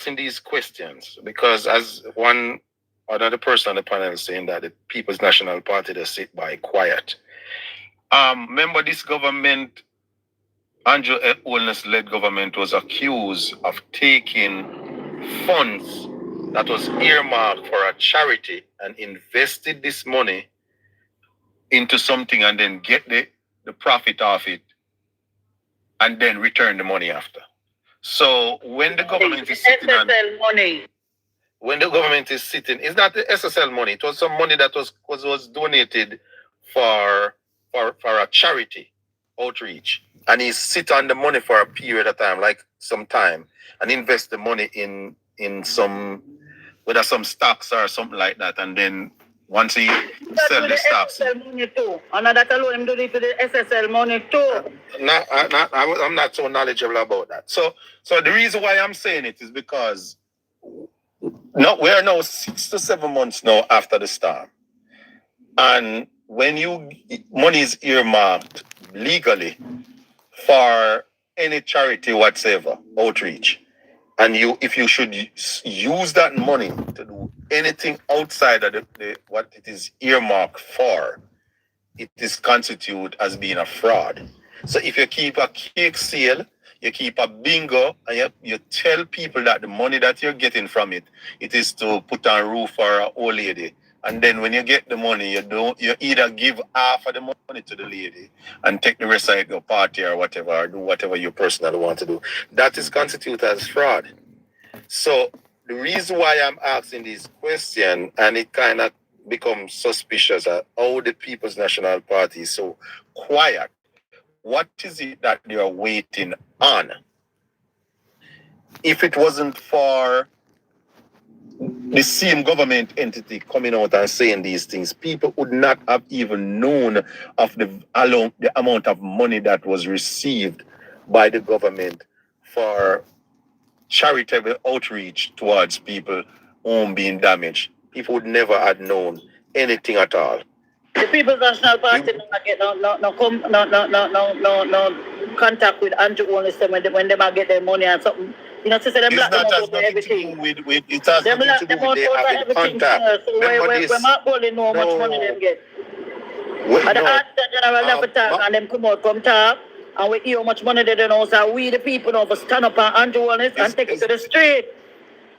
asking these questions because, as one another person on the panel is saying that the People's National Party they sit by quiet. Remember, this government, Andrew Holness led government, was accused of taking funds that was earmarked for a charity and invested this money into something and then get the profit of it and then return the money after. So when the government is sitting on money, when the government is sitting, it's not the SSL money. It was some money that was donated for a charity outreach, and he sit on the money for a period of time, like some time, and invest the money in some, whether some stocks or something like that, and then once he sell the stocks. SSL money too. And that alone him do it to the SSL money too. I'm not so knowledgeable about that. So the reason why I'm saying it is because we are now 6 to 7 months now after the storm. And when money is earmarked legally for any charity whatsoever, outreach, and if you should use that money to do anything outside of what it is earmarked for, it is constituted as being a fraud. So if you keep a cake sale, you keep a bingo, and you tell people that the money that you're getting from it is to put on roof for an old lady. And then when you get the money, you either give half of the money to the lady and take the rest of it to a party or whatever, or do whatever you personally want to do. That is constituted as fraud. So the reason why I'm asking this question, and it kind of becomes suspicious at how the People's National Party is so quiet. What is it that they are waiting on? If it wasn't for the same government entity coming out and saying these things, people would not have even known of the amount of money that was received by the government for charitable outreach towards people home being damaged. People would never have known anything at all. The People's National Party did not get no contact with Andrew Holness when they might get their money and something. You know, to say them black them out over everything. It has nothing to do with they having contact. So when Mark Bowling know how much money them get. And the Auditor General never talk and them come talk. And we hear how much money they don't know. So we the people know for stand up on Andrew Holness and take it to the street.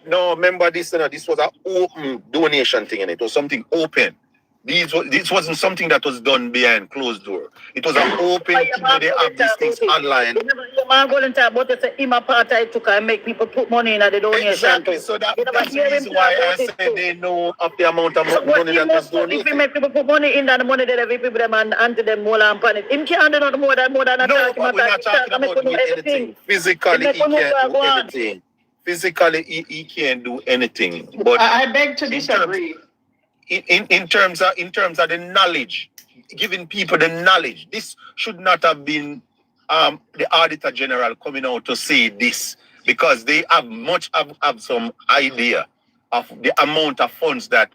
No, remember this was an open donation thing, and it was something open. This wasn't something that was done behind closed door. It was an open thing where they have these things online. Your man going to talk about it, him a part I took and make people put money in the donation. Exactly. So that's the reason why I say they know of the amount of money that was donated. If you make people put money in, the money that every people them and to them more and panic. Him can't do not more than that. No, but we're not talking about anything. Physically, he can't do anything. Physically, he can't do anything. But I beg to disagree. In terms of the knowledge, giving people the knowledge, this should not have been the Auditor General coming out to say this, because they have some idea of the amount of funds that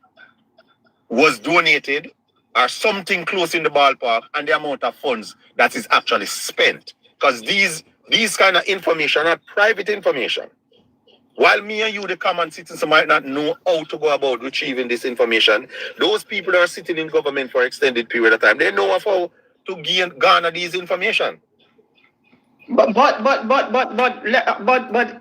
was donated or something close in the ballpark, and the amount of funds that is actually spent. Because these kind of information are private information. While me and you, the common citizens, might not know how to go about retrieving this information, those people that are sitting in government for extended period of time, they know of how to garner these information. But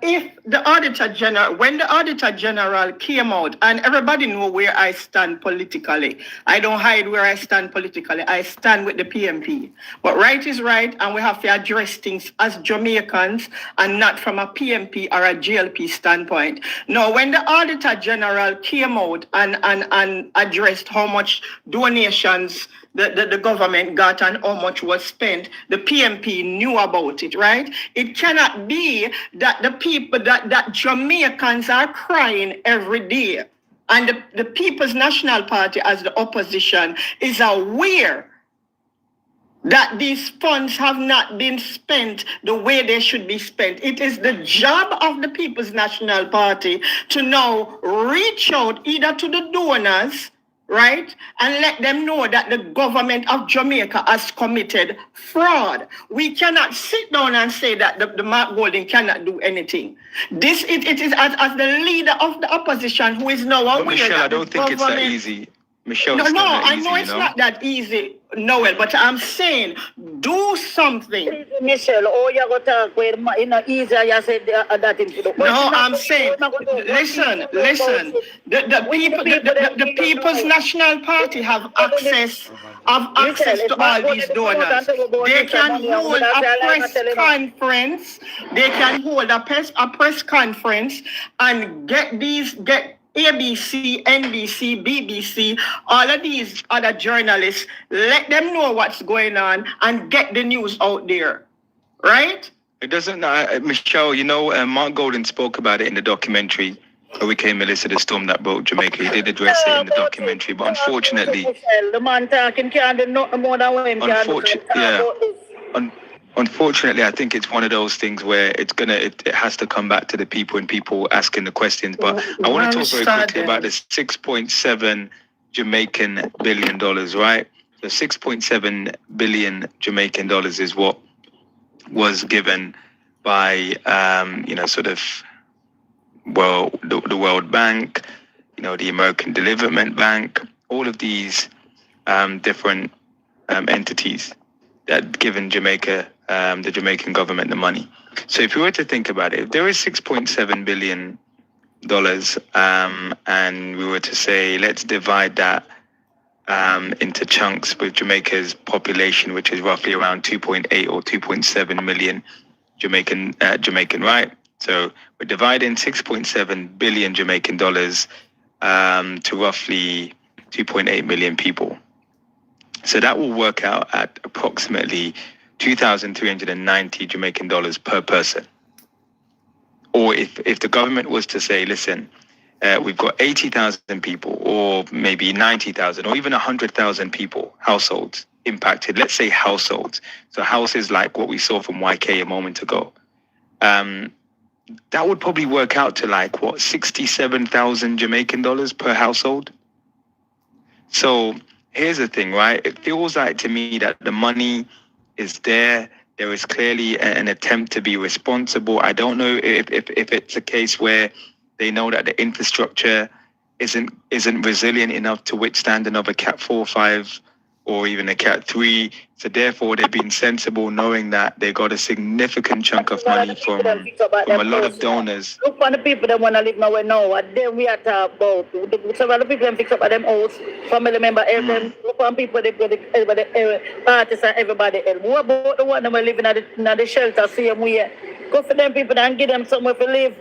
if the Auditor General, when the Auditor General came out, and everybody know where I stand politically, I don't hide where I stand politically. I stand with the PMP. But right is right, and we have to address things as Jamaicans and not from a PMP or a GLP standpoint. Now, when the Auditor General came out and addressed how much donations the government got and how much was spent, the PMP knew about it, right? It cannot be that the people, that Jamaicans are crying every day, and the People's National Party as the opposition is aware that these funds have not been spent the way they should be spent. It is the job of the People's National Party to now reach out either to the donors right? And let them know that the government of Jamaica has committed fraud. We cannot sit down and say that the Mark Golding cannot do anything. It is as the leader of the opposition who is now aware. But Michelle, that I don't think it's that easy. Michelle, it's not that easy, I know it's not that easy, Noel, but I'm saying do something. Michelle, oh, you got to talk with easy. You said that into the. No, I'm saying, listen. The People's National Party have access to all these donors. They can hold a press conference. They can hold a press conference and get ABC, NBC, BBC, all of these other journalists, let them know what's going on and get the news out there, right? It doesn't, Michelle, Mark Golding spoke about it in the documentary, Hurricane Melissa, the storm that broke Jamaica. He did address it in the documentary, but unfortunately... The man talking can't do nothing more than him. Unfortunately, I think it's one of those things where it has to come back to the people and people asking the questions. But I want to talk very quickly about the 6.7 Jamaican billion dollars, right? So 6.7 billion Jamaican dollars is what was given by, the World Bank, the American Development Bank, all of these different entities that given Jamaica, the Jamaican government, the money. So if you were to think about it, if there is $6.7 billion, and we were to say, let's divide that into chunks with Jamaica's population, which is roughly around 2.8 or 2.7 million Jamaican, right? So we're dividing 6.7 billion Jamaican dollars to roughly 2.8 million people. So that will work out at approximately 2,390 Jamaican dollars per person. Or if the government was to say, listen, we've got 80,000 people, or maybe 90,000, or even 100,000 people, households impacted. Let's say households. So houses like what we saw from YK a moment ago. That would probably work out to 67,000 Jamaican dollars per household. So here's the thing, right? It feels like to me that the money is there. There is clearly an attempt to be responsible. I don't know if it's a case where they know that the infrastructure isn't resilient enough to withstand another Cat 4 or 5 or even a Cat 3. So therefore, they've been sensible, knowing that they got a significant chunk of money from a lot of donors. Look for the people that want to live nowhere now. What them we are talking about. Some of the people that fix up at them house, family member, them. Look for people everybody, artists and everybody else. What about the one that were living at the shelter same way? Go for them people and give them somewhere to live.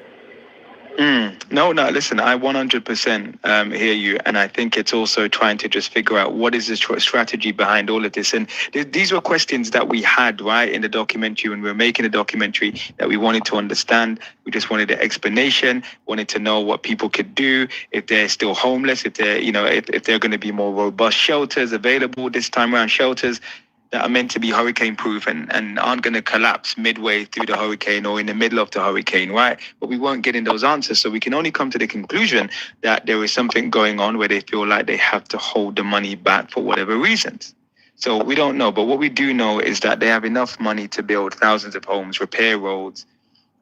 No, listen, I 100% hear you. And I think it's also trying to just figure out what is the strategy behind all of this. And these were questions that we had, right, in the documentary when we were making the documentary that we wanted to understand. We just wanted an explanation, wanted to know what people could do, if they're still homeless, if they're, if they're going to be more robust shelters available this time around, shelters that are meant to be hurricane proof and aren't going to collapse midway through the hurricane or in the middle of the hurricane, right? But we weren't getting those answers. So we can only come to the conclusion that there is something going on where they feel like they have to hold the money back for whatever reasons. So we don't know. But what we do know is that they have enough money to build thousands of homes, repair roads,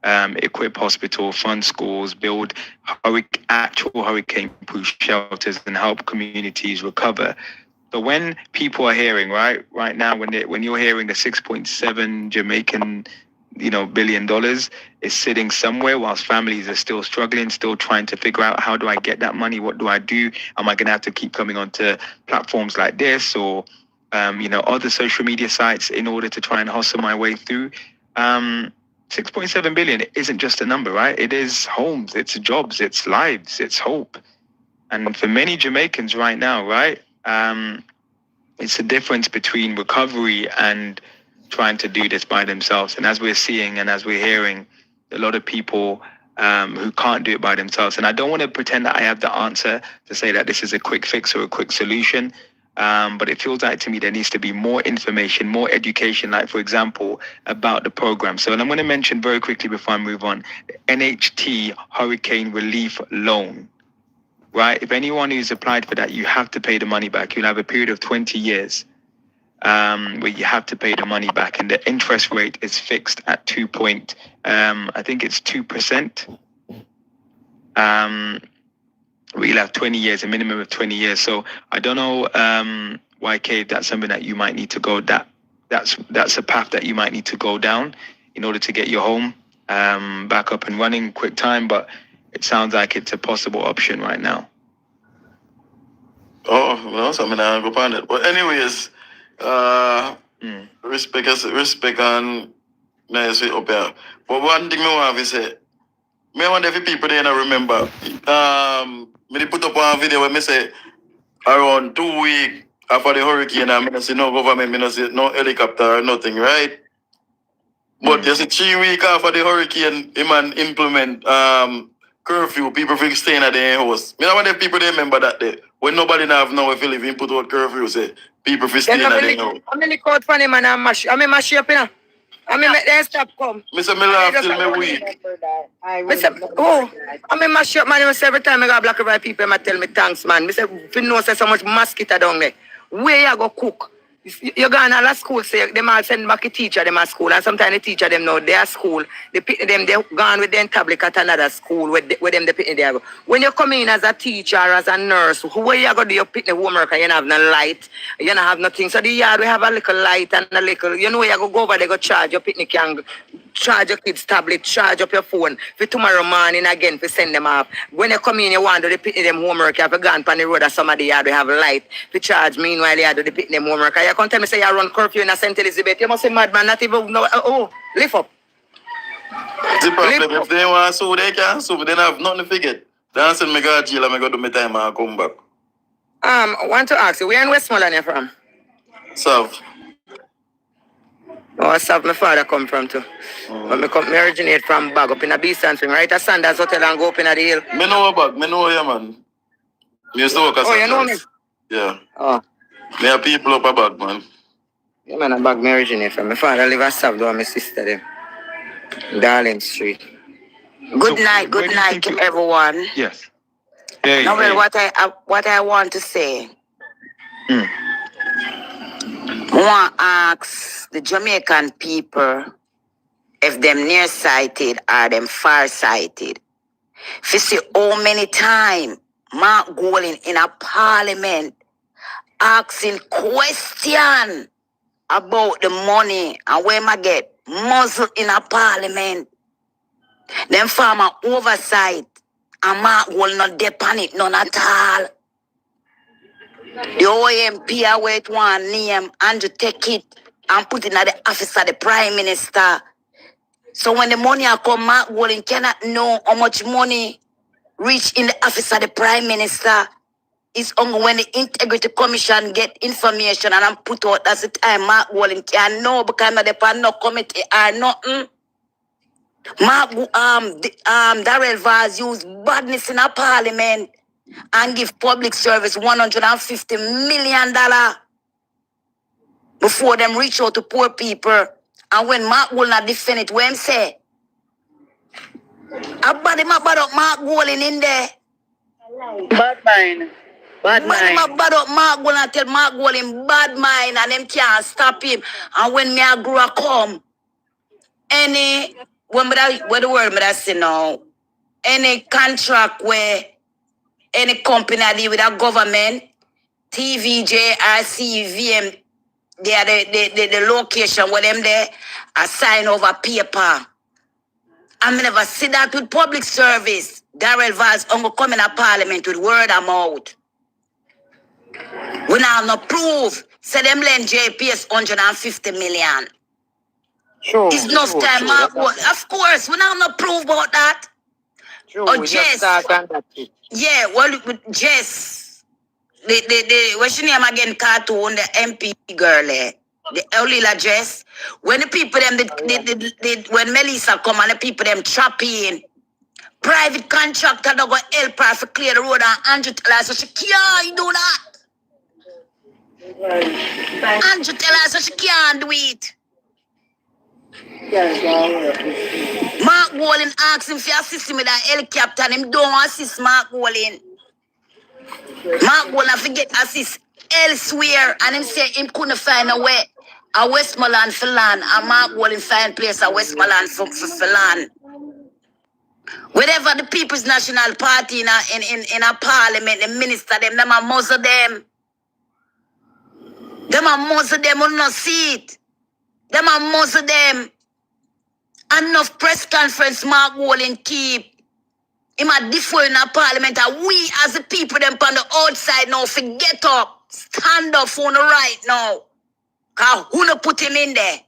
equip hospitals, fund schools, build actual hurricane-proof shelters and help communities recover. So when people are hearing, right now, when you're hearing the 6.7 Jamaican, billion dollars is sitting somewhere whilst families are still struggling, still trying to figure out, how do I get that money? What do I do? Am I going to have to keep coming onto platforms like this or, other social media sites in order to try and hustle my way through? 6.7 billion isn't just a number, right? It is homes, it's jobs, it's lives, it's hope. And for many Jamaicans right now, right? It's the difference between recovery and trying to do this by themselves. And as we're seeing and as we're hearing, a lot of people who can't do it by themselves. And I don't want to pretend that I have the answer to say that this is a quick fix or a quick solution. But it feels like to me there needs to be more information, more education, like, for example, about the program. So, and I'm going to mention very quickly before I move on, the NHT Hurricane Relief Loan. right? If anyone who's applied for that, you have to pay the money back. You'll have a period of 20 years where you have to pay the money back, and the interest rate is fixed at 2%. We'll have 20 years, a minimum of 20 years. So I don't know, YK, if that's something that you might need to go. That's a path that you might need to go down in order to get your home back up and running quick time. But it sounds like it's a possible option right now. Oh, well, so I'm gonna go on it. But anyways, respect and nice way up here. But one thing I want to say, I want every people there to remember. Me put up one video where me say around 2 weeks after the hurricane, I mean, see no government, I see no helicopter or nothing, right? But you see 3 weeks after the hurricane, he man implement curfew. People think staying at their house. I want the people to remember that day. When nobody have now if you live in put out curfew, say people think staying at their house. I'm in the court for him and I'm mash up, you know. I mean, make them stop come. Me say me laugh till me weak. Me say, oh, I mean, mash up, man. Every time I go black and white people, I tell me thanks, man. Me say, if you know say so much mosquito down there, where you go cook? You go in a school, say them all send back a teacher them at school, and sometimes the teacher them know their school. They pick them, they gone with them tablet at another school with them they pick there. When you come in as a teacher or as a nurse, where you go do your pick the homework and you don't have no light, you don't have nothing. So the yard we have a little light and a little, you know where you go over there, go charge your picnic can charge your kids' tablet, charge up your phone for tomorrow morning again for send them off. When you come in, you want to do the pick them homework, you have to go on the road or some of the yard we have light to charge. Meanwhile, you have to do the pick them homework. And you can't tell me say you run curfew in a St. Elizabeth. You must be mad, man. Not even no. Oh, lift up. The problem if they want to sue, they can sue. They have nothing to forget. They send me go to jail and I go do my time and I come back. I want to ask you, where in Westmoreland you from? South. Oh, South, my father come from too. But me originate from Bag up in a beast and thing, right? A Sanders Hotel and go up in the hill. Me know about, me know you, man. Me used to work at Oh, you know me? Yeah. Oh. Me have people up a bag, man. Yeah, man, a Bag me originate from. My father live at South, though, my sister them. Darling Street. Good So, night, where do you think you- everyone. Yes. Hey, Noel, hey. what I want to say. I want to ask the Jamaican people if them nearsighted or them farsighted. If you see how many times Mark Golding in a parliament asking question about the money and where I get muzzled in a parliament. Them farmer oversight and Mark will not depend it none at all. The OMP I wait one name and to take it and put it in the office of the Prime Minister. So when the money come, Mark Golding cannot know how much money reach in the office of the Prime Minister. It's only when the Integrity Commission get information and I'm put out, that's the time Mark Golding can know because of the no committee or nothing. Darrell Vaz used badness in a parliament and give public service $150 million before them reach out to poor people. And when Mark will not defend it, what him say? I bad him up Mark Golding in there. Bad mind. Bad mind. Him bad up Mark Golding and tell Mark Golding bad mind and them can't stop him. And when me a grow come, what the word me that say now? Any contract where any company deal with a government, TVJ, RCVM, they are the location where them there, I sign over paper. I never see that with public service. Darrell Vaz only come in a parliament with word of mouth. We now no proof. Say them lend JPS 150 million. Sure. It's enough time, Mark. Of course, we now no proof about that. Sure, Oh, we Jess. just talk on that shit. Yeah, well, with Jess, what's your name again? Cartoon, the MP girl, the Olila Jess. When the people them, when Melissa come and the people them trap in, private contractor don't go help her to clear the road and Andrew tell her so she can't do that. Andrew tell her so she can't do it. Mark Golding asked him to assist him with that helicopter and him don't assist Mark Golding. Mark will not forget assist elsewhere, and him say him couldn't find a way. A Westmoreland for land, and Mark will find place a Westmoreland for land. Wherever the People's National Party in a parliament, the minister, them a muzzle them. Them a muzzle them will not see it. Them a muzzle them. Enough press conference Mark Walling keep. Him a differ in a parliament, and we as the people them on the outside now forget up. Stand up on the right now. Cause who no put him in there?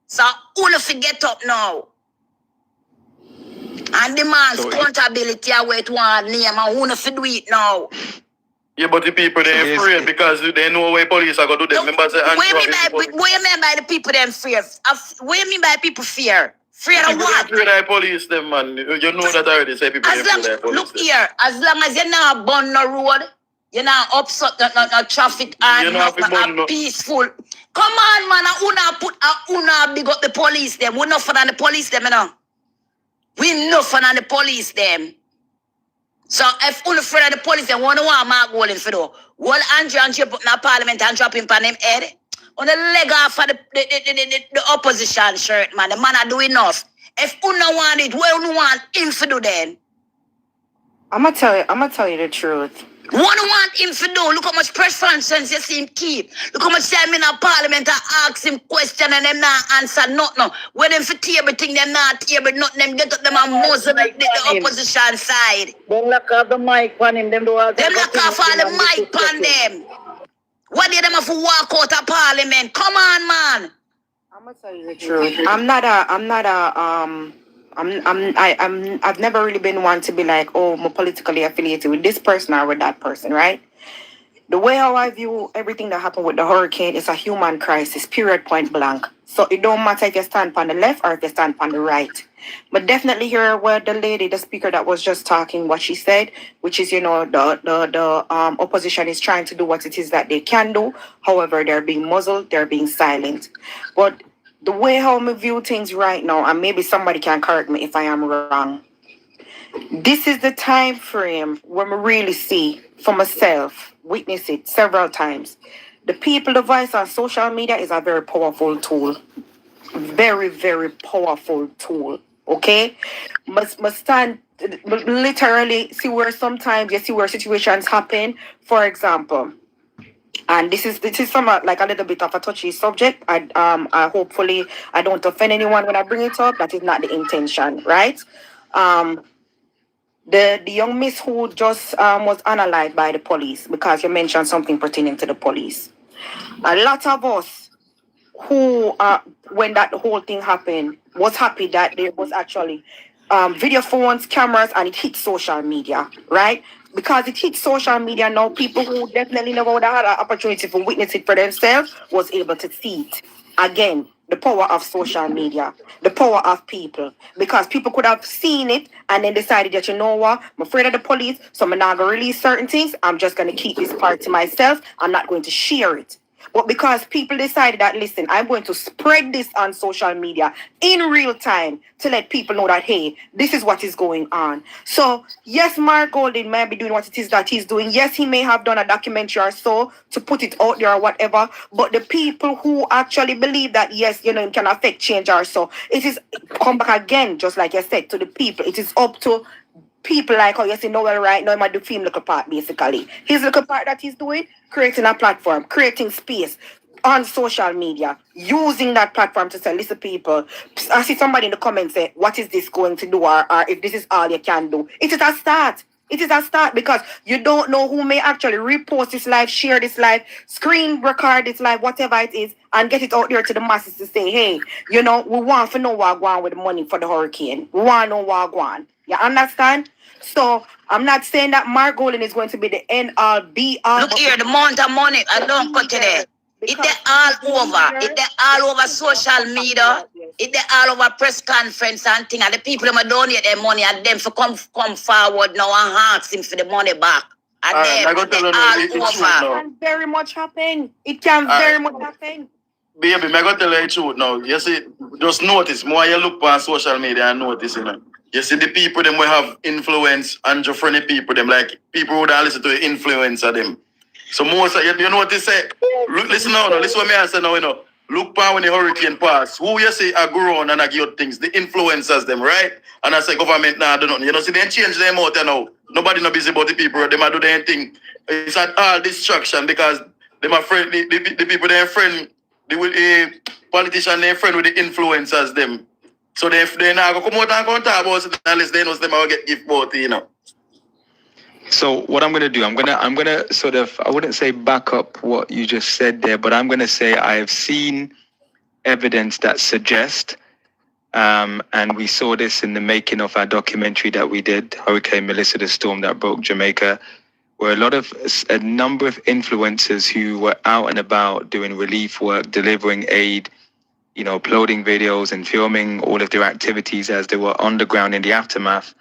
So who no forget up now? And demands accountability away to one name, and who no fi do it now? Yeah, but the people they afraid because they know where police are going to do them. What you mean by the people them fear? What you mean by people fear? Fear of what? Fear the police them, man. You know that already. Say people fear the police. Look here, as long as you're not burn no road, you're not upset no traffic and not peaceful. Come on, man, I una big up the police them. We not fun on the police them, you know. We not fun on the police them. So if you're afraid of the police, then one Mark Walling for do. Well, Andrew put in the parliament and drop him on him head. On the leg off of the opposition shirt, man. The man are doing enough. If you don't want it, what you want him to do then? I'm gonna tell you the truth. What you want him to do? Look how much press conference you see him keep. Look how much time in the parliament I ask him question and them not answer nothing. When them for table thing, them not table nothing. Them get up them and muzzle the opposition side. Don't lock off the mic on him. Them lock off all the mic on them. What did them have to walk out of parliament? Come on, man. I'm gonna tell you the truth. I've never really been one to be like, oh, I'm politically affiliated with this person or with that person, right? The way how I view everything that happened with the hurricane is a human crisis, period, point blank. So it don't matter if you stand on the left or if you stand on the right. But definitely hear where the speaker that was just talking, what she said, which is, the opposition is trying to do what it is that they can do. However, they're being muzzled, they're being silent. But the way how I view things right now, and maybe somebody can correct me if I am wrong, this is the time frame when we really see for myself, witness it several times. The people, the voice on social media is a very powerful tool. Very, very powerful tool. Okay? Must stand literally see where sometimes you see where situations happen. For example, and this is somewhat like a little bit of a touchy subject. I hopefully I don't offend anyone when I bring it up. That is not the intention, right? The young miss who just was analyzed by the police because you mentioned something pertaining to the police. A lot of us who when that whole thing happened was happy that there was actually video phones, cameras, and it hit social media, right? Because it hit social media now, people who definitely never would have had an opportunity to witness it for themselves was able to see it. Again, the power of social media, the power of people. Because people could have seen it and then decided that, you know what, I'm afraid of the police, so I'm not going to release certain things. I'm just going to keep this part to myself. I'm not going to share it. But because people decided that, listen, I'm going to spread this on social media in real time to let people know that, hey, this is what is going on. So, yes, Mark Golding may be doing what it is that he's doing. Yes, he may have done a documentary or so to put it out there or whatever. But the people who actually believe that, yes, it can affect change or so, it is come back again, just like I said, to the people. It is up to people like how you see Noel right now, might do film little part basically. His little part that he's doing, creating a platform, creating space on social media, using that platform to say, listen people, I see somebody in the comments say, what is this going to do or if this is all you can do. It is a start. It is a start because you don't know who may actually repost this live, share this live, screen record this live, whatever it is, and get it out there to the masses to say, hey, we want to know what going on with the money for the hurricane. We want to know what going on. You understand? So I'm not saying that Mark Golding is going to be the end all be all. Look here, the amount of money, I don't cut it there. It's all over. It's all over social media. It's all over press conference and thing. And the people who donate their money and them for come forward now and ask him for the money back. And then it's all over. It can very much happen. It can very much happen. Baby, I'm going to tell you the truth now. You see, just notice, more you look on social media and notice, You see the people them will have influence, Andrew friendly people, them like people who don't listen to the influencer them. So most of you know what they say? Look, listen now, listen what me I say now, you know. Look when the hurricane pass. Who you say are grown and I give things, the influencers them, right? And I say government nah do nothing. You know, see they change them out now. Nobody no busy about the people, they might do their thing. It's at all distraction because they my friend the people they friend the politician they friend with the influencers them. So they now go come out and go talk about it unless they know them will get gift both, you know. So what I'm gonna do, I'm gonna sort of, I wouldn't say back up what you just said there, but I'm gonna say I have seen evidence that suggests, and we saw this in the making of our documentary that we did, Hurricane Melissa, the storm that broke Jamaica, where a number of influencers who were out and about doing relief work, delivering aid, you know, uploading videos and filming all of their activities as they were on the ground in the aftermath,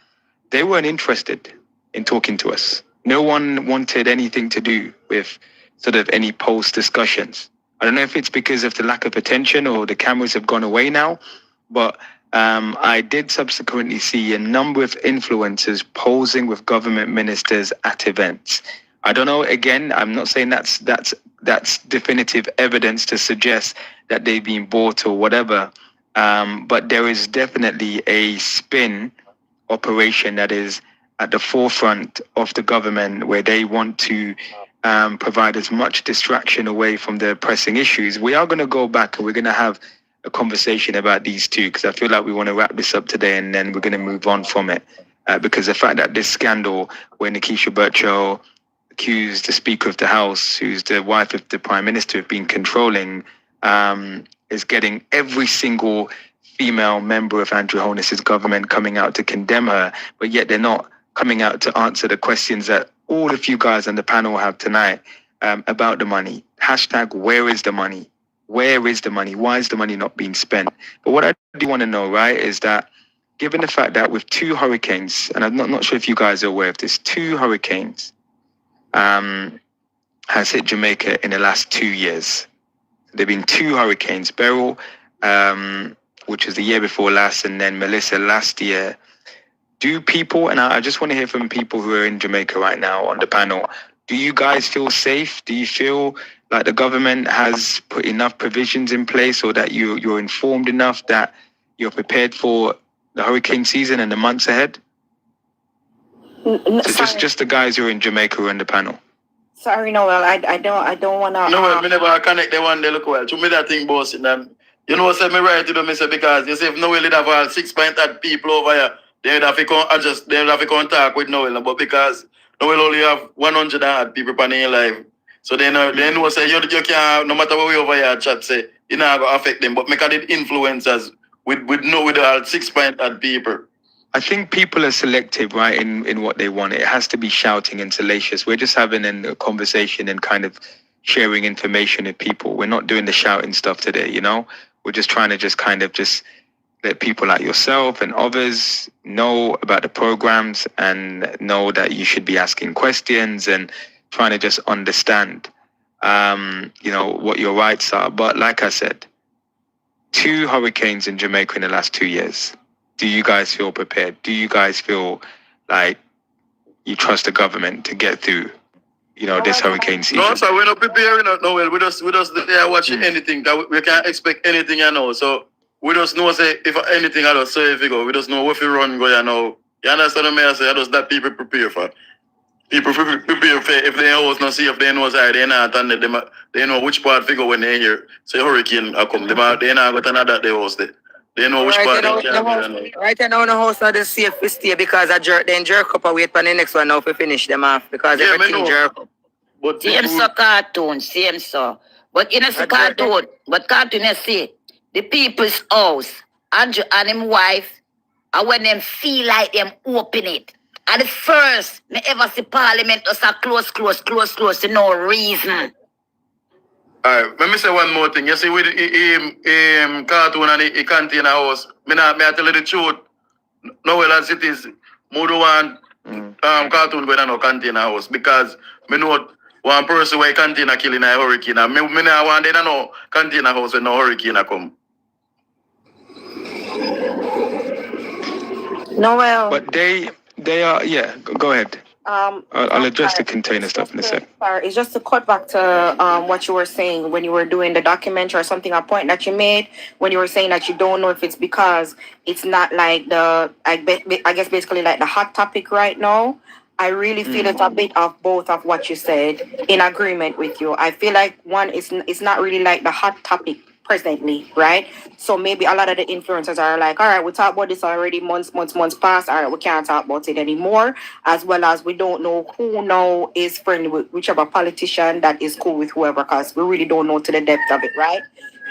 they weren't interested in talking to us. No one wanted anything to do with sort of any post discussions. I don't know if it's because of the lack of attention or the cameras have gone away now, but I did subsequently see a number of influencers posing with government ministers at events. I don't know, again, I'm not saying that's definitive evidence to suggest that they've been bought or whatever, but there is definitely a spin operation that is at the forefront of the government where they want to provide as much distraction away from the pressing issues. We are going to go back and we're going to have a conversation about these two because I feel like we want to wrap this up today and then we're going to move on from it because the fact that this scandal where Nikisha Birchall accused the Speaker of the House, who's the wife of the Prime Minister, of being controlling, is getting every single female member of Andrew Holness's government coming out to condemn her, but yet they're not coming out to answer the questions that all of you guys on the panel have tonight about the money. Hashtag, where is the money? Where is the money? Why is the money not being spent? But what I do want to know, right, is that given the fact that with two hurricanes, and I'm not sure if you guys are aware of this, two hurricanes has hit Jamaica in the last 2 years. There have been two hurricanes, Beryl, which was the year before last, and then Melissa last year. Do people, and I just want to hear from people who are in Jamaica right now on the panel, do you guys feel safe? Do you feel like the government has put enough provisions in place or that you're informed enough that you're prepared for the hurricane season and the months ahead? So just the guys who are in Jamaica who are in the panel. Sorry, Noel, I don't want to... No, I never connect the one they look well. To me, that thing, boss, and then, you know, say me right to them, because you say if Noel did have all 6.8 people over here, they would have to come adjust, they would have to contact with Noel, but because Noel only have 100 odd people on their live. So they know say you can't, no matter what we over here chat say, you know, go affect them. But make it influencers with all 6.8 people. I think people are selective, right, in what they want. It has to be shouting and salacious. We're just having a conversation and kind of sharing information with people. We're not doing the shouting stuff today, you know? We're just trying to just let people like yourself and others know about the programs and know that you should be asking questions and trying to just understand, you know, what your rights are. But like I said, 2 hurricanes in Jamaica in the last 2 years. Do you guys feel prepared? Do you guys feel like you trust the government to get through, you know, this hurricane season? No, sir, we're not preparing. No, we just there watching anything. That we can't expect anything, you know. So we just know, say, if anything, I just say if you go, we just know if you run, go, you know. You understand what I say? I just that people prepare for. People prepare for if they always not see if they know side, they not and they know which part figure when they hear say hurricane come. They not got another they host it. They know which part they can. Right now, the house not the safe to stay because I jerk up and wait for the next one now to finish them off because everything jerk up. But same so cartoon, same so. But you know, see cartoon, but cartoon you see, the people's house, Andrew and his wife, and when them feel like them open it. And the first, me ever see Parliament us a close to no reason. Alright, let me say one more thing. You see, with cartoon and the container house, me I tell you the truth. Noel as it is, more do want cartoon going on no container house because me know one person where container killing a hurricane. And me not want them no container house when no hurricane come. Noel. But they are, yeah, go ahead. I'll address the container stuff in a sec. Sorry, it's just to cut back to what you were saying when you were doing the documentary or something, a point that you made when you were saying that you don't know if it's because it's not like I guess basically like the hot topic right now. I really feel it's a bit of both of what you said, in agreement with you. I feel like one, it's not really like the hot topic presently, right? So maybe a lot of the influencers are like, all right, we talked about this already, months past. All right, we can't talk about it anymore. As well as we don't know who now is friendly with whichever politician that is cool with whoever, because we really don't know to the depth of it, right?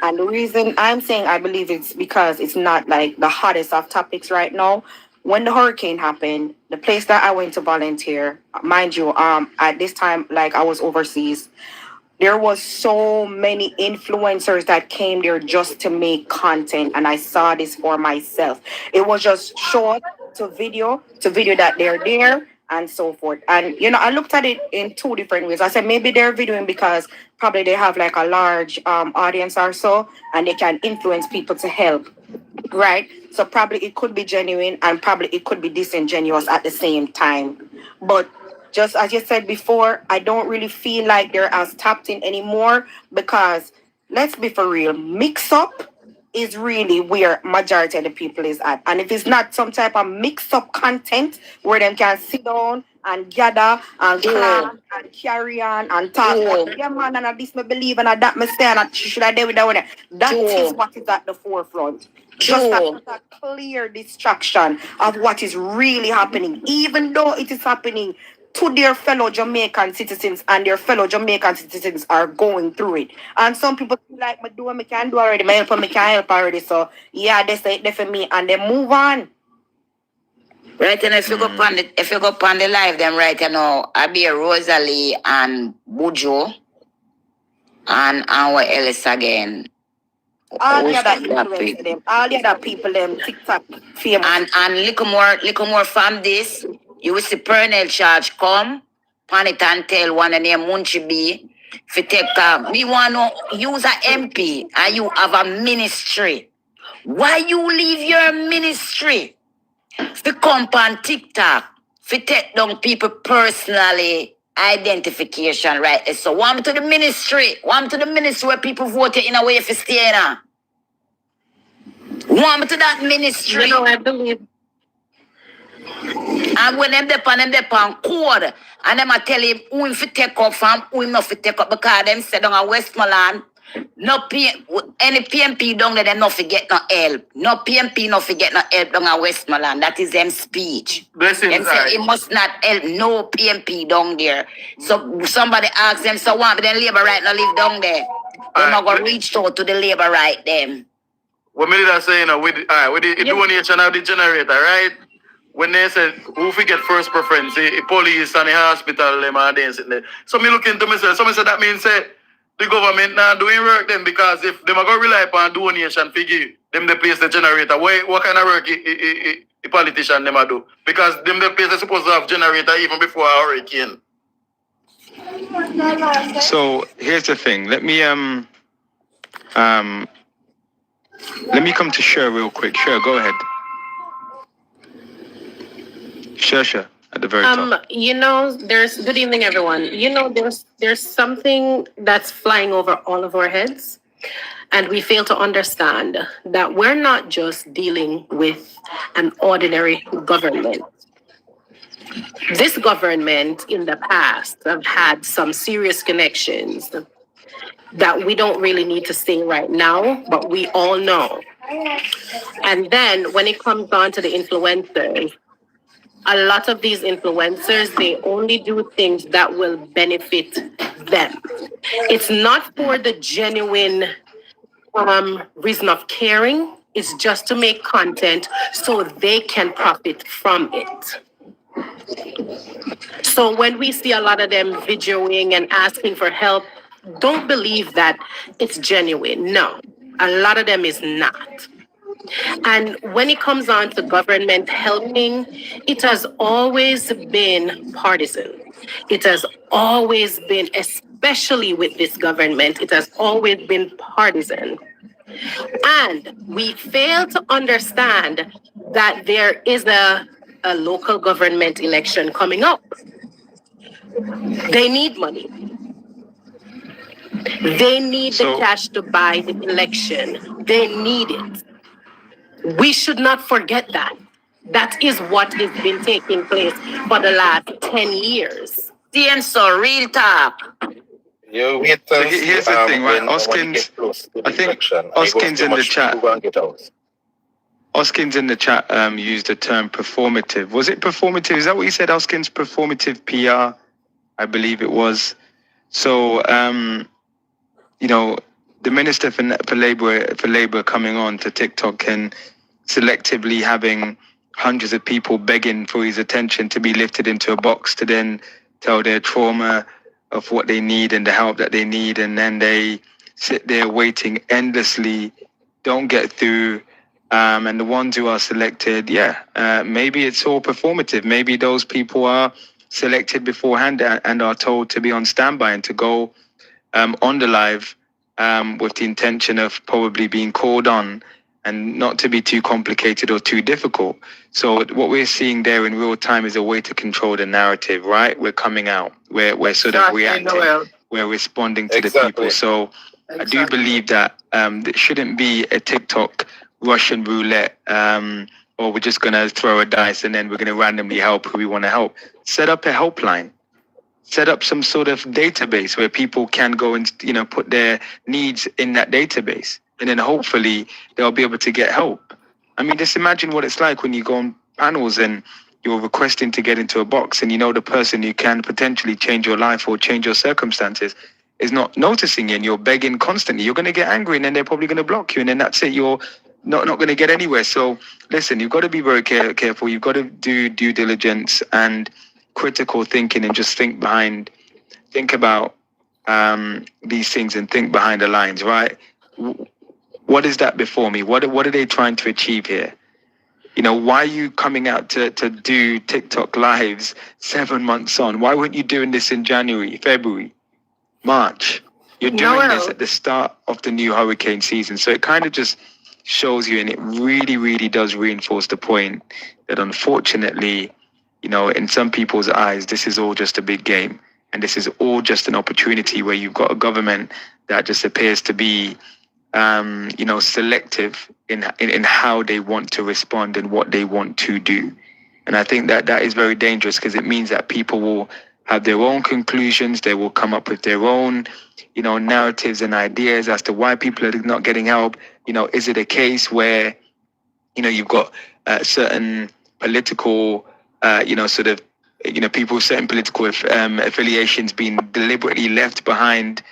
And the reason I'm saying I believe it's because it's not like the hottest of topics right now. When the hurricane happened, the place that I went to volunteer, mind you, at this time, like I was overseas, there was so many influencers that came there just to make content, and I saw this for myself. It was just short to video that they're there and so forth. And I looked at it in two different ways. I said maybe they're videoing because probably they have like a large audience or so, and they can influence people to help, right? So probably it could be genuine, and probably it could be disingenuous at the same time. But just as you said before, I don't really feel like they're as tapped in anymore, because let's be for real, mix up is really where majority of the people is at. And if it's not some type of mix up content where them can sit down and gather and clap and carry on and talk, yeah man, and this me believe and that me say and should I do with that one. That is what is at the forefront. Just a clear distraction of what is really happening, even though it is happening to their fellow Jamaican citizens, and their fellow Jamaican citizens are going through it. And some people feel like, me can do already, me can help already. So yeah, they say it for me, and they move on. Right, and if you go on the live, them right, I be a Rosalie and Bujo and what else again? All the other influencers, them, all the other people, them TikTok famous. And little more from this. You will see Pernell charge come, pan it and tell one name Munchi B. If you take we want to use a MP and you have a ministry. Why you leave your ministry? If you come on TikTok, if you take down people personally identification, right? So want to the ministry where people vote in a way if you stay in. Want to that ministry. I believe. And when them on code, and them I tell him who if you take up from, who not if take up, because them said on a Westmoreland, any PMP down there, them not forget no help. No PMP not forget no help down a Westmoreland. That is them speech. Blessings, them say it must not help no PMP down there. So somebody asks them, so what, but then labor right now live down there. They're not going to reach out to the labor right them. What me did I say, with the donation of the generator, right? When they said, who we get first preference, the police and the hospital, them are there sitting there. So me look into myself, so me say that means say, the government not doing work then, because if them are going to rely upon donation figure, them they place the generator, what kind of work the politician them are do? Because them the place they supposed to have generator even before a hurricane. So here's the thing. Let me come to Sher real quick. Sher, go ahead. Sher, at the very top. There's good evening, everyone. There's something that's flying over all of our heads, and we fail to understand that we're not just dealing with an ordinary government. This government in the past have had some serious connections that we don't really need to say right now, but we all know. And then when it comes down to the influencers, a lot of these influencers, they only do things that will benefit them. It's not for the genuine reason of caring. It's just to make content so they can profit from it. So when we see a lot of them videoing and asking for help, don't believe that it's genuine. No, a lot of them is not. And when it comes on to government helping, it has always been partisan. It has always been, especially with this government, it has always been partisan. And we fail to understand that there is a local government election coming up. They need money. They need the cash to buy the election. They need it. We should not forget that. That is what has been taking place for the last 10 years. So real talk. You wait So and see, here's the thing, right? when we Oskins, get close to the I think election, Oskins in the chat. people gonna get out. Oskins in the chat used the term performative. Was it performative? Is that what you said, Oskins? Performative PR, I believe it was. So, you know, the minister for labor coming on to TikTok and selectively having hundreds of people begging for his attention to be lifted into a box to then tell their trauma of what they need and the help that they need, and then they sit there waiting endlessly, don't get through. And the ones who are selected, maybe it's all performative. Maybe those people are selected beforehand and are told to be on standby and to go on the live with the intention of probably being called on and not to be too complicated or too difficult. So what we're seeing there in real time is a way to control the narrative, right? We're coming out. We're sort of reacting. Noel. We're responding to the people. So I do believe that it shouldn't be a TikTok Russian roulette, or we're just going to throw a dice and then we're going to randomly help who we want to help. Set up a helpline. Set up some sort of database where people can go and, you know, put their needs in that database. And then hopefully they'll be able to get help. I mean, just imagine what it's like when you go on panels and you're requesting to get into a box and you know the person who can potentially change your life or change your circumstances is not noticing you and you're begging constantly. You're going to get angry and then they're probably going to block you. And then that's it. You're not going to get anywhere. So listen, you've got to be very careful. You've got to do due diligence and critical thinking and just think about these things and think behind the lines, right? What is that before me? What are they trying to achieve here? You know, why are you coming out to do TikTok lives 7 months on? Why weren't you doing this in January, February, March? You're doing this at the start of the new hurricane season. So it kind of just shows you, and it really, really does reinforce the point that unfortunately, you know, in some people's eyes, this is all just a big game. And this is all just an opportunity where you've got a government that just appears to be, you know, selective in how they want to respond and what they want to do. And I think that is very dangerous because it means that people will have their own conclusions. They will come up with their own, you know, narratives and ideas as to why people are not getting help. You know, is it a case where, you know, you've got certain political, you know, sort of, you know, people with certain political affiliations being deliberately left behind.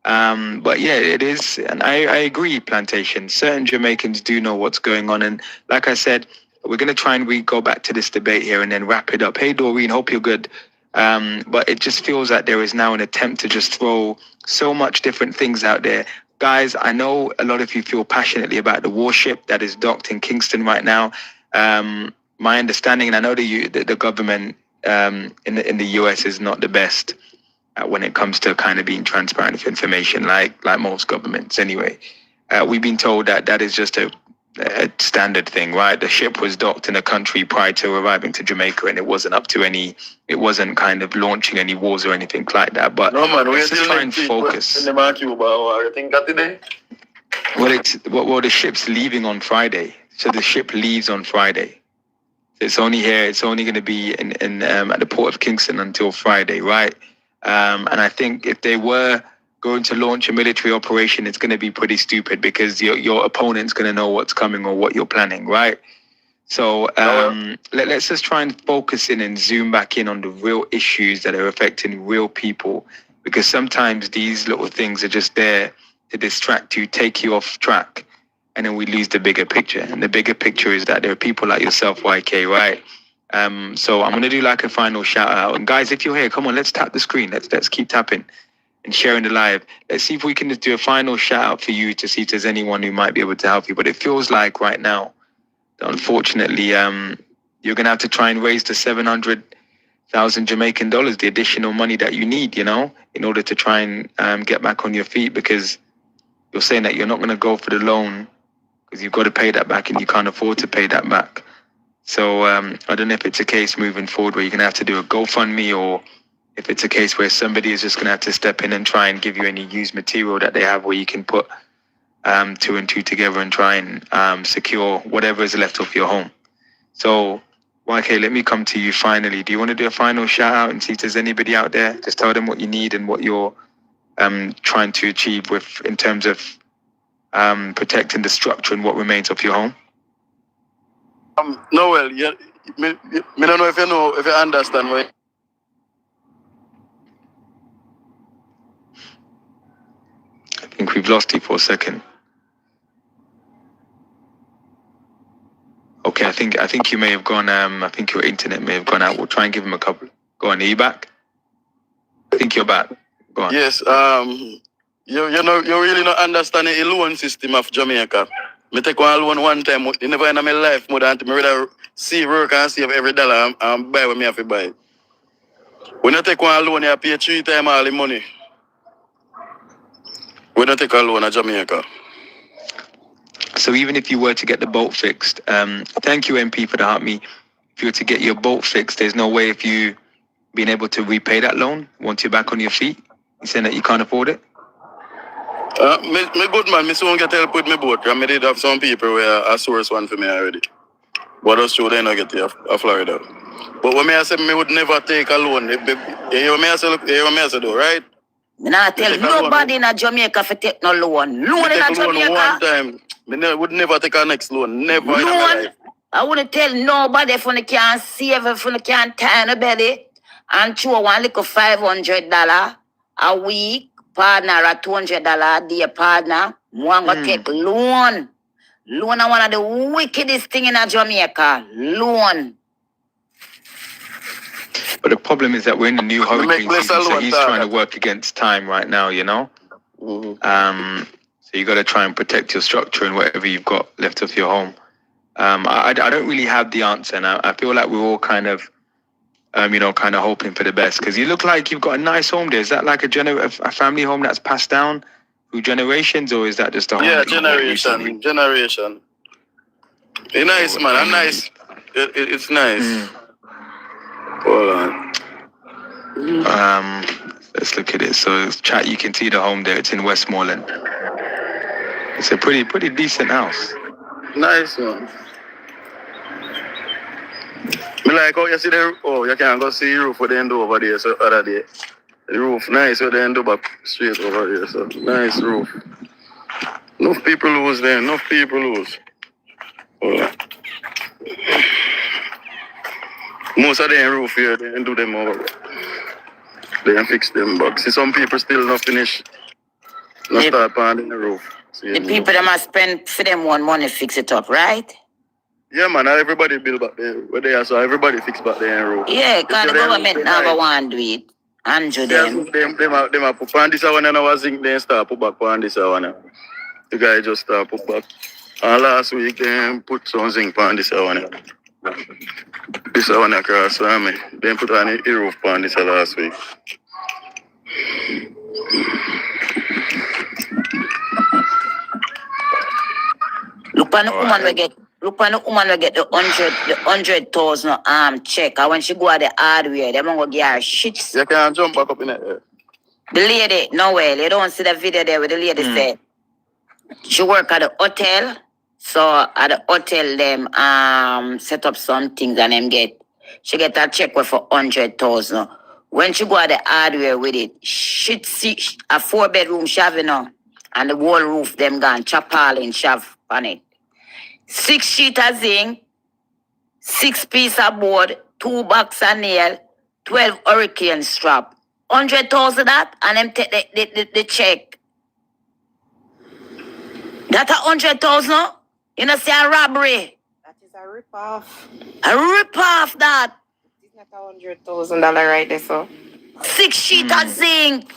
But yeah, it is. And I agree, Plantation. Certain Jamaicans do know what's going on. And like I said, we're going to try and go back to this debate here and then wrap it up. Hey, Doreen, hope you're good. But it just feels like there is now an attempt to just throw so much different things out there. Guys, I know a lot of you feel passionately about the warship that is docked in Kingston right now. My understanding, and I know the government in the US is not the best when it comes to kind of being transparent with information, like most governments anyway. We've been told that is just a standard thing, right? The ship was docked in a country prior to arriving to Jamaica, and it wasn't kind of launching any wars or anything like that. But no, man, let's just try and focus. Well, the ship's leaving on Friday. So the ship leaves on Friday. It's only going to be in at the port of Kingston until Friday, right? And I think if they were going to launch a military operation, it's going to be pretty stupid because your opponent's going to know what's coming or what you're planning, right? So let's just try and focus in and zoom back in on the real issues that are affecting real people, because sometimes these little things are just there to distract you, take you off track, and then we lose the bigger picture. And the bigger picture is that there are people like yourself, YK, right? So I'm going to do like a final shout out. And guys, if you're here, come on, let's tap the screen. Let's keep tapping and sharing the live. Let's see if we can just do a final shout out for you to see if there's anyone who might be able to help you. But it feels like right now, unfortunately, you're going to have to try and raise the 700,000 Jamaican dollars, the additional money that you need, you know, in order to try and get back on your feet, because you're saying that you're not going to go for the loan because you've got to pay that back and you can't afford to pay that back. So I don't know if it's a case moving forward where you're going to have to do a GoFundMe, or if it's a case where somebody is just going to have to step in and try and give you any used material that they have where you can put 2 and 2 together and try and secure whatever is left of your home. So, YK, let me come to you finally. Do you want to do a final shout out and see if there's anybody out there? Just tell them what you need and what you're trying to achieve with in terms of protecting the structure and what remains of your home. Noel, me don't know if you understand what. I think we've lost you for a second. Okay, I think you may have gone. I think your internet may have gone out. We'll try and give him a couple. Go on, are you back? I think you're back. Go on. Yes. You really not understand the loan system of Jamaica. Me take one loan one time. Never in my life more than me rather see work and save every dollar and buy what me have to buy. When you take one loan, you pay 3 times all the money. When you take a loan at Jamaica. So even if you were to get the boat fixed, thank you MP for the help me. If you were to get your boat fixed, there's no way of you being able to repay that loan once you're back on your feet. You saying that you can't afford it? Me good man, me soon get help with my boat. I did have some people where I source one for me already. But that's true, they not get here of Florida. But when I say me would never take a loan, you hear me I say though, right? Me not tell nobody in Jamaica for take no loan. Loan in Jamaica. One time. Me would never take a next loan. Never in my life. I wouldn't tell nobody if you can't save, if you can't tie in a belly and chew one little $500 a week, partner a $200 a day, partner. One go take loan. Loan is one of the wickedest thing in Jamaica. Loan. But the problem is that we're in the new hurricane season, so he's trying to work against time right now, you know? So you got to try and protect your structure and whatever you've got left of your home. I don't really have the answer, and I feel like we're all kind of, kind of hoping for the best, because you look like you've got a nice home there. Is that like a family home that's passed down through generations, or is that just a home? Yeah, generation. It's nice, man. Nice. It's nice. Hold on. Let's look at it. So chat, you can see the home there. It's in Westmoreland. It's a pretty decent house. Nice one. Me like how you see the you can go see the roof what they do over there. So other day, the roof nice. So they do back straight over there. So nice roof. Enough people lose there. Enough people lose. Hold on. Most of them roof here, they do them over. They fix them, but see some people still not finish. Not start pounding the roof. The people that must spend for them one money fix it up, right? Yeah, man. Not everybody build back there. Where they are, so everybody fix back their roof. Yeah, because the government never want to do it. Andrew them. Them are put on this one and I zinc then start put back on this one. The guy just start put back. And last week they put some zinc on this one. This one across from me. Then put on the roof on this last week. Look on the woman we get the 100,000 check. And when she go at the hardware, they won't go get her shit. You can't jump back up in the air. The lady, Noel, you don't see the video there where the lady said she work at the hotel. So at the hotel them set up some things and she get a check for 100,000. When she go at the hardware with it, she see a 4-bedroom shav, and the whole roof them gone chop all in shav on it. 6 sheet of zinc, 6 piece of board, 2 box of nail, 12 hurricane strap. 100,000 that, and them take the check. That 100,000? You know, say a robbery. That is a rip-off. A rip-off that. It's not $100,000 right there, so. 6 sheet of zinc.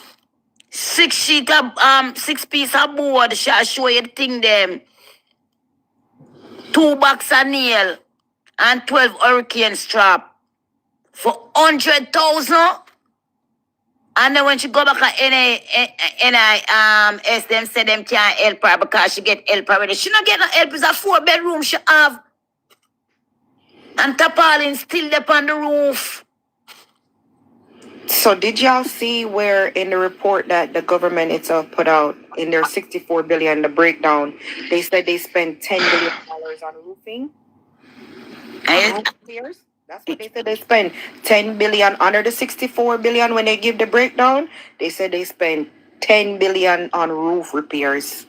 6 sheet of 6 piece of board. Shall show you the thing them. 2 box of nail and 12 hurricane strap for 100,000. And then when she go back at NIS, them say them can't help her because she get help already. She not get no help. It's a 4-bedroom she have. And tarpaulin still up on the roof. So did y'all see where in the report that the government itself put out in their 64 billion, the breakdown, they said they spent $10 billion on roofing? Repairs? That's what they said they spent. 10 billion under the 64 billion when they give the breakdown. They said they spent 10 billion on roof repairs.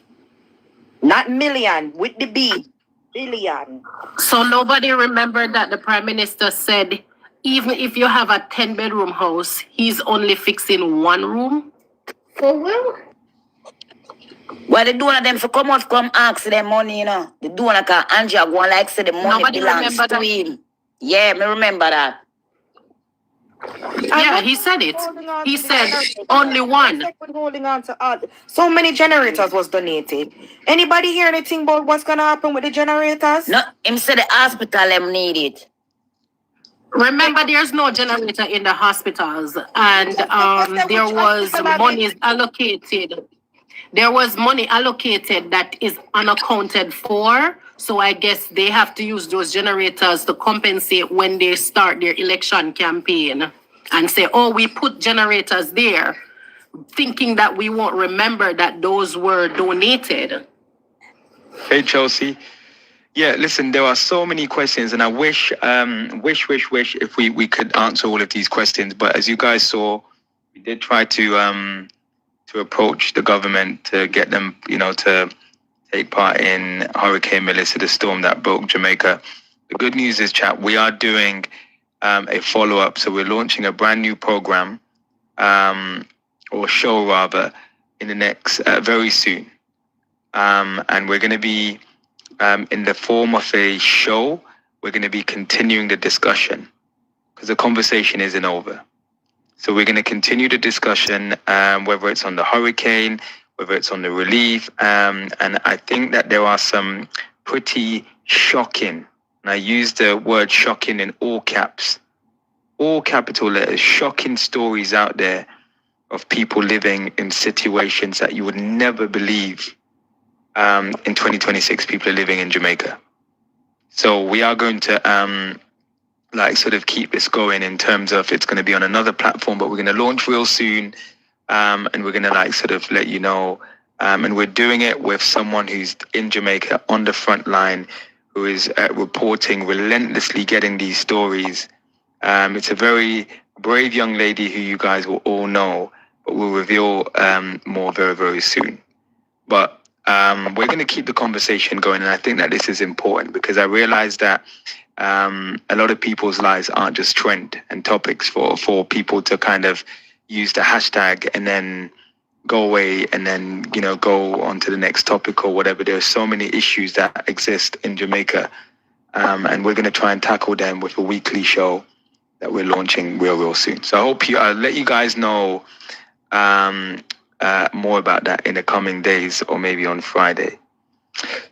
Not million, with the B. Billion. So nobody remembered that the Prime Minister said even if you have a 10-bedroom house, he's only fixing one room? For real? Well, the donor them for come out, come ask them money, you know. The donor can Andrew go like say the money Nobody belongs remember to that? him. Yeah, me remember that. Yeah, he said it. He said only one. Holding on to all. So many generators was donated. Anybody hear anything about what's gonna happen with the generators? No, him said the hospital them need it. Remember, there's no generator in the hospitals, and there was money allocated. There was money allocated that is unaccounted for. So I guess they have to use those generators to compensate when they start their election campaign and say, oh, we put generators there, thinking that we won't remember that those were donated. Hey, Chelsea. Yeah, listen, there are so many questions, and I wish if we could answer all of these questions. But as you guys saw, we did try to approach the government to get them, to take part in Hurricane Melissa, the storm that broke Jamaica. The good news is, chat, we are doing a follow-up. So we're launching a brand new program, or show rather, in the next, very soon. And we're going to be, in the form of a show, we're going to be continuing the discussion because the conversation isn't over. So we're going to continue the discussion, whether it's on the hurricane, whether it's on the relief. And I think that there are some pretty shocking, and I use the word shocking in all caps, all capital letters, shocking stories out there of people living in situations that you would never believe. In 2026, people are living in Jamaica. So we are going to sort of keep this going in terms of it's going to be on another platform, but we're going to launch real soon. And we're going to sort of let you know. And we're doing it with someone who's in Jamaica on the front line, who is reporting, relentlessly getting these stories. It's a very brave young lady who you guys will all know, but we'll reveal more very, very soon. But we're going to keep the conversation going. And I think that this is important because I realize that a lot of people's lives aren't just trend and topics for people to kind of use the hashtag and then go away and then, go on to the next topic or whatever. There are so many issues that exist in Jamaica. And we're going to try and tackle them with a weekly show that we're launching real soon. So I hope I'll let you guys know more about that in the coming days or maybe on Friday.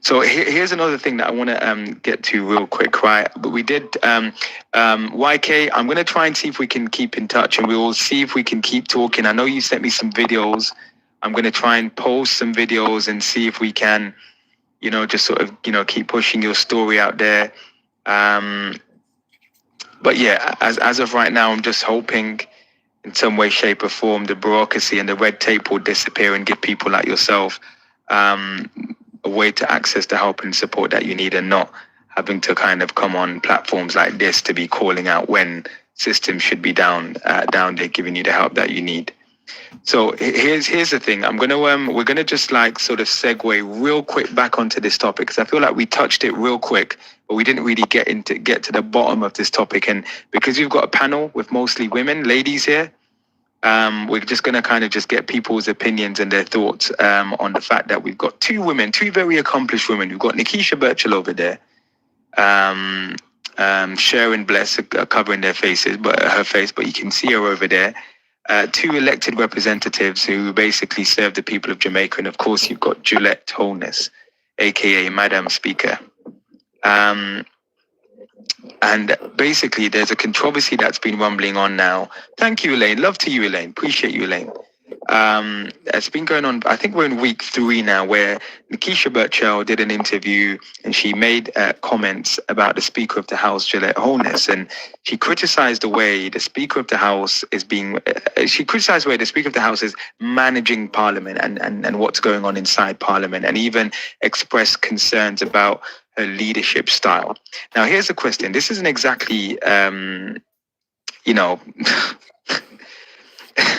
So here's another thing that I want to get to real quick, right? But we did, YK, I'm going to try and see if we can keep in touch and we will see if we can keep talking. I know you sent me some videos. I'm going to try and post some videos and see if we can, just sort of, keep pushing your story out there. But yeah, as of right now, I'm just hoping in some way, shape or form, the bureaucracy and the red tape will disappear and give people like yourself a way to access the help and support that you need and not having to kind of come on platforms like this to be calling out when systems should be down there giving you the help that you need. So here's the thing. We're gonna just sort of segue real quick back onto this topic because I feel like we touched it real quick, but we didn't really get to the bottom of this topic. And because we've got a panel with mostly women, ladies here, we're just going to kind of just get people's opinions and their thoughts on the fact that we've got two very accomplished women. We've got Nikisha Birchall over there, Sharon Bless covering her face, but you can see her over there. Two elected representatives who basically serve the people of Jamaica. And of course, you've got Andrew Holness, aka Madam Speaker. And basically, there's a controversy that's been rumbling on now. Thank you, Elaine. Love to you, Elaine. Appreciate you, Elaine. It's been going on. I think we're in week 3 now, where Nikisha Burchell did an interview and she made comments about the Speaker of the House, Andrew Holness, and she criticized the way the Speaker of the House is being. She criticized the way the Speaker of the House is managing Parliament and what's going on inside Parliament, and even expressed concerns about her leadership style. Now, here's the question. This isn't exactly, you know.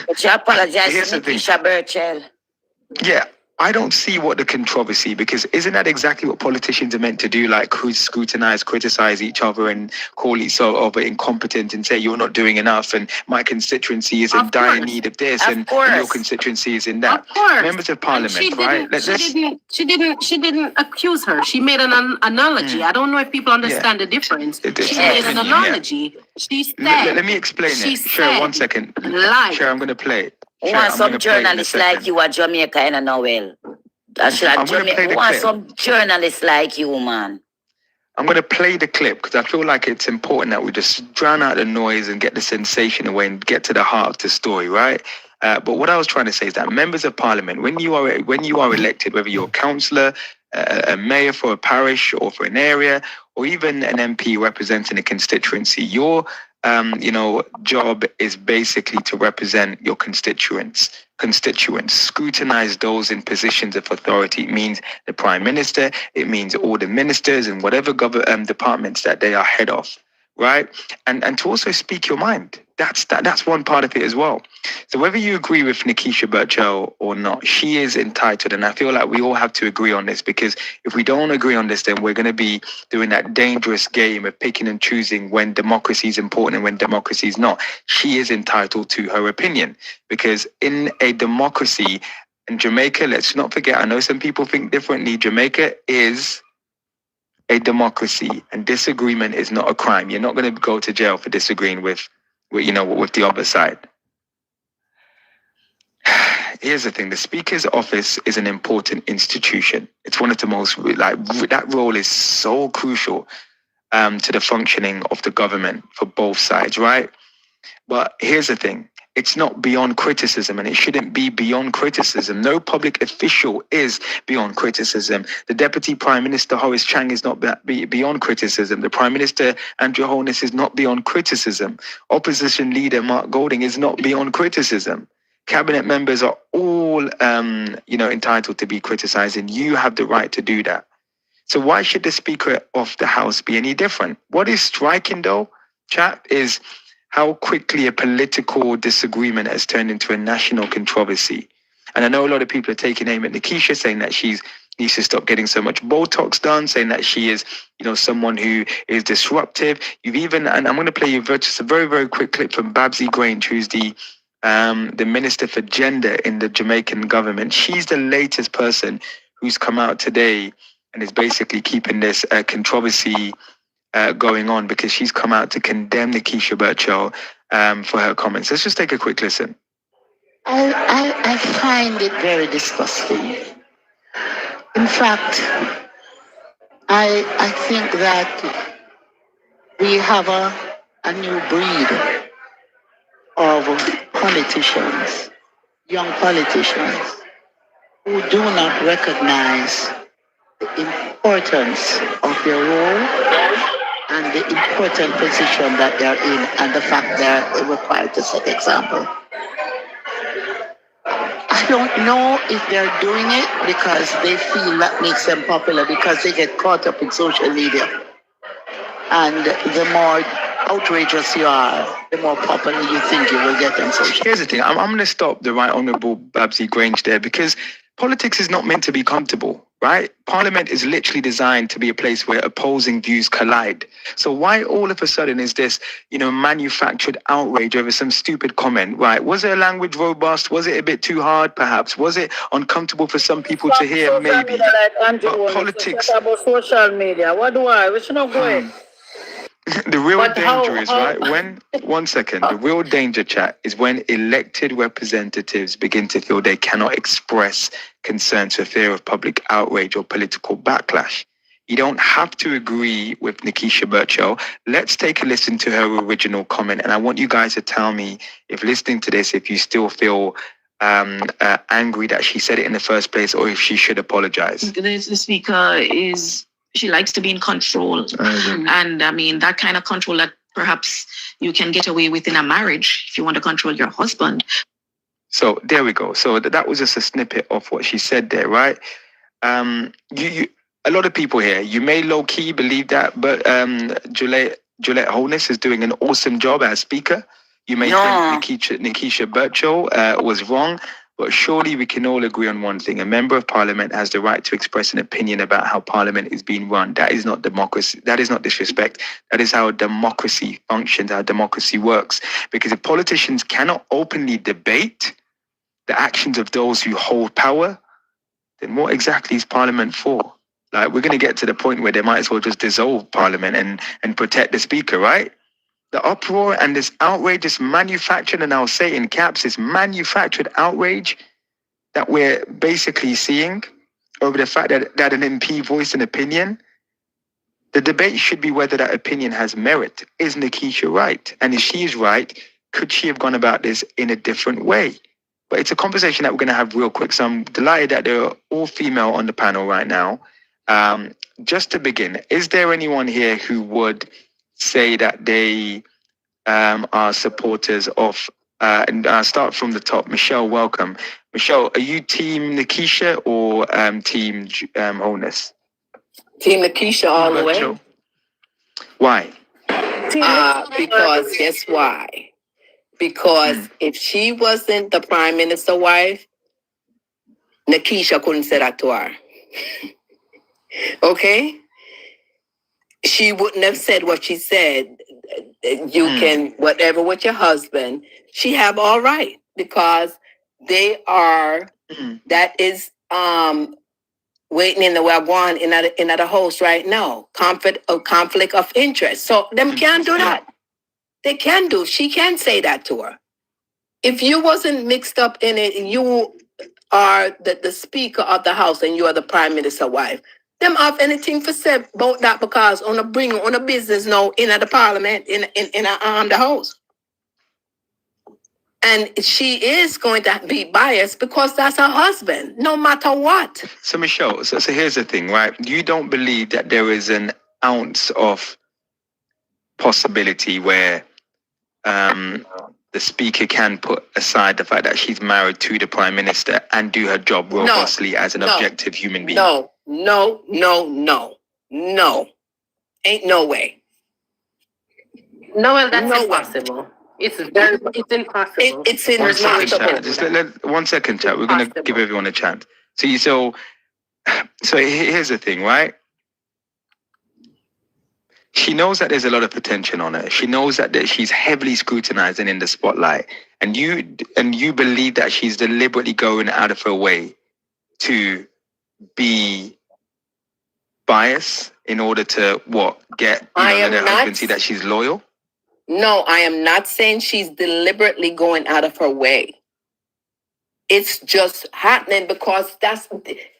But you apologize to Nikisha Burchell. Yeah, I don't see what the controversy, because isn't that exactly what politicians are meant to do? Like, scrutinize, criticize each other and call each other incompetent and say you're not doing enough and my constituency is in dire need of this and your constituency is in that. Of course. Members of Parliament, right? She didn't accuse her. She made an analogy. I don't know if people understand the difference. She made an analogy. She said. Let me explain it. Sure, 1 second. Sure, I'm going to play it. Sure, want some journalists like you at Jamaica and Noel. Want some journalists like you, man. I'm going to play the clip because I feel like it's important that we just drown out the noise and get the sensation away and get to the heart of the story, right? But what I was trying to say is that members of Parliament, when you are elected, whether you're a councillor, a mayor for a parish or for an area, or even an MP representing a constituency, your job is basically to represent your constituents, scrutinize those in positions of authority. It means the Prime Minister, it means all the ministers and whatever departments that they are head of, right? And to also speak your mind. That's one part of it as well. So whether you agree with Nikisha Burchell or not, she is entitled, and I feel like we all have to agree on this, because if we don't agree on this, then we're going to be doing that dangerous game of picking and choosing when democracy is important and when democracy is not. She is entitled to her opinion, because in a democracy, in Jamaica, let's not forget, I know some people think differently, Jamaica is a democracy and disagreement is not a crime. You're not going to go to jail for disagreeing with the other side. Here's the thing. The Speaker's office is an important institution. It's one of the most, that role is so crucial to the functioning of the government for both sides, right? But here's the thing. It's not beyond criticism, and it shouldn't be beyond criticism. No public official is beyond criticism. The Deputy Prime Minister, Horace Chang, is not beyond criticism. The Prime Minister, Andrew Holness, is not beyond criticism. Opposition Leader Mark Golding is not beyond criticism. Cabinet members are all, entitled to be criticised, and you have the right to do that. So why should the Speaker of the House be any different? What is striking, though, chat, is how quickly a political disagreement has turned into a national controversy. And I know a lot of people are taking aim at Nikisha, saying that she needs to stop getting so much Botox done, saying that she is, someone who is disruptive. And I'm going to play you just a very, very quick clip from Babsy Grange, who's the Minister for Gender in the Jamaican government. She's the latest person who's come out today and is basically keeping this controversy going on, because she's come out to condemn Nikisha Burchell for her comments. Let's just take a quick listen. I find it very disgusting. In fact, I think that we have a new breed of politicians, young politicians, who do not recognize the importance of their role and the important position that they're in, and the fact they're required to set example. I don't know if they're doing it because they feel that makes them popular, because they get caught up in social media. And the more outrageous you are, the more popular you think you will get on social. Here's the thing. I'm going to stop the Right Honourable Babsy Grange there, because politics is not meant to be comfortable, right? Parliament is literally designed to be a place where opposing views collide. So why all of a sudden is this, manufactured outrage over some stupid comment, right? Was their language robust? Was it a bit too hard, perhaps? Was it uncomfortable for some people to hear? Maybe. But politics. About social media. What do I? We should not go in. The real danger is, right, when, 1 second, the real danger, chat, is when elected representatives begin to feel they cannot express concerns for fear of public outrage or political backlash. You don't have to agree with Nikisha Birchall. Let's take a listen to her original comment. And I want you guys to tell me, if listening to this, if you still feel angry that she said it in the first place, or if she should apologize. The speaker she likes to be in control. And I mean, that kind of control that perhaps you can get away with in a marriage if you want to control your husband. So there we go. So that was just a snippet of what she said there, right? A lot of people here, you may low-key believe that, but Juliet Holness is doing an awesome job as speaker. You may think Nikisha Birchall was wrong, but surely we can all agree on one thing. A member of parliament has the right to express an opinion about how parliament is being run. That is not democracy. That is not disrespect. That is how democracy functions, how democracy works. Because if politicians cannot openly debate the actions of those who hold power, then what exactly is parliament for? Like, we're going to get to the point where they might as well just dissolve parliament and protect the speaker, right? The uproar and this outrage, this manufactured, and I'll say in caps, this manufactured outrage that we're basically seeing over the fact that an MP voiced an opinion, the debate should be whether that opinion has merit. Is Nikisha right? And if she is right, could she have gone about this in a different way? But it's a conversation that we're going to have real quick. So I'm delighted that they're all female on the panel right now. Just to begin, is there anyone here who would say that they are supporters of, and I'll start from the top. Michelle, welcome. Michelle, are you team Nikisha or team Holness? Team Nikisha all the way. Why? Because guess why? Because if she wasn't the prime minister wife, Nikisha couldn't say that to her. Okay? She wouldn't have said what she said. You can, whatever with your husband, she have all right, because they are, that is waiting in the wagon in the house right now. Conflict of interest. So them can't do that. They can do. She can say that to her. If you wasn't mixed up in it, you are the speaker of the house and you are the prime minister wife. Them have anything for say about that, because on a business now in the parliament in the house. And she is going to be biased because that's her husband, no matter what. So Michelle, so here's the thing, right? You don't believe that there is an ounce of possibility where the speaker can put aside the fact that she's married to the prime minister and do her job robustly as an objective human being? No. Ain't no way. Noel, that's impossible. It's impossible. It's in 1 second, chat. Just let 1 second, chat. We're going to give everyone a chance. So here's the thing, right? She knows that there's a lot of attention on her. She knows that she's heavily scrutinized and in the spotlight. And you believe that she's deliberately going out of her way to be biased in order to get let her husband see that she's loyal? No, I am not saying she's deliberately going out of her way. It's just happening because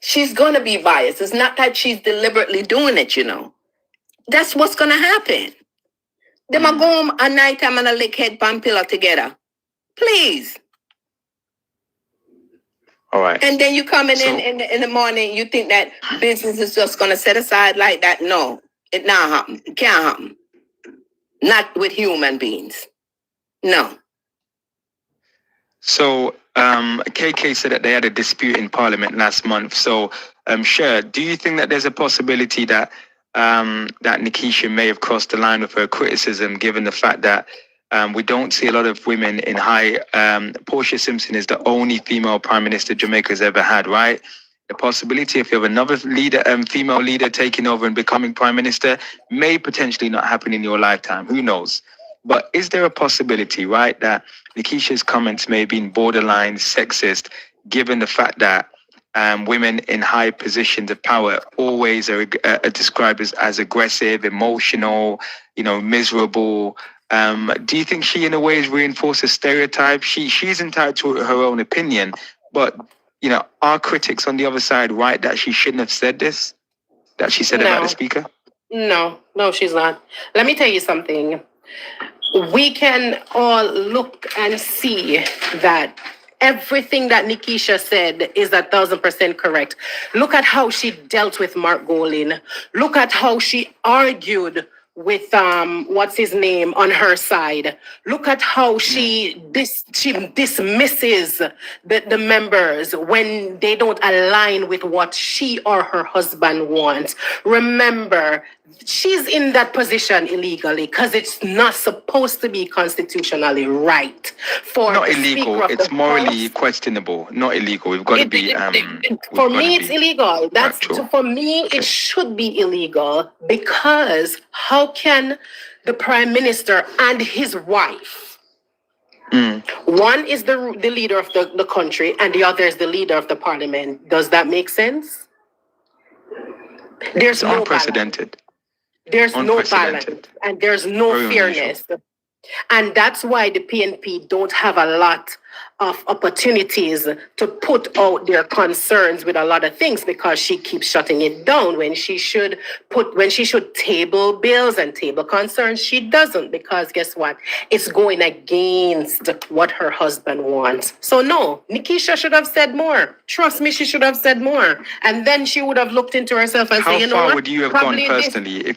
she's going to be biased. It's not that she's deliberately doing it, That's what's going to happen. Them a go home at night time and a lick head pan pillow together. Please. All right. And then you coming in the morning, you think that business is just going to set aside like that. No, it not happen. It can't happen. Not with human beings. No. So KK said that they had a dispute in Parliament last month. So Cher, do you think that there's a possibility that that Nikisha may have crossed the line with her criticism, given the fact that we don't see a lot of women in high. Portia Simpson is the only female prime minister Jamaica's ever had, right? The possibility if you have another leader, female leader taking over and becoming prime minister may potentially not happen in your lifetime. Who knows? But is there a possibility, right, that Nikisha's comments may have been borderline sexist, given the fact that women in high positions of power always are described as aggressive, emotional, miserable? Do you think she, in a way, has reinforced a stereotype? She's entitled to her own opinion, but are critics on the other side right that she shouldn't have said this? that she said about the speaker? No, she's not. Let me tell you something. We can all look and see that everything that Nikisha said is 1,000% correct. Look at how she dealt with Mark Golin. Look at how she argued with what's his name on her side. Look at how she dismisses the members when they don't align with what she or her husband wants. Remember, she's in that position illegally because it's not supposed to be constitutionally right for Not the illegal. Speaker of It's the morally House. questionable. Not illegal. We've got to be. For me, it's illegal. factual. For me, it should be illegal because how can the Prime Minister and his wife, one is the leader of the country and the other is the leader of the parliament? Does that make sense? There's It's no unprecedented. balance. There's no balance Unprecedented. and there's no Very fairness. And that's why the PNP don't have a lot of opportunities to put out their concerns with a lot of things because she keeps shutting it down when she should table bills and table concerns. She doesn't, because guess what? It's going against what her husband wants. So no, Nikisha should have said more. Trust me, she should have said more. And then she would have looked into herself and said, you know what? How far would you have gone personally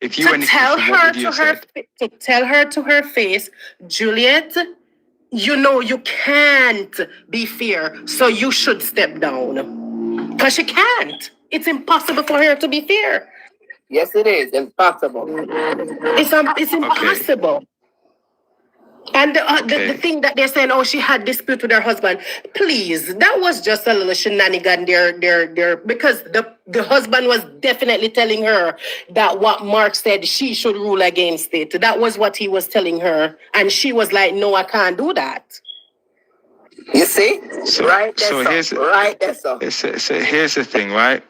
if you were tell her to tell her to her face, Juliet, you know you can't be fair, so you should step down. Because she can't. It's impossible for her to be fair. Yes, it is impossible. It's impossible. And the thing that they're saying, oh, she had dispute with her husband. Please, that was just a little shenanigan there, because the husband was definitely telling her that what Mark said, she should rule against it. That was what he was telling her. And she was like, no, I can't do that. You see? So here's the thing, right?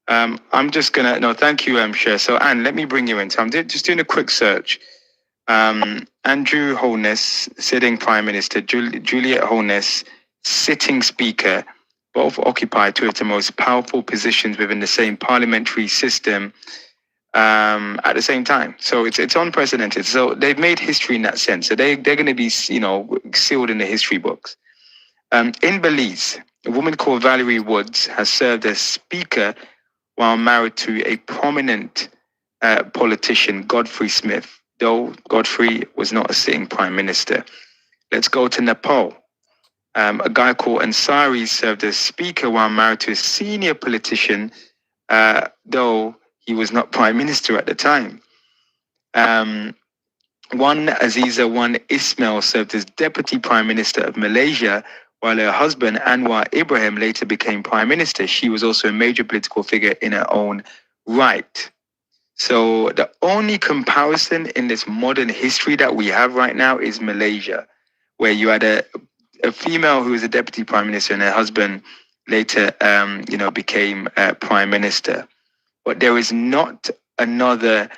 I'm just gonna thank you, Cher. So Anne, let me bring you in. So I'm just doing a quick search. Andrew Holness, sitting Prime Minister, Juliet Holness, sitting Speaker, both occupy two of the most powerful positions within the same parliamentary system at the same time. So it's unprecedented. So they've made history in that sense. So they're going to be, sealed in the history books. In Belize, a woman called Valerie Woods has served as Speaker while married to a prominent politician, Godfrey Smith, though Godfrey was not a sitting Prime Minister. Let's go to Nepal. A guy called Ansari served as Speaker while married to a senior politician, though he was not Prime Minister at the time. One Aziza, one Ismail served as Deputy Prime Minister of Malaysia, while her husband, Anwar Ibrahim, later became Prime Minister. She was also a major political figure in her own right. So the only comparison in this modern history that we have right now is Malaysia, where you had a female who was a deputy prime minister and her husband later, became prime minister. But there is not another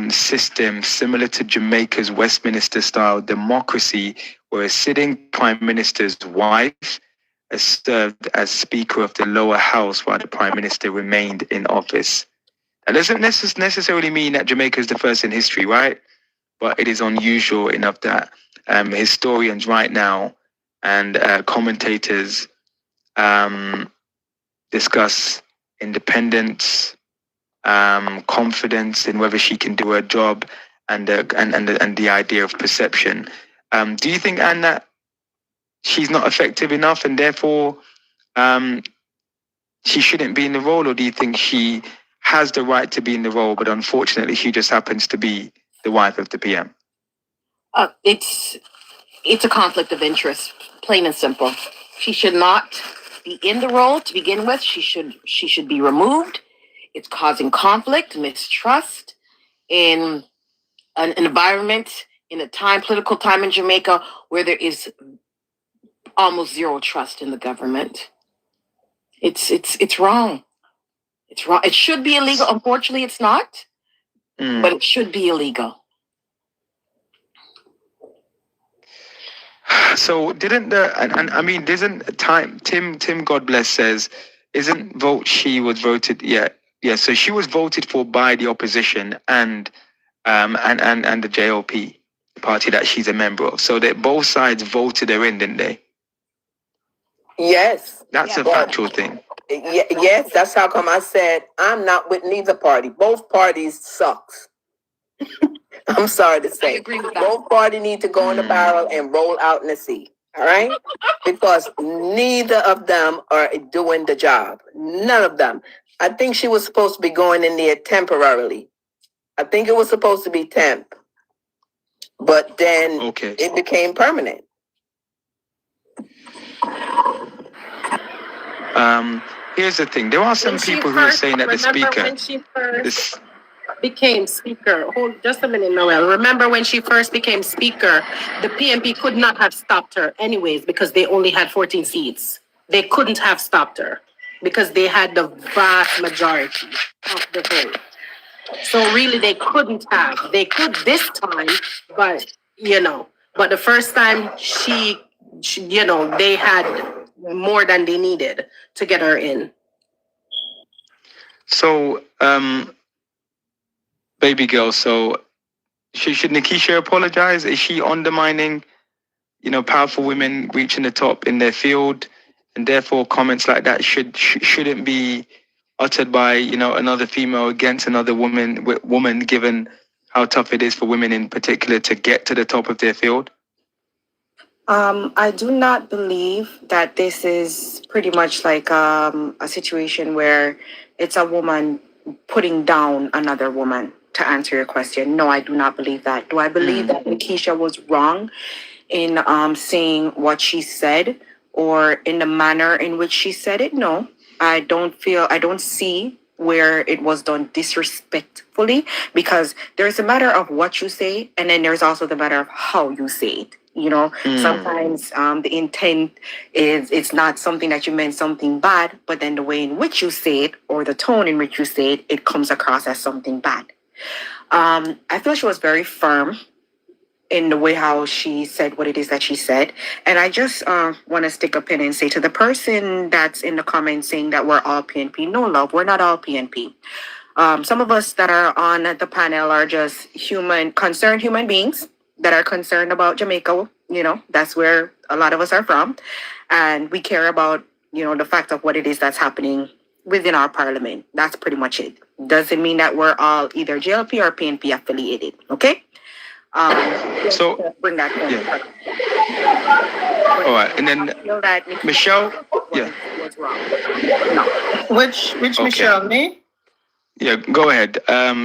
system similar to Jamaica's Westminster-style democracy, where a sitting prime minister's wife has served as Speaker of the lower house while the prime minister remained in office. That doesn't necessarily mean that Jamaica is the first in history, right? But it is unusual enough that historians right now and commentators discuss independence, confidence in whether she can do her job, and the idea of perception. Do you think, Anne, that she's not effective enough and therefore she shouldn't be in the role, or do you think she has the right to be in the role, but unfortunately she just happens to be the wife of the PM? It's a conflict of interest, plain and simple. She should not be in the role to begin with. She should be removed. It's causing conflict, mistrust in an environment, in a political time in Jamaica, where there is almost zero trust in the government. It's wrong. It's wrong. It should be illegal. Unfortunately, it's not, but it should be illegal. So Tim, God bless, says, isn't vote she was voted, Yeah, so she was voted for by the opposition and the JLP party that she's a member of. So that both sides voted her in, didn't they? Yes. That's a factual thing. Yes, that's how come I said I'm not with neither party. Both parties sucks. I'm sorry to say. I agree with that. Both parties need to go in the barrel and roll out in the sea. All right? Because neither of them are doing the job. None of them. I think she was supposed to be going in there temporarily. I think it was supposed to be temp. But then it became permanent. Here's the thing. There are some people who are saying that the speaker... when she first became speaker, hold just a minute, Noel. Remember when she first became speaker, the PMP could not have stopped her anyways because they only had 14 seats. They couldn't have stopped her because they had the vast majority of the vote. So really they couldn't have. They could this time, but but the first time she they had more than they needed to get her in. So, baby girl, so should Nikisha apologize? Is she undermining, powerful women reaching the top in their field, and therefore comments like that shouldn't be uttered by, another female against another woman, given how tough it is for women in particular to get to the top of their field? I do not believe that this is pretty much like a situation where it's a woman putting down another woman, to answer your question. No, I do not believe that. Do I believe that Nikisha was wrong in saying what she said or in the manner in which she said it? No, I don't see where it was done disrespectfully, because there's a matter of what you say and then there's also the matter of how you say it. Sometimes the intent is it's not something that you meant something bad, but then the way in which you say it or the tone in which you say it, it comes across as something bad. I feel she was very firm in the way how she said what it is that she said. And I just want to stick a pin and say to the person that's in the comments saying that we're all PNP, no, love, we're not all PNP. Some of us that are on the panel are just concerned human beings that are concerned about Jamaica. That's where a lot of us are from. And we care about, the fact of what it is that's happening within our parliament. That's pretty much it. Doesn't mean that we're all either JLP or PNP affiliated. Okay? So bring that home. Yeah. All right. And then Michelle? Yeah. Was wrong. No. Which Michelle, me? Yeah, go ahead.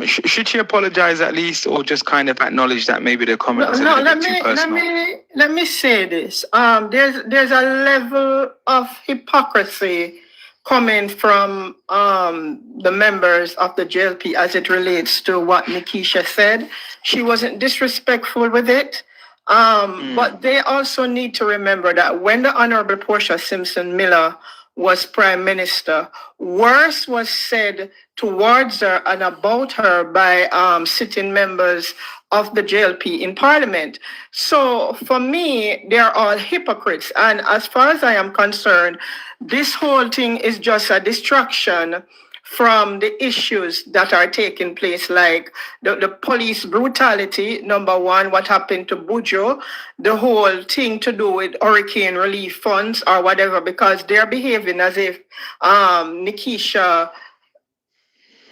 Should she apologize at least, or just kind of acknowledge that maybe the comments are a little bit too personal? Let me say this. There's a level of hypocrisy coming from the members of the JLP as it relates to what Nikisha said. She wasn't disrespectful with it. But they also need to remember that when the Honorable Portia Simpson Miller was Prime Minister, worse was said towards her and about her by sitting members of the JLP in Parliament. So for me, they're all hypocrites. And as far as I am concerned, this whole thing is just a distraction from the issues that are taking place, like the police brutality, number one, what happened to Bujo, the whole thing to do with hurricane relief funds or whatever, because they're behaving as if Nikisha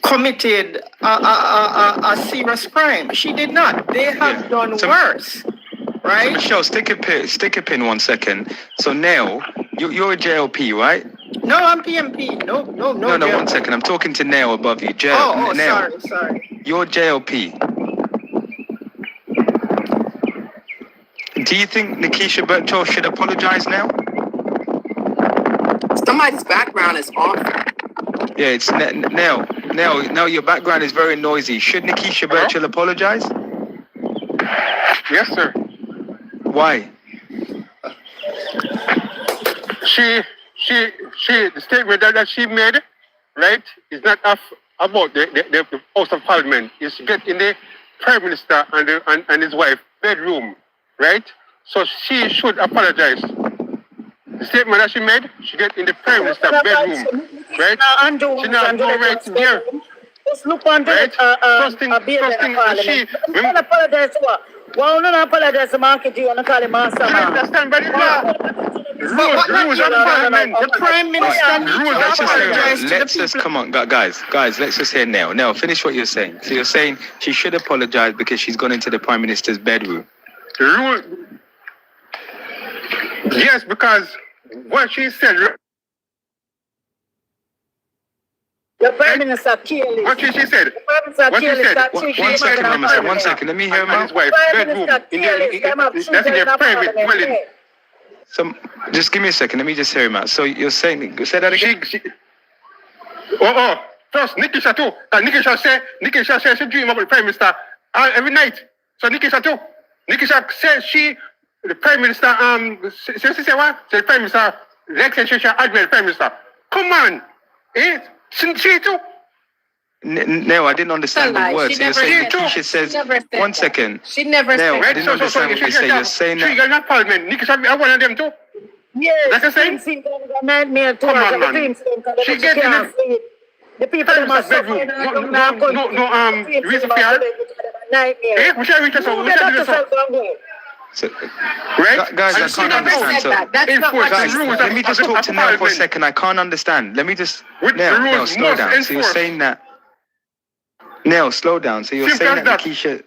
committed a serious crime. She did not. They have done worse, right? So Michelle, stick a pin 1 second. So Noel, you're a JLP, right? No, I'm PMP. No. No, 1 second. I'm talking to Noel above you. Noel, sorry. You're JLP. Do you think Nikisha Birchall should apologize now? Somebody's background is awful. Yeah, it's Noel, your background is very noisy. Should Nikisha Birchall apologize? Yes, sir. Why? The statement that she made, right, is not about the House of Parliament. It's to get in the Prime Minister and his wife bedroom, right? So she should apologize. The statement that she made, she get in the Prime Minister bedroom. right? Andrew, She not no right here. just look on Right? First thing, she. don't apologize to her. Why don't apologize to Market you and call him master You man? understand, but rules of parliament. The Prime Minister needs to Let's just apologize to the let's just people. come on, guys. Let's just hear Nell. Nell, finish what you're saying. So you're saying she should apologize because she's gone into the Prime Minister's bedroom. Rule. Yes, because what she said. The Prime Minister careless. What she said. The Prime Minister What she careless. said. That One she second, came Mama. out of One second. Let me hear him And his out. wife Prime bedroom. Minister careless. Them have That's in children their in a private parliament. dwelling. So just give me a second. Let me just hear him out. So you're saying, say that again. First, Nikisha too. Nikisha say she dream about the Prime Minister every night. So Nikisha too. Nikisha says the Prime Minister, she say what? So the Prime Minister, the ex-executive admin, the Prime Minister. Come on. She too. No, I didn't understand the words. So you're saying Nikisha says, one second. She never No, said I didn't understand what you say. You're saying She got not parliament. Nikisha be one of them too. Yes, That's the same? Come on, man. She get in the the people that are suffering. No, reason for her. We shall reach us out. We shall do this out. So, Right? guys, I She can't never understand. said So, that. That's not what guys, she said. let me just talk to Nell for a second. I can't understand. Let me just Nell, slow down. So you're saying that Nell, slow down. So you're saying that Nikisha.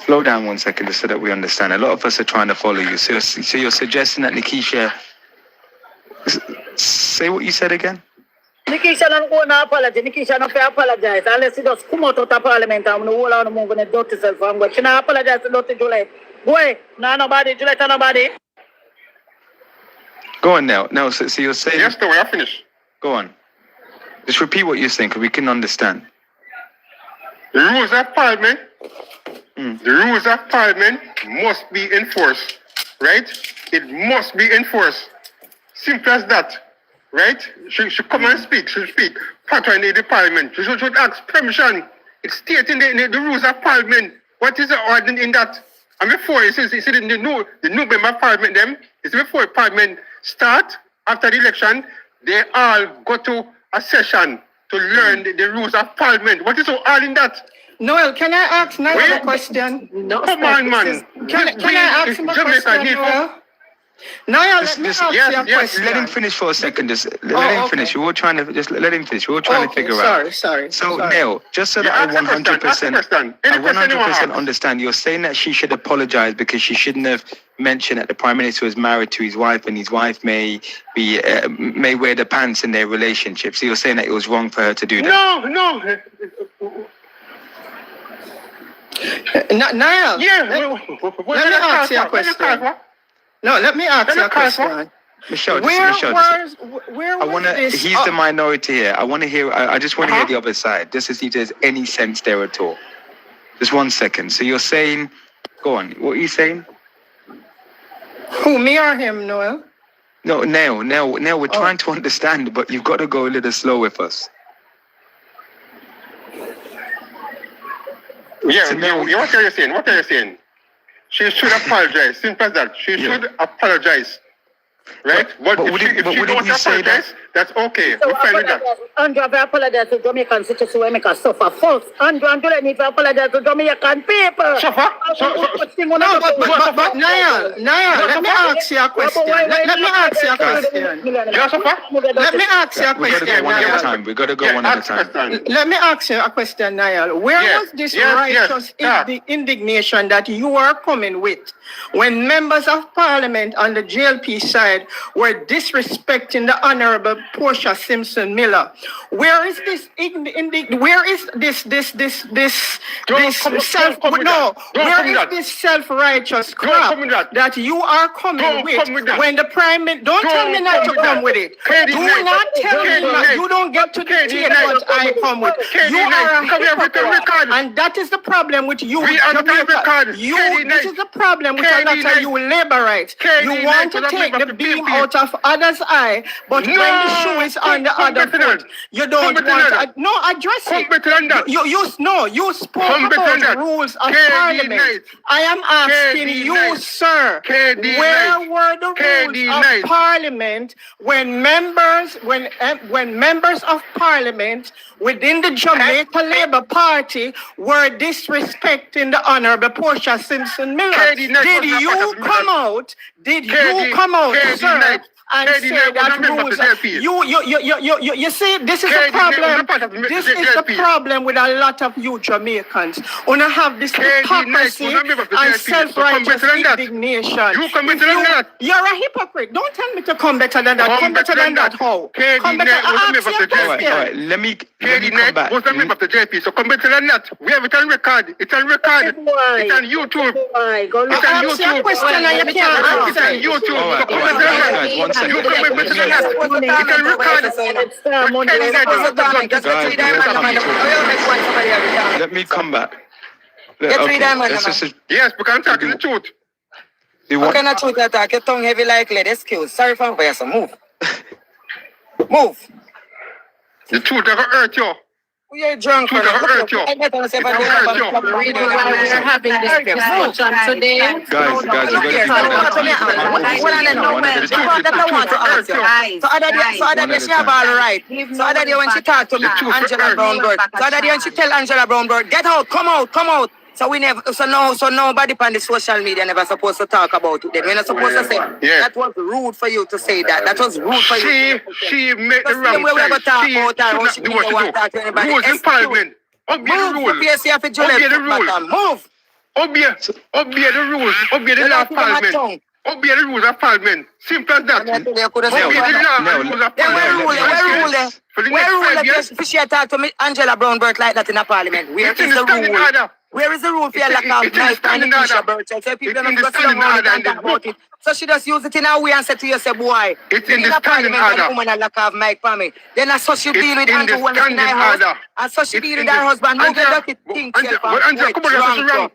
Slow down 1 second just so that we understand. A lot of us are trying to follow you. So you're suggesting that Nikisha. Say what you said again. Nikisha don't go no apology. Nikisha don't apologize unless she just come out of the parliament and whole on the move and do herself and go. She don't apologize to Dr. Juliet. Boy, nobody, Juliet, nobody. Go on now. No, so you're saying. Yes, the way I finish. Go on. Just repeat what you're saying because we can understand. The rules of parliament. The rules of parliament must be enforced, right? It must be enforced. Simple as that, right? She come and speak. She speak. Patron in the parliament. She should ask permission. It's stated in the rules of parliament. What is the order in that? And before it says the new member of parliament them. It's before the parliament start after the election. They all go to a session to learn the rules of parliament. What is so hard in that? Noel, can I ask Noel a question? No, Come on, man. Can I ask him a question, Noel? Noel, let me ask you a question. Let him finish for a second. Just let him finish. We were trying to just let him finish. We were trying to figure out. Sorry. So Neil, just so that I 100% understand, you're saying that she should apologize because she shouldn't have mentioned that the Prime Minister was married to his wife and his wife may wear the pants in their relationship. So you're saying that it was wrong for her to do that? No. Niall. Yeah. Let me ask you a question. No, let me ask you a question. Michelle, where I want to. He's the minority here. I want to hear. I just want to hear the other side, just to see if there's any sense there at all. Just 1 second. So you're saying, go on. What are you saying? Who, me or him, Noel? No, Neil. We're trying to understand, but you've got to go a little slow with us. Yeah. What are you saying? She should apologize. Simple as that. She should apologize. Right? But if she don't apologize, that's okay. We're fine with that. Andrew, I apologize to Jamaican situation where make us suffer. First, Andrew need to apologize to Jamaican people. Suffer? No, but Niall, let me ask you a question. Let me ask you a question. You suffer? Let me ask you a question. We got to go one at a time. Let me ask you a question, Niall. Where was this righteous indignation that you are coming with when members of parliament on the JLP side were disrespecting the Honorable Portia Simpson Miller? Where is this self-righteous crap that you are coming with when the Prime Minister? Don't tell me not to come with it. Do not tell me not. You don't get to dictate what I come with. You are a hypocrite, and that is the problem with you. This is the problem with a lot of you laborites. You want to take the beam out of others' eye, but when the shoe is on the other foot. You don't want to, no, address it. You spoke about rules of parliament. I am asking you, sir, where were the rules of parliament when members of parliament within the Jamaica Labour Party were disrespecting the Honourable Portia Simpson Miller? Did you come out, sir, and say that rules? You see, this is a problem. This is the problem with a lot of you Jamaicans. Wanna have this hypocrisy and self-righteous indignation. You're a hypocrite. Don't tell me to come better than that. Come better than that. How? Come better. All right, let me come back. Was a member of the JP, so come better than that. We have it on record. It's on record. It's on YouTube. It's on YouTube. It's on YouTube. Guys, one second. You come better than that. It's on record. Let me come back. Yes, we can talk in the truth. How can I truth attack? Your tongue heavy like lead. Excuse. Sorry for my move. Move. The truth never hurt you. You're drunk. Truth never hurt you. We're having this discussion today. Guys, you gotta So other day she have all right. So other day when she talked to me, Angela Brownberg. So other day when she tell Angela Brownberg, get out, come out. So we never, so nobody on the social media never supposed to talk about it. Then we're not supposed to say that was rude for you to say that. That was rude for you. She made the wrong choice. She rules in parliament. Obey the rules. Obey the rules. Move. Obey the rules. Obey the law of parliament. Obey the rules of parliament. Simple as that. Obey the law and rules of parliament. Where rule? She talk to me, Angela Brownberg like that in a parliament. Where is the rule? Where is the rule for your lack of knife and Keisha Burchell? So people don't go sit down and talk about it. So she just use it in her way and say to you, say, boy, it's in the standing order. Woman and lack of mic for me. Then I saw she deal with Andrew Holness in her house. I saw she deal with her husband. Move your dirty things. Angela, come out and say she's wrong.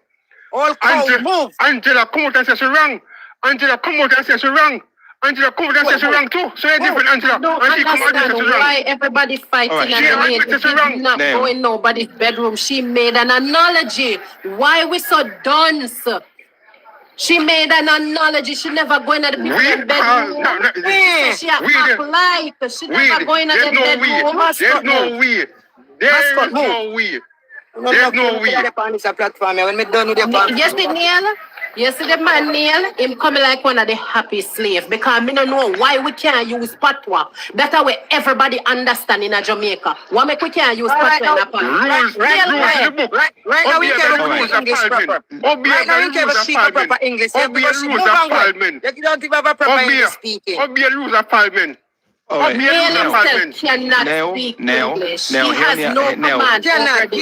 All cow, move. Angela, come out and say she's wrong. Angela, come out and say she's wrong. Angela, come out and say she's wrong too. So you're different, Angela. Don't understand why everybody fighting and not go in nobody's bedroom. She made an analogy. Why we so dunce? She made an analogy. She never go in the people's bedroom. She act like she never go in the bedroom. There's no way. There's no way. There's no way. Yes, Neil. You see the man Neil, him coming like one of the happy slaves because me don't know why we can't use patois. That's how everybody understand in a Jamaica. Why make we can't use patois in a patois? Right now we can't use English proper. Right now we can't speak proper English. You don't even have a proper English speaking. Obey the rules of parliament. Neil cannot speak English. He has no command over the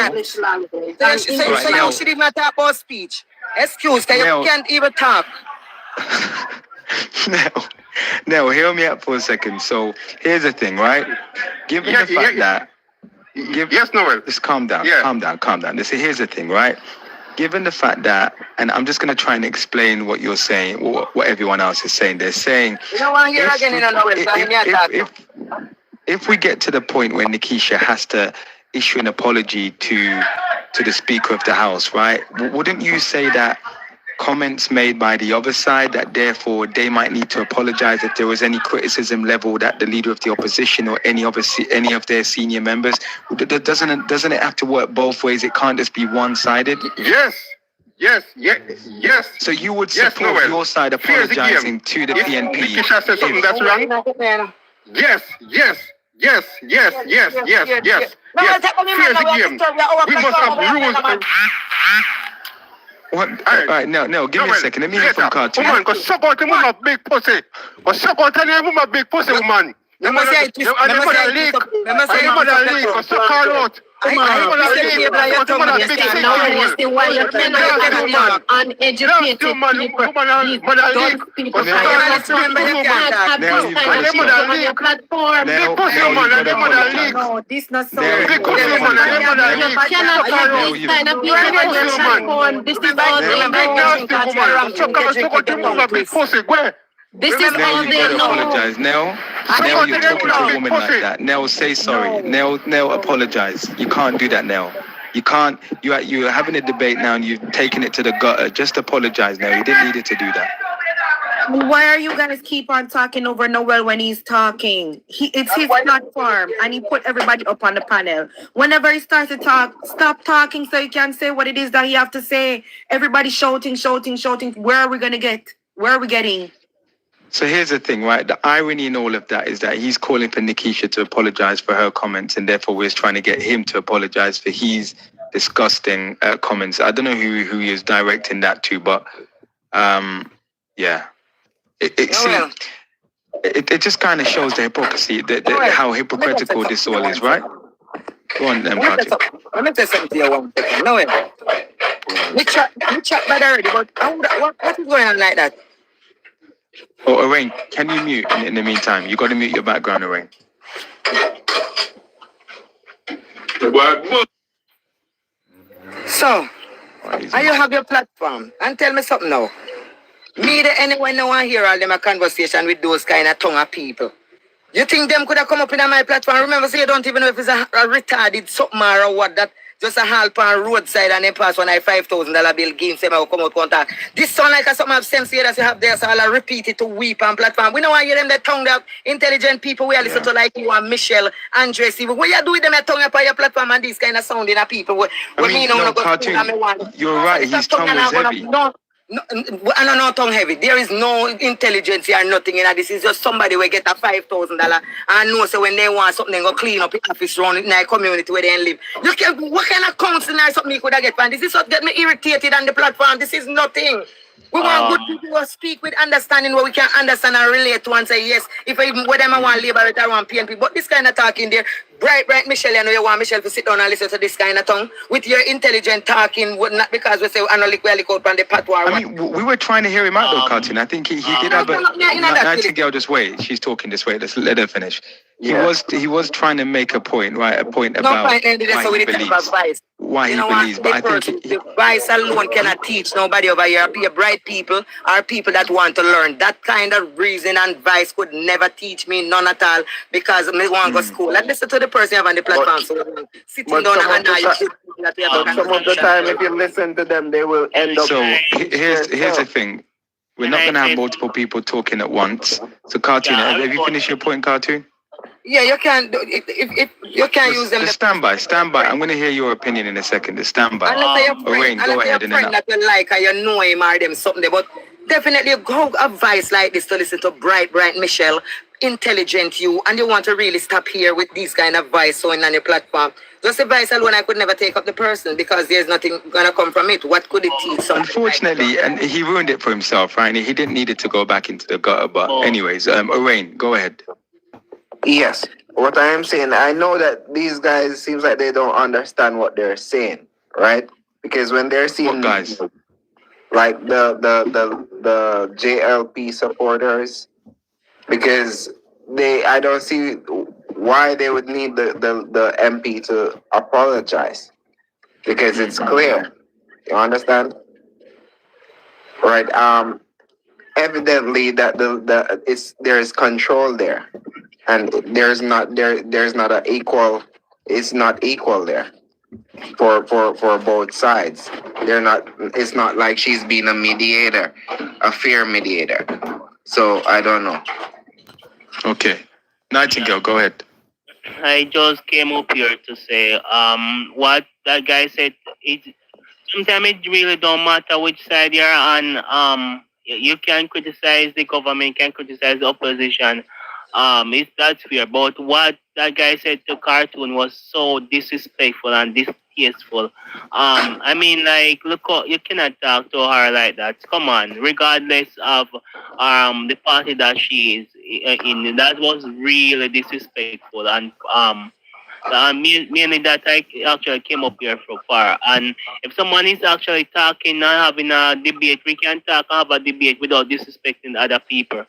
English language. So you should even talk about speech. Excuse, you can't even talk. Now, hear me out for a second. So here's the thing, right? Given the fact that... Yes, Noel. Just calm down, calm down. Here's the thing, right? Given the fact that, and I'm just going to try and explain what you're saying, what everyone else is saying. They're saying... You don't want to hear again in a Noel. If we get to the point where Nikisha has to issue an apology to the Speaker of the House, right? Wouldn't you say that comments made by the other side, that therefore they might need to apologize if there was any criticism leveled at the Leader of the Opposition or any of their senior members? Doesn't it have to work both ways? It can't just be one-sided? Yes. So you would support your side apologizing to the PNP? Nikisha said something that's wrong? Yes. Yes. Fair the game. We must have rules. What? All right, no, give me a second. Let me hear from Cartoon. Woman, because suck out the woman big pussy. But suck out the woman big pussy, woman. The mother leak. Because suck her out. You see why you cannot uneducated people, people have this kind of shit on your platform. No, this not so. You cannot have this kind of people on your platform. This is all they know. This is all they know. Apologize now. Nell, you're talking to a woman like that. Nell, say sorry. No. Nell, apologize. You can't do that, Nell. You can't. You're having a debate now, and you've taken it to the gutter. Just apologize, Nell. You didn't need it to do that. Why are you guys keep on talking over Noel when he's talking? It's his platform, and he put everybody up on the panel. Whenever he starts to talk, stop talking so he can say what it is that he have to say. Everybody shouting. Where are we gonna get? Where are we getting? So here's the thing, right? The irony in all of that is that he's calling for Nikisha to apologize for her comments, and therefore we're trying to get him to apologize for his disgusting comments. I don't know who he is directing that to, but yeah. It just kind of shows the hypocrisy, how hypocritical this all is, right? Go on, Carter. Let me tell something to you one second. Noel, we chat bad already, but what is going on like that? Oh, Arain, can you mute in the meantime? You got to mute your background, Arain. So, you have your platform, and tell me something now. Me, anyone no one hear all them a conversation with those kind of tongue of people. You think them could have come up in my platform? Remember, so you don't even know if it's a retarded something or what that just a help on roadside and then pass one $5,000 bill game say I come out contact. This sound like a something of sense here that you have there, so I'll repeat it to weep on platform. We don't want to hear them that tongue that intelligent people we are listen to like you and Michelle, Andre, Steve. What you do with them that tongue up on your platform and these kind of sounding of people? You're right, his tongue was heavy. No tongue heavy. There is no intelligence or nothing in that. This is just somebody will get a $5,000 and know so when they want something, they go clean up the office around in the community where they live. What kind of counseling or something you could have get from? This is what get me irritated on the platform. This is nothing. We want good people who speak with understanding where we can understand and relate to and say yes. If I even whether I want labor it or want PNP. But this kind of talking there, bright Michelle, you know you want Michelle to sit down and listen to this kind of tongue with your intelligent talking, not because we say I know lick out from the patois. I mean, we were trying to hear him out though, Cartoon. I think he did have a Nightingale. Just wait, she's talking this way. Let's let her finish. He was trying to make a point, right? A point about why he believes. Why he believes, but I think the advice alone cannot teach nobody over here. Be bright people are people that want to learn. That kind of reason and advice could never teach me none at all because I want to go to school. And listen to the person you have on the platform. So sitting down and some of the time, if you listen to them, they will end up. So here's the thing: we're not going to have multiple people talking at once. So, Cartoon, have you finished your point, Cartoon? Yeah, you can do if you can use them. Just stand by. I'm going to hear your opinion in a second. Just stand by. Unless go ahead. That you like or you know him or them something, but definitely go advice like this to listen to bright Michelle, intelligent you, and you want to really stop here with these kind of advice so on your platform. Just advice alone, I could never take up the person because there's nothing gonna come from it. What could it teach? Unfortunately, and he ruined it for himself, right? He didn't need it to go back into the gutter. But anyways, Arain, go ahead. Yes. What I am saying, I know that these guys seems like they don't understand what they're saying, right? Because when they're seeing guys, like the JLP supporters, because I don't see why they would need the MP to apologize, because it's clear. You understand? Right? Evidently that there is control there. And there's not an equal. It's not equal there for both sides. It's not like she's being a mediator, a fair mediator. So I don't know. Okay, Nightingale, go ahead. I just came up here to say what that guy said. Sometimes it really don't matter which side you're on. You can criticize the government, can criticize the opposition. That's fair. But what that guy said to Cartoon was so disrespectful and distasteful. I mean, like, look, you cannot talk to her like that. Come on, regardless of the party that she is in, that was really disrespectful and meaning that I actually came up here for far. And if someone is actually talking and having a debate, we can talk and have a debate without disrespecting other people.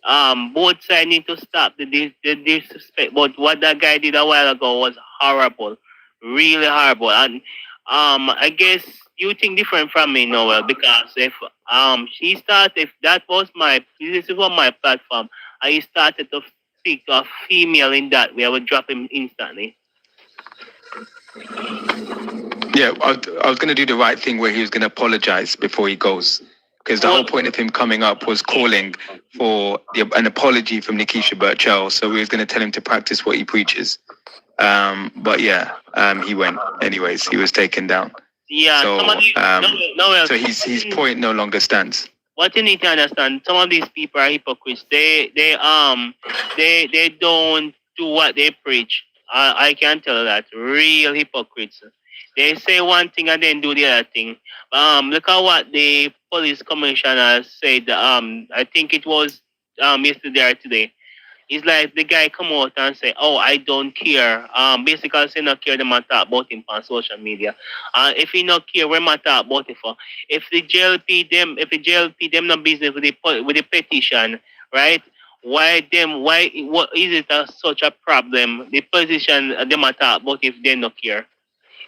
Both sides need to stop the disrespect. But what that guy did a while ago was horrible, really horrible. And I guess you think different from me, Noel, because if this was my platform, and he started to speak to a female in that way, I would drop him instantly. Yeah, I was going to do the right thing where he was going to apologize before he goes. Because the whole point of him coming up was calling for an apology from Nikisha Burchell. So we was going to tell him to practice what he preaches. But yeah, he went. Anyways, he was taken down. Yeah, So, Noel, so his point no longer stands. What you need to understand, some of these people are hypocrites. They don't do what they preach. I can tell that. Real hypocrites. They say one thing and then do the other thing. Look at what the police commissioner said. I think it was yesterday or today. It's like the guy come out and say, "Oh, I don't care." Basically, say not care. They matter about him on social media. If he not care, we matter about it for. If the JLP them no business with the petition, right? Why them? What is it such a problem? The position they matter about if they not care.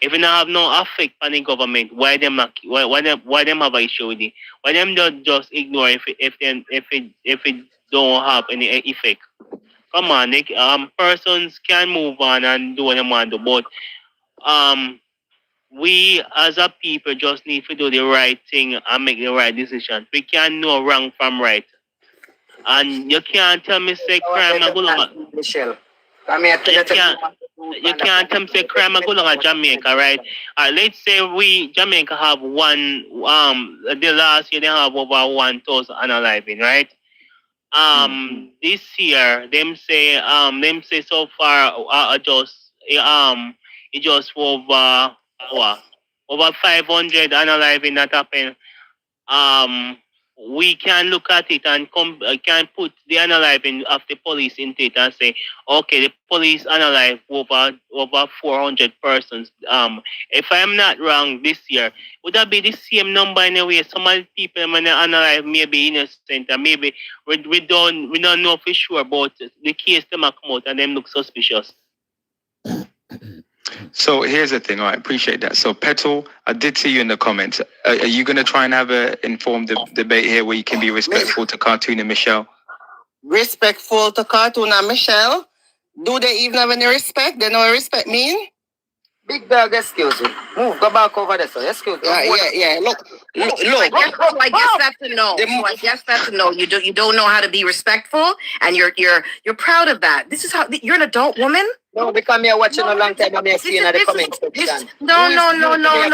If you don't have no effect on the government, why them not? Why them have an issue with it? Why them don't just ignore if it don't have any effect? Come on, persons can move on and do what they want to do, but we as a people just need to do the right thing and make the right decision. We can't know wrong from right. And you can't tell me say crime and go along. Michelle. You can't tell me say crime and go along at Jamaica, right? Let's say Jamaica have the last year they have over 1,000 unaliving, right? This year them say so far it just over 500 unaliving that happened. We can look at it and can put the unaliving of the police into it and say, okay, the police unalive over 400 persons. If I'm not wrong, this year would that be the same number in a way? Some of the people when they unalive may be innocent, and maybe we don't know for sure about the case them come out and them look suspicious. So here's the thing. I appreciate that. So Petal, I did see you in the comments. Are you going to try and have an informed debate here where you can be respectful to Cartoon and Michelle? Respectful to Cartoon and Michelle? Do they even have any respect? They know what respect mean? Big dog, excuse me. Move, go back over there, sir. Excuse me. Yeah. Look. I guess that's a no. I guess that's a no. You don't know how to be respectful, and you're proud of that. This is how you're an adult woman. No, because me watching a long time and me seeing the comments section. No.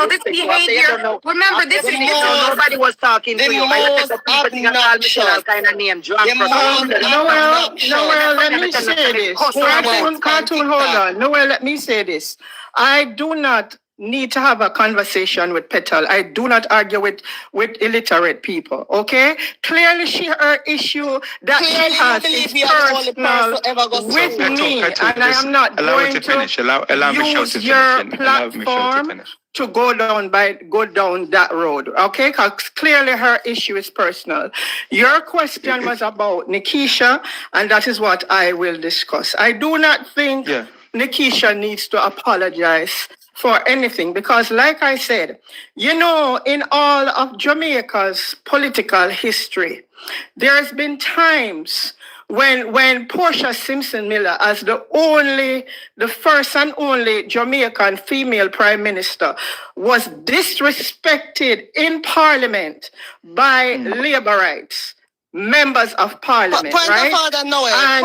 This behavior. Remember, this is nobody was talking to you. I let the people think I Michelle kind of name drunk. Noel, let me say this. Cartoon, hold on. Noel, let me say this. I do not need to have a conversation with Petal. I do not argue with illiterate people, okay? Clearly, her issue that she has is personal with me, and I am not going to use your platform to go down that road, okay? Because clearly her issue is personal. Your question was about Nikisha, and that is what I will discuss. I do not think Nikisha needs to apologize for anything because, like I said, in all of Jamaica's political history, there's been times when Portia Simpson Miller, as the first and only Jamaican female prime minister, was disrespected in Parliament by Labourites. Members of Parliament, right? Noel. I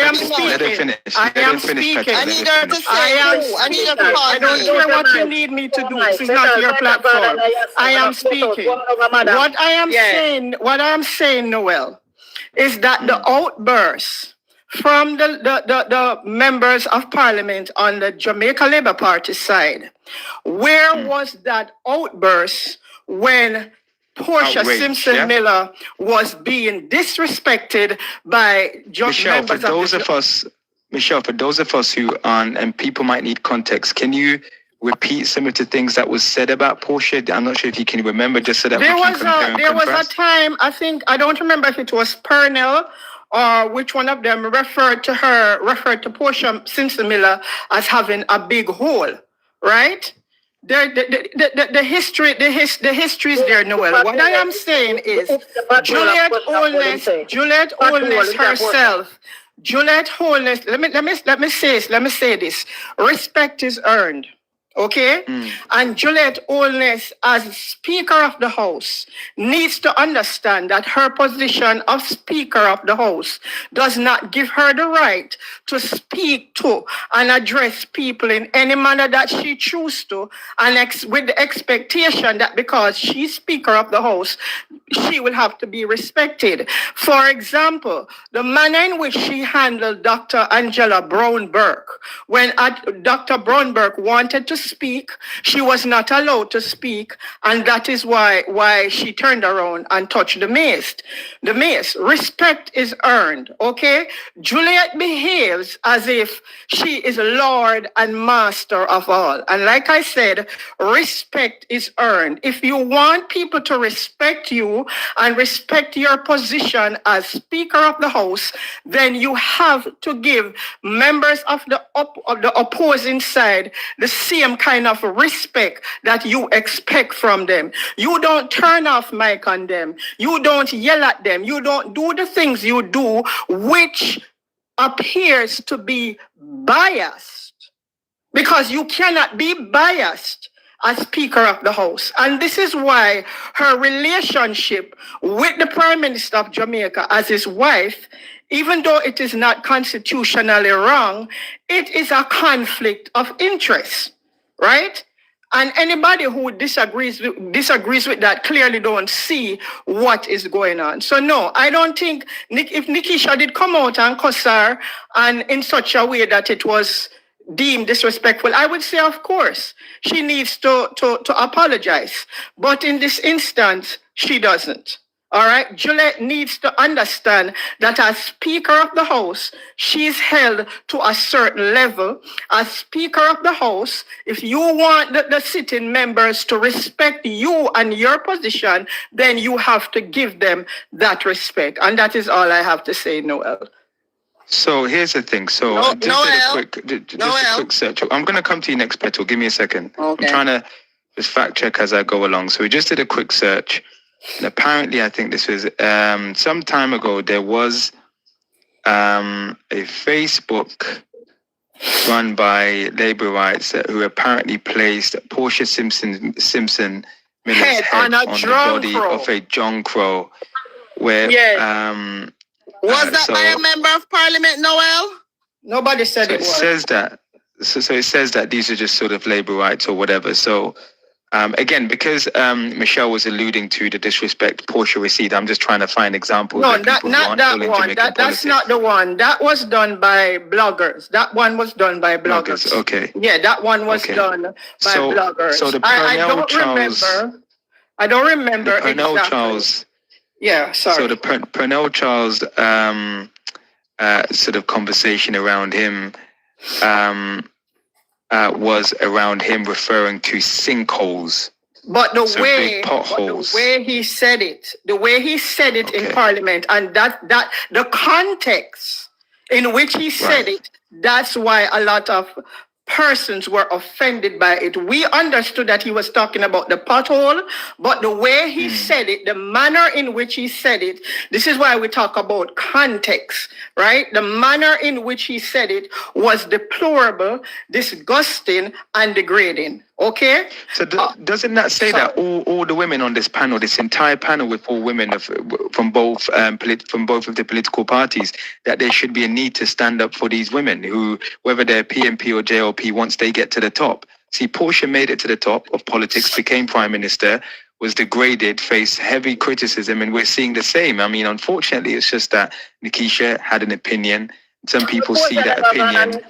am speaking. Let her finish. I need her to say. I don't care what you need me to do. This is not your platform. I am speaking. What I am saying, Noel, is that the outburst from the members of Parliament on the Jamaica Labour Party side, where was that outburst when Portia Simpson Miller was being disrespected by Michelle, for those of us who aren't, and people might need context, can you repeat some of the things that was said about Portia? I'm not sure if you can remember, just so that there was a time, I don't remember if it was Purnell or which one of them referred to Portia Simpson Miller as having a big hole, right? The history is there, Noel. What I am saying is Juliet Holness herself. Juliet Holness. Let me say this. Respect is earned. Okay? And Juliet Holness, as Speaker of the House, needs to understand that her position of Speaker of the House does not give her the right to speak to and address people in any manner that she chooses to, and with the expectation that because she's Speaker of the House, she will have to be respected. For example, the manner in which she handled Dr. Angela Brown-Burke. When Dr. Brown-Burke wanted to speak, she was not allowed to speak, and that is why she turned around and touched the mace. The mace. Respect is earned, okay? Juliet behaves as if she is Lord and Master of all. And like I said, respect is earned. If you want people to respect you and respect your position as Speaker of the House, then you have to give members of the opposing side the same kind of respect that you expect from them. You don't turn off mic on them. You don't yell at them. You don't do the things you do which appears to be biased, because you cannot be biased as Speaker of the House. And this is why her relationship with the Prime Minister of Jamaica as his wife, even though it is not constitutionally wrong, it is a conflict of interest, right? And anybody who disagrees with that clearly don't see what is going on. So no, I don't think if Nikisha did come out and cuss her and in such a way that it was deemed disrespectful, I would say, of course, she needs to apologize. But in this instance, she doesn't. All right, Juliet needs to understand that as Speaker of the House, she's held to a certain level. As Speaker of the House, if you want the sitting members to respect you and your position, then you have to give them that respect. And that is all I have to say, Noel. So here's the thing. So just a quick search. I'm going to come to you next, Petal. Give me a second. Okay. I'm trying to just fact check as I go along. So we just did a quick search. And apparently, I think this was some time ago, there was a Facebook run by Labour Rights who apparently placed Portia Simpson Miller's head on the body of a John Crow. Where, was that by a member of Parliament, Noel? Nobody said it was. It says that. So it says that these are just sort of Labour Rights or whatever. So again, because Michelle was alluding to the disrespect Portia received, I'm just trying to find examples. No, not that one. That's not the one. That was done by bloggers. That one was done by bloggers. Okay. Yeah, that one was done by bloggers. So the I don't remember Purnell exactly. Charles. Yeah, sorry. So the Purnell Charles sort of conversation around him was around him referring to sinkholes. But the way he said it in Parliament, and that the context in which he said it, that's why a lot of persons were offended by it. We understood that he was talking about the pothole, but the way he said it, the manner in which he said it, this is why we talk about context, right? The manner in which he said it was deplorable, disgusting, and degrading. Okay. So doesn't that say that all the women on this panel, this entire panel with all women from both of the political parties, that there should be a need to stand up for these women who, whether they're PMP or JLP, once they get to the top. See, Portia made it to the top of politics, became Prime Minister, was degraded, faced heavy criticism, and we're seeing the same. I mean, unfortunately, it's just that Nikisha had an opinion. Some people see that opinion.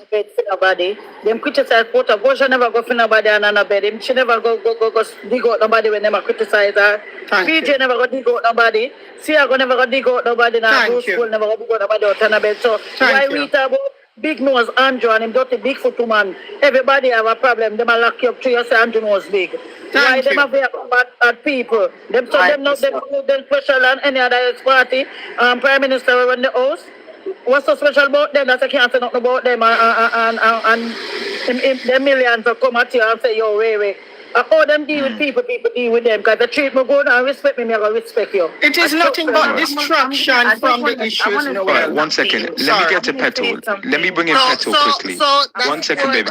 Them criticize Portia. Portia never go for nobody on a bed. She never go dig out nobody when them criticize her. PJ never go dig out nobody. Sia go never go dig out nobody. Now school never go dig out nobody out on a bed. So why we talk about big nose Andrew and him dirty Bigfoot woman? Everybody have a problem. Them a lock you up to you say Andrew nose big. Why them have at people? Them not them special and any other party. Prime Minister run the house. What's so special about them that I can't say nothing about them and the millions will come at you and say, yo, Ray, How them deal with people deal with them. Because the treat me good and respect me, I will respect you. It is nothing but distraction from the issues, Noel. All right, 1 second. Let me get to Petal. Let me bring in Petal quickly. 1 second, baby.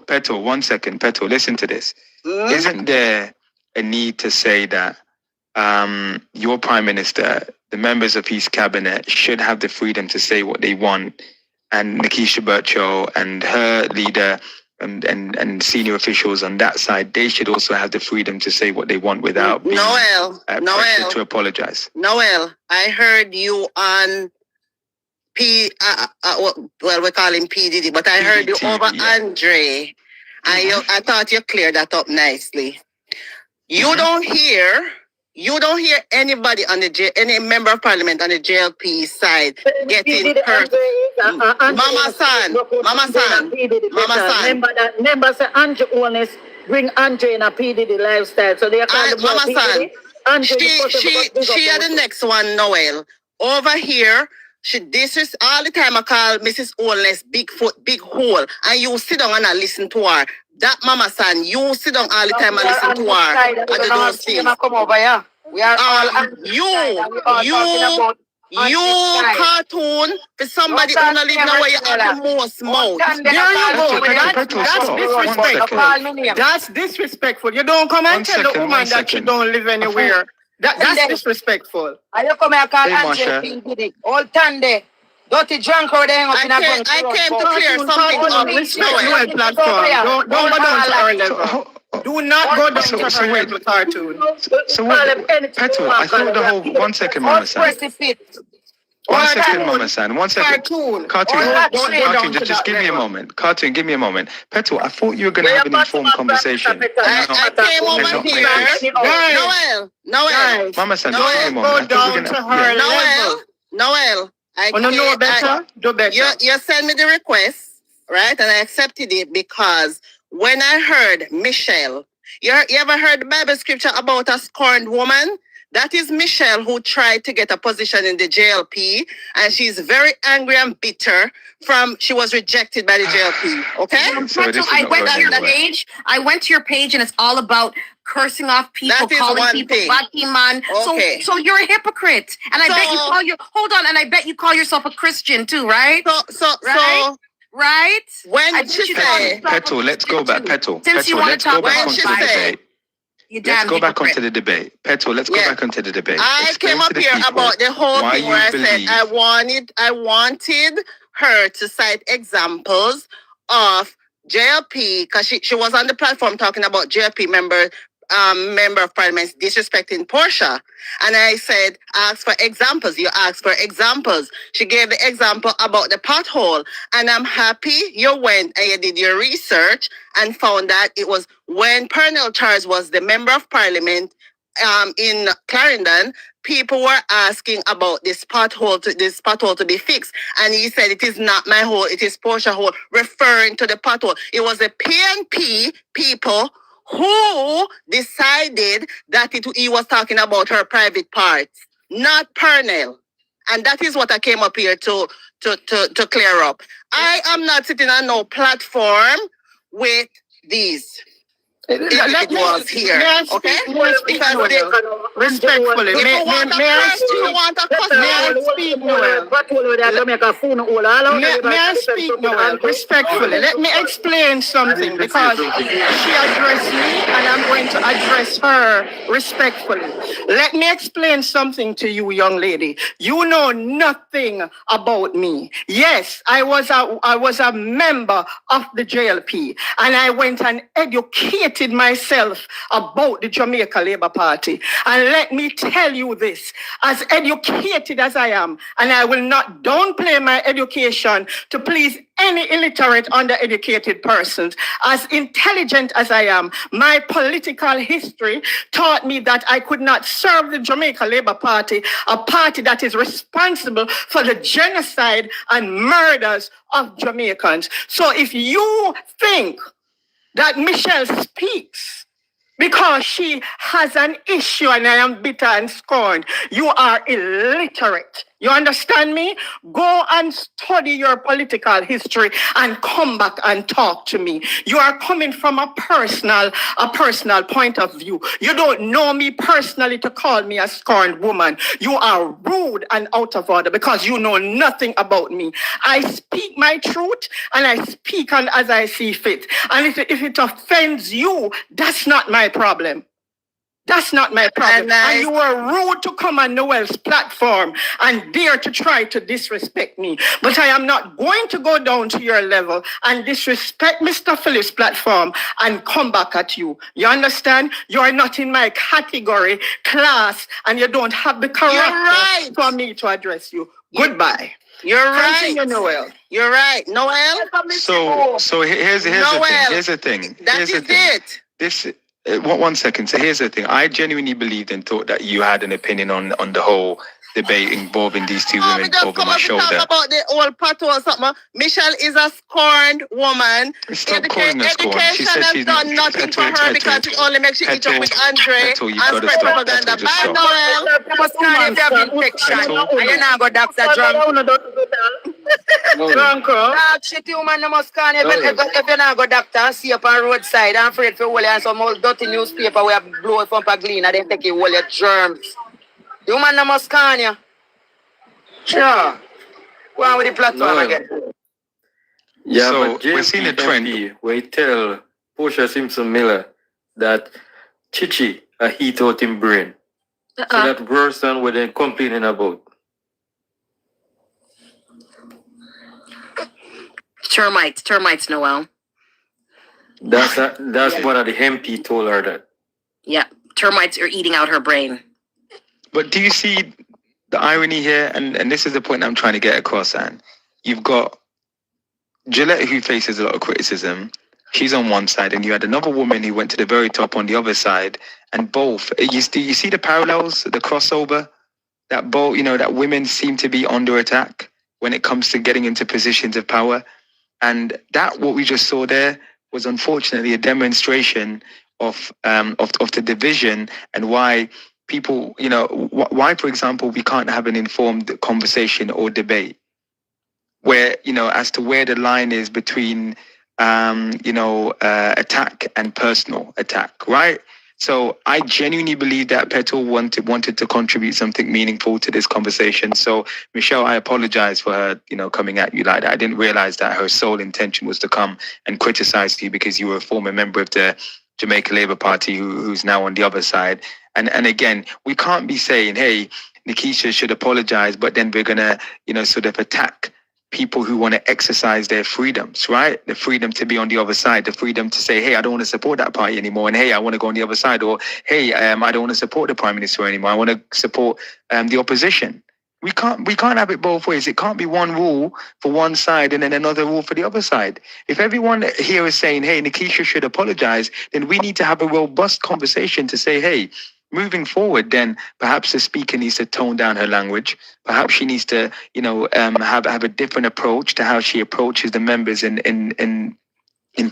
Petal, 1 second. Petal, listen to this. Isn't there a need to say that your Prime Minister, the members of his cabinet, should have the freedom to say what they want, and Nikisha Birchall and her leader and senior officials on that side, they should also have the freedom to say what they want without being pressured to apologize. Noel, I heard you on we call him PDD, but I heard you over Andre. I thought you cleared that up nicely. You don't hear anybody on any member of parliament on the JLP side getting hurt. Mama San. Remember say Andrew Holness bring Andre in a PDD lifestyle, so they are called Mama San. She are the next one, Noel. Over here, this is all the time I call Mrs. Holness Bigfoot, big hole, and you sit down and I listen to her. That Mama San, you sit down all the time and listen to her. And do those things. Come over here. We are you cartoon for somebody who not live now where you have the most mouth. There you go. That's disrespectful. That's disrespectful. You don't come and tell the woman that she don't live anywhere. That's disrespectful. I you come here call Andre all Tande. Dirty drunk over there. I came to clear something up. Respect Noel platform. Don't go down to our level. Do not go down to her level, cartoon. So what? Petal, I thought the whole 1 second, Mama San. 1 second, Mama San. 1 second. Cartoon, just give me a moment. Cartoon, give me a moment. Petal, I thought you were going to have an informed conversation. I came over here. Noel. Mama San, just give me a moment. Go down to her level. Noel. know better? Do better. You sent me the request, right? And I accepted it because when I heard Michelle, you ever heard the Bible scripture about a scorned woman? That is Michelle, who tried to get a position in the JLP, and she's very angry and bitter she was rejected by the JLP. Okay? So I went to your page. And it's all about cursing off people, calling people lucky man. Okay. So you're a hypocrite. And I bet you call yourself a Christian too, right? Right? When she said, Petal, let's go back. Petal, Since you want to talk about onto the debate. Let's go back onto the debate. Petal, let's go back onto the debate. I came up here about the whole thing where I said I wanted her to cite examples of JLP, because she was on the platform talking about JLP member of parliament disrespecting Portia. And I said, ask for examples. You asked for examples. She gave the example about the pothole. And I'm happy you went and you did your research and found that it was when Pernell Charles was the member of parliament in Clarendon, people were asking about this pothole to be fixed. And he said, it is not my hole, it is Portia hole, referring to the pothole. It was the PNP people who decided that he was talking about her private parts, not Pernell. And that is what I came up here to clear up. I am not sitting on no platform with these individuals here, okay? Because respectfully, may I speak, Noel? Respectfully, let me explain something, because she addressed me and I'm going to address her respectfully. Let me explain something to you, young lady. You know nothing about me. Yes, I was a member of the JLP, and I went and educated myself about the Jamaica Labour Party. And let me tell you this, as educated as I am, and I will not downplay my education to please any illiterate, undereducated persons, as intelligent as I am, my political history taught me that I could not serve the Jamaica Labour Party, a party that is responsible for the genocide and murders of Jamaicans. So if you think that Michelle speaks because she has an issue and I am bitter and scorned. You are illiterate. You understand me? Go and study your political history and come back and talk to me. You are coming from a personal point of view. You don't know me personally to call me a scorned woman. You are rude and out of order because you know nothing about me. I speak my truth and I speak on as I see fit. And if it offends you, that's not my problem. That's not my problem. And you were rude to come on Noel's platform and dare to try to disrespect me. But I am not going to go down to your level and disrespect Mr. Phillips' platform and come back at you. You understand? You are not in my category, class, and you don't have the character for me to address you. Goodbye. You're right. Continue, Noel. You're right. Noel? So here's the thing. That is it. This 1 second. So here's the thing. I genuinely believed and thought that you had an opinion on the whole debate involving these two women over my shoulder. Talk about the old pato or something. Michelle is a scorned woman. Stop calling her scorned. She said she's done nothing for her because it only makes you eat up with Andre and spread propaganda. Bye, Noel. Must carry the infection. And you're not go doctor drunk. Dog shit, you man, must carry. If you're not go doctor and see up on roadside and afraid for all and some old dirty newspaper where you blow it from a clean and then take you all your germs. You man no must can you. Sure. Go on with the platform again. Yeah, So, but we're seeing a trend. where he tell Portia Simpson Miller that Chichi a heat out in brain. So that worse than what they're complaining about. Termites, Noel. That's one of the MP told her that. Yeah, termites are eating out her brain. But do you see the irony here? And this is the point I'm trying to get across, Anne. You've got Gillette, who faces a lot of criticism. She's on one side, and you had another woman who went to the very top on the other side. And both, you see the parallels, the crossover? That both, that women seem to be under attack when it comes to getting into positions of power. And that, what we just saw there, was unfortunately a demonstration of the division and why people, why, for example, we can't have an informed conversation or debate where, as to where the line is between, attack and personal attack, right? So I genuinely believe that Petal wanted to contribute something meaningful to this conversation. So Michelle, I apologize for her, coming at you like that. I didn't realize that her sole intention was to come and criticize you because you were a former member of the Jamaica Labour Party who's now on the other side. And again, we can't be saying, hey, Nikisha should apologize, but then we're gonna, sort of attack people who want to exercise their freedoms, right? The freedom to be on the other side, the freedom to say, hey, I don't want to support that party anymore. And hey, I want to go on the other side. Or hey, I don't want to support the Prime Minister anymore. I want to support the opposition. We can't have it both ways. It can't be one rule for one side and then another rule for the other side. If everyone here is saying, hey, Nikisha should apologize, then we need to have a robust conversation to say, hey, moving forward, then perhaps the speaker needs to tone down her language. Perhaps she needs to, have a different approach to how she approaches the members in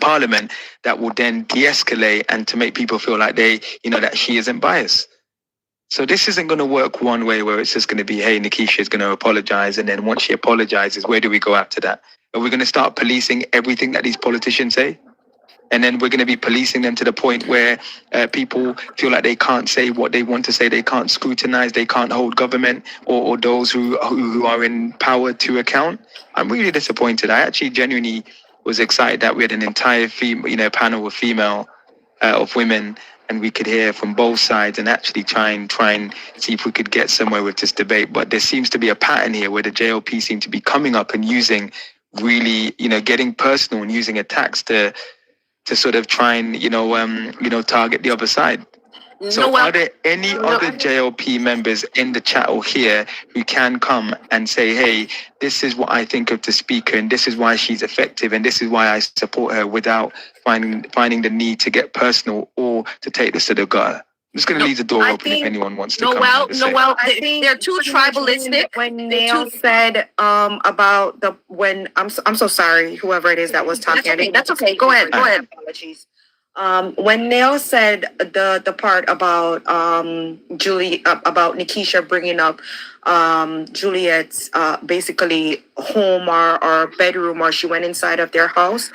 Parliament that will then de-escalate and to make people feel like they, that she isn't biased. So this isn't going to work one way where it's just going to be, hey, Nikisha is going to apologize. And then once she apologizes, where do we go after that? Are we going to start policing everything that these politicians say? And then we're going to be policing them to the point where people feel like they can't say what they want to say. They can't scrutinize. They can't hold government or those who are in power to account. I'm really disappointed. I actually genuinely was excited that we had an entire panel of women, and we could hear from both sides and actually try and see if we could get somewhere with this debate. But there seems to be a pattern here where the JLP seem to be coming up and using really, getting personal and using attacks to sort of try and, target the other side. So are there any other JLP members in the chat or here who can come and say, hey, this is what I think of the speaker and this is why she's effective and this is why I support her without finding the need to get personal or to take this to the gutter? I'm just going to leave the door open if anyone wants to come. Noel, they're too tribalistic. When Neil said I'm so sorry, whoever it is that was talking. That's okay. Go ahead. Apologies. When Neil said the part about about Nikisha bringing up Juliet's basically home or bedroom, or she went inside of their house,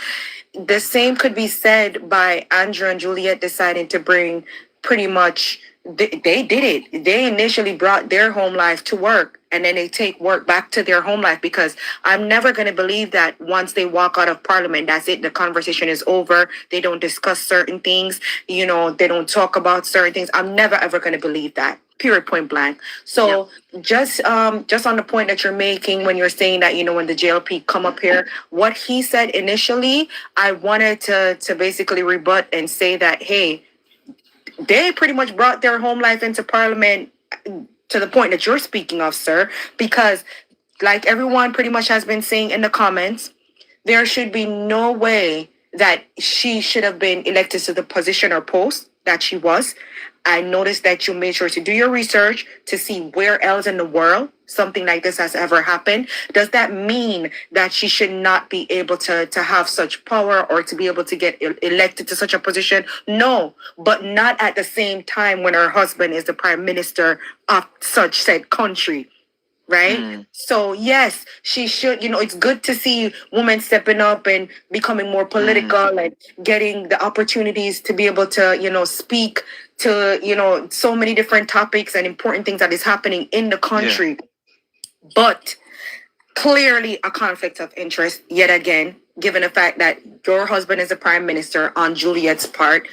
the same could be said by Andrew and Juliet deciding to bring pretty much. They did it. They initially brought their home life to work, and then they take work back to their home life, because I'm never going to believe that once they walk out of Parliament, that's it. The conversation is over. They don't discuss certain things. You know, they don't talk about certain things. I'm never ever going to believe that. Period, point blank. So just on the point that you're making when you're saying that, you know, when the JLP come up here, what he said initially, I wanted to basically rebut and say that, hey, they pretty much brought their home life into Parliament to the point that you're speaking of, sir, because like everyone pretty much has been saying in the comments, there should be no way that she should have been elected to the position or post that she was. I noticed that you made sure to do your research to see where else in the world something like this has ever happened. Does that mean that she should not be able to have such power or to be able to get elected to such a position? No, but not at the same time when her husband is the prime minister of such said country. Right? So yes, she should, you know, it's good to see women stepping up and becoming more political and getting the opportunities to be able to, you know, speak to, you know, so many different topics and important things that is happening in the country. But clearly a conflict of interest yet again, given the fact that your husband is the prime minister on Juliet's part.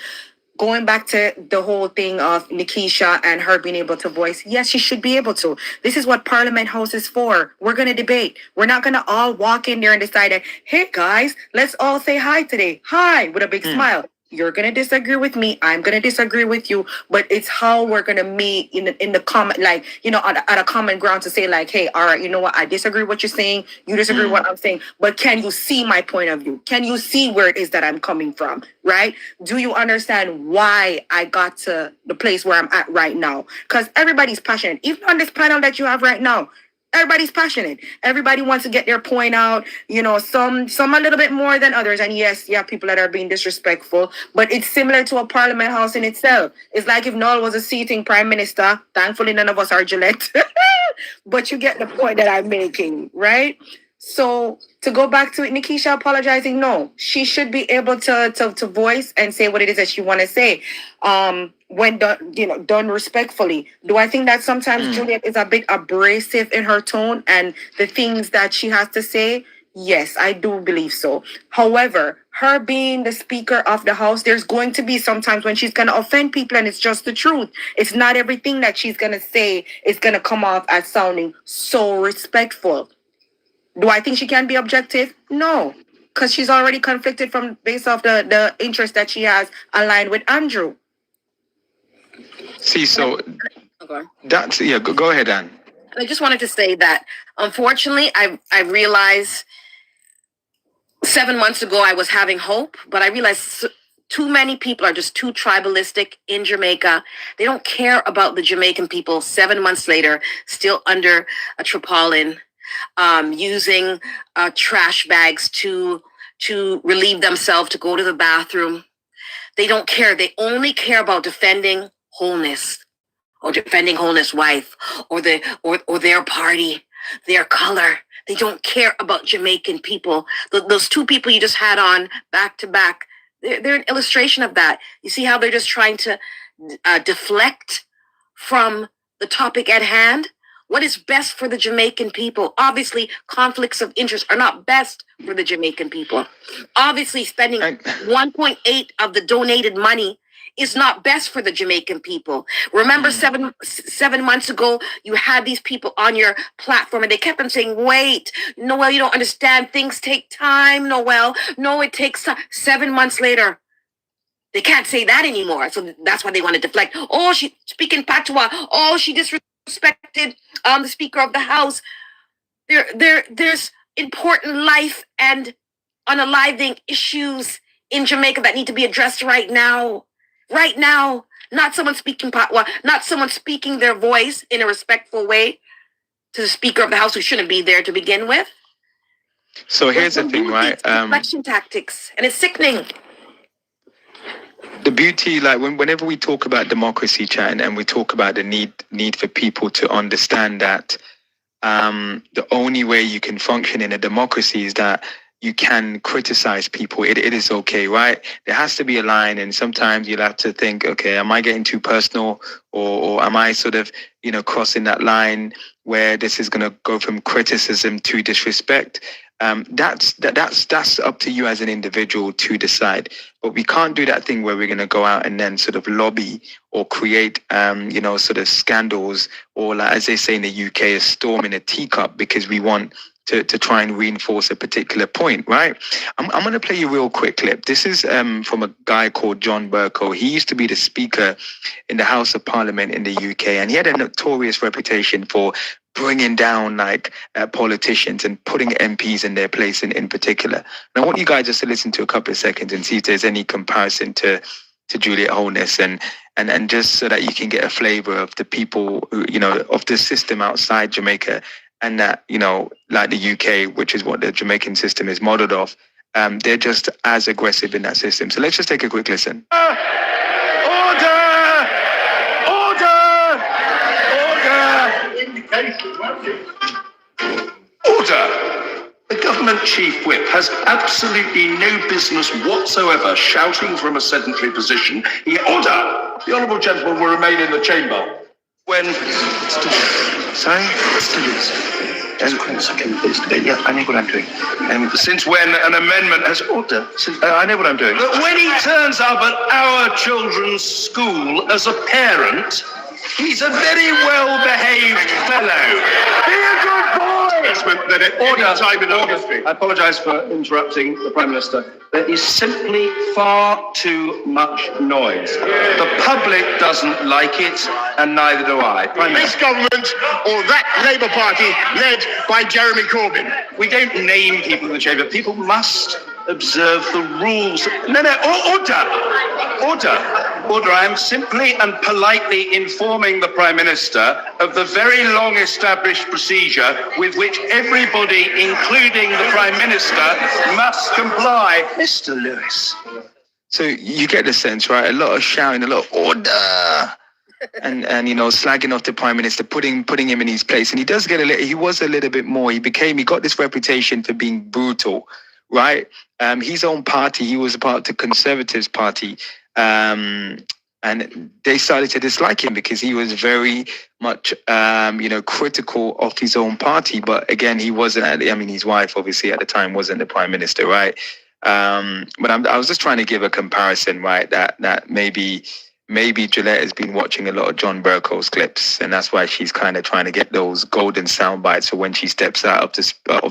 Going back to the whole thing of Nikisha and her being able to voice, yes, she should be able to. This is what Parliament House is for. We're going to debate. We're not going to all walk in there and decide that, hey, guys, let's all say hi today. Hi, with a big smile. You're going to disagree with me. I'm going to disagree with you. But it's how we're going to meet in the common, like, you know, at a common ground to say like, hey, all right, you know what? I disagree with what you're saying. You disagree with what I'm saying. But can you see my point of view? Can you see where it is that I'm coming from? Right? Do you understand why I got to the place where I'm at right now? Because everybody's passionate. Even on this panel that you have right now, everybody's passionate. Everybody wants to get their point out. You know, some a little bit more than others. And yes, you have people that are being disrespectful. But it's similar to a Parliament House in itself. It's like if Noel was a sitting prime minister. Thankfully, none of us are Gillette. But you get the point that I'm making, right? So to go back to it, Nikisha apologizing, no, she should be able to voice and say what it is that she want to say. When done, you know, done respectfully. Do I think that sometimes Juliet is a bit abrasive in her tone and the things that she has to say? Yes, I do believe so. However, her being the Speaker of the House, there's going to be sometimes when she's going to offend people, and it's just the truth. It's not everything that she's going to say is going to come off as sounding so respectful. Do I think she can be objective? No, because she's already conflicted from based off the interest that she has aligned with Andrew. See, so that's Go ahead, Anne. I just wanted to say that unfortunately, I realized 7 months ago I was having hope, but I realized too many people are just too tribalistic in Jamaica. They don't care about the Jamaican people. 7 months later, still under a tarpaulin, using trash bags to relieve themselves, to go to the bathroom. They don't care. They only care about defending Holness, or defending Holness' wife, or their party, their color. They don't care about Jamaican people. Those two people you just had on back to back, they're an illustration of that. You see how they're just trying to deflect from the topic at hand? What is best for the Jamaican people? Obviously, conflicts of interest are not best for the Jamaican people. Obviously, spending 1.8 of the donated money is not best for the Jamaican people. Remember 7 months ago, you had these people on your platform and they kept on saying, wait, Noel, you don't understand. Things take time, Noel. No, it takes time. 7 months later, they can't say that anymore. So that's why they want to deflect. Oh, she speaking patois. Oh, she disrespected the Speaker of the House. There's important life and unaliving issues in Jamaica that need to be addressed right now. Right now, not someone speaking patois, not someone speaking their voice in a respectful way to the Speaker of the House who shouldn't be there to begin with. So here's the thing, right? Election tactics, and it's sickening. the beauty, like whenever we talk about democracy, Chan, and we talk about the need for people to understand that the only way you can function in a democracy is that you can criticize people. It is okay, right? There has to be a line, and sometimes you'll have to think, okay, am I getting too personal, or am I sort of, crossing that line where this is going to go from criticism to disrespect? That's up to you as an individual to decide. But we can't do that thing where we're going to go out and then sort of lobby or create, sort of scandals, or like, as they say in the UK, a storm in a teacup, because we want to try and reinforce a particular point, right? I'm going to play you a real quick clip. This is from a guy called John Bercow. He used to be the Speaker in the House of Parliament in the UK, and he had a notorious reputation for bringing down politicians and putting MPs in their place in particular. And I want you guys just to listen to a couple of seconds and see if there's any comparison to Juliet Holness, and just so that you can get a flavor of the people who, of the system outside Jamaica, and that, like the UK, which is what the Jamaican system is modeled off, they're just as aggressive in that system. So let's just take a quick listen. Order! The government chief whip has absolutely no business whatsoever shouting from a sedentary position. Order! The honourable gentleman will remain in the chamber when... Sorry? Yeah, I know what I'm doing. Since when an amendment has... Order. I know what I'm doing. But when he turns up at our children's school as a parent, he's a very well-behaved fellow. Be a good boy! Order. I apologise for interrupting the Prime Minister. There is simply far too much noise. The public doesn't like it, and neither do I. This government or that Labour Party led by Jeremy Corbyn. We don't name people in the chamber. People must observe the rules. No, order. I am simply and politely informing the Prime Minister of the very long established procedure with which everybody, including the Prime Minister, must comply. Mr. Lewis. So you get the sense, right? A lot of shouting, a lot of order. And slagging off the Prime Minister, putting him in his place. And he does get he was a little bit more. He got this reputation for being brutal, right? His own party, he was a part of the Conservatives Party, and they started to dislike him because he was very much, critical of his own party. But again, he wasn't. His wife, obviously, at the time wasn't the Prime Minister, right? But I was just trying to give a comparison, right? That maybe Gillette has been watching a lot of John Bercow's clips, and that's why she's kind of trying to get those golden sound bites. So when she steps out of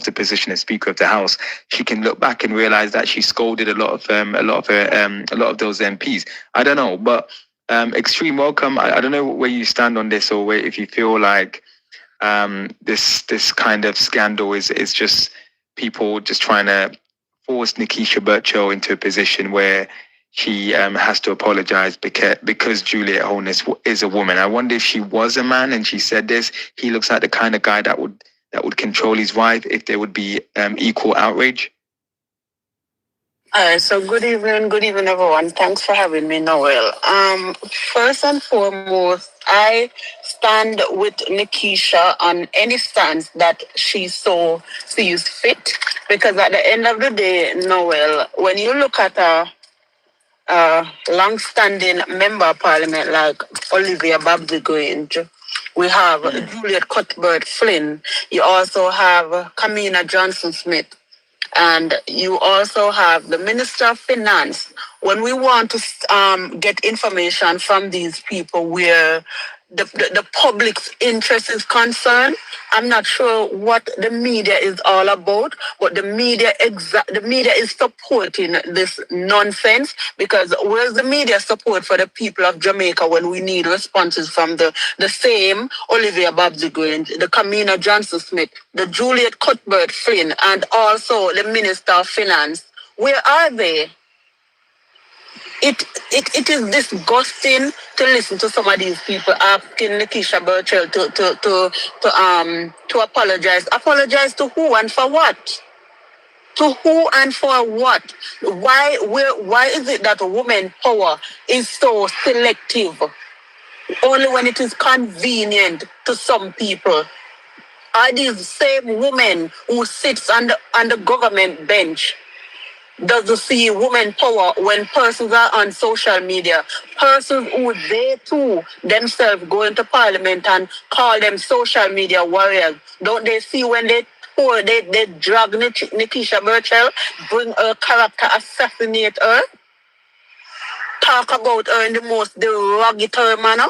the position as Speaker of the House, she can look back and realize that she scolded a lot of those MPs. I don't know, but extreme welcome. I don't know where you stand on this, or if you feel like this kind of scandal is just people just trying to force Nikisha Burchill into a position where she has to apologize because Juliet Holness is a woman. I wonder if she was a man and she said this, he looks like the kind of guy that would control his wife, if there would be equal outrage. So good evening, everyone. Thanks for having me, Noel. First and foremost, I stand with Nikisha on any stance that she so sees fit, because at the end of the day, Noel, when you look at a long-standing member of parliament like Olivia Babsy-Grange, we have Juliet Cuthbert-Flynn, you also have Kamina Johnson-Smith, and you also have the Minister of Finance. When we want to get information from these people where the public's interest is concerned, I'm not sure what the media is all about, but the media is supporting this nonsense, because where's the media support for the people of Jamaica when we need responses from the same Olivia Babsy-Grange, the Kamina Johnson-Smith, the Juliet Cuthbert-Flynn, and also the Minister of Finance? Where are they? It is disgusting to listen to some of these people asking Nikisha Burchill to apologize. Apologize to who and for what? To who and for what? Why is it that women power is so selective? Only when it is convenient to some people. Are these same women who sits on the government bench doesn't see women power when persons are on social media, persons who they too themselves go into parliament and call them social media warriors? Don't they see when they drag Nikisha Burchell, bring her character, assassinate her, talk about her in the most derogatory manner?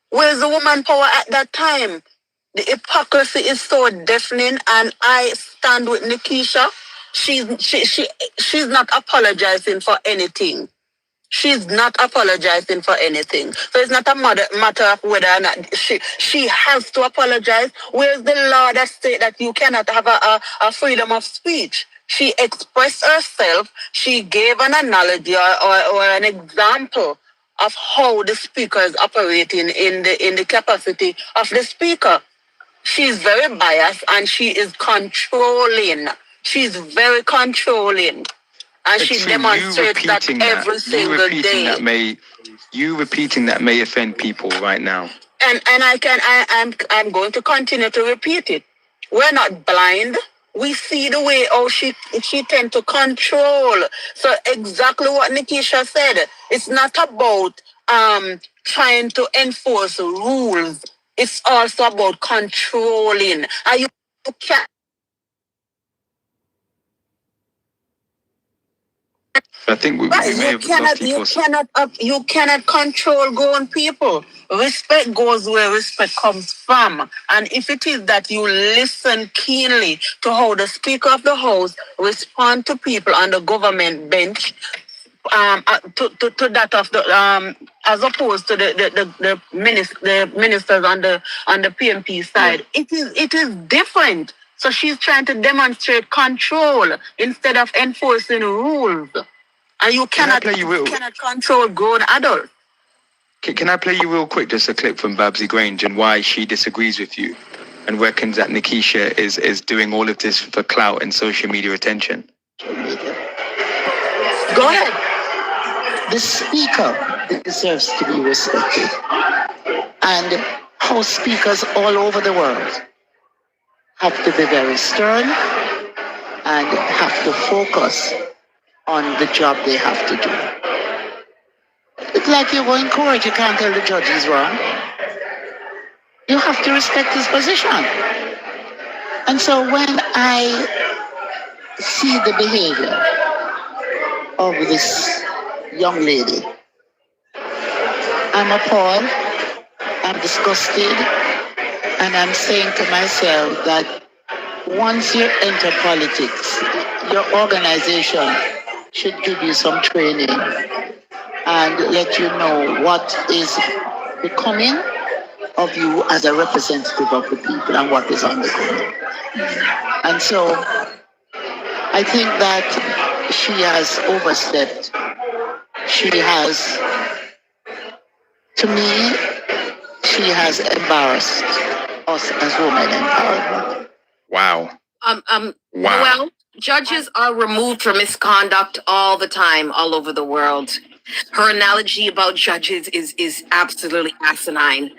Where's the woman power at that time? The hypocrisy is so deafening, and I stand with Nikisha. She's not apologizing for anything. She's not apologizing for anything. So it's not a matter of whether or not she has to apologize. Where's the law that states that you cannot have a freedom of speech? She expressed herself. She gave an analogy or an example of how the speaker is operating in the capacity of the speaker. She's very biased and she is controlling. She's very controlling. And she demonstrates that every single day. You repeating that may offend people right now. And I'm going to continue to repeat it. We're not blind. We see the way she tend to control. So exactly what Nikisha said. It's not about trying to enforce rules. It's also about controlling. And you can't. I think we may have lost people. You cannot control grown people. Respect goes where respect comes from. And if it is that you listen keenly to how the Speaker of the House respond to people on the government bench, to that of the as opposed to the ministers on the PMP side, it is different. So she's trying to demonstrate control instead of enforcing rules. And you cannot control grown adults. Can I play you real quick just a clip from Babsy Grange and why she disagrees with you and reckons that Nikisha is doing all of this for clout and social media attention? Go ahead. The speaker deserves to be respected. And House speakers all over the world have to be very stern and have to focus on the job they have to do. It's like you go in court, you can't tell the judge he's wrong. You have to respect his position. And so when I see the behavior of this young lady, I'm appalled, I'm disgusted, and I'm saying to myself that once you enter politics, your organization should give you some training and let you know what is becoming of you as a representative of the people and what is on the ground. And so I think that she has overstepped. She has, to me, she has embarrassed us as women empowerment. Wow. Noel, judges are removed for misconduct all the time, all over the world. Her analogy about judges is absolutely asinine.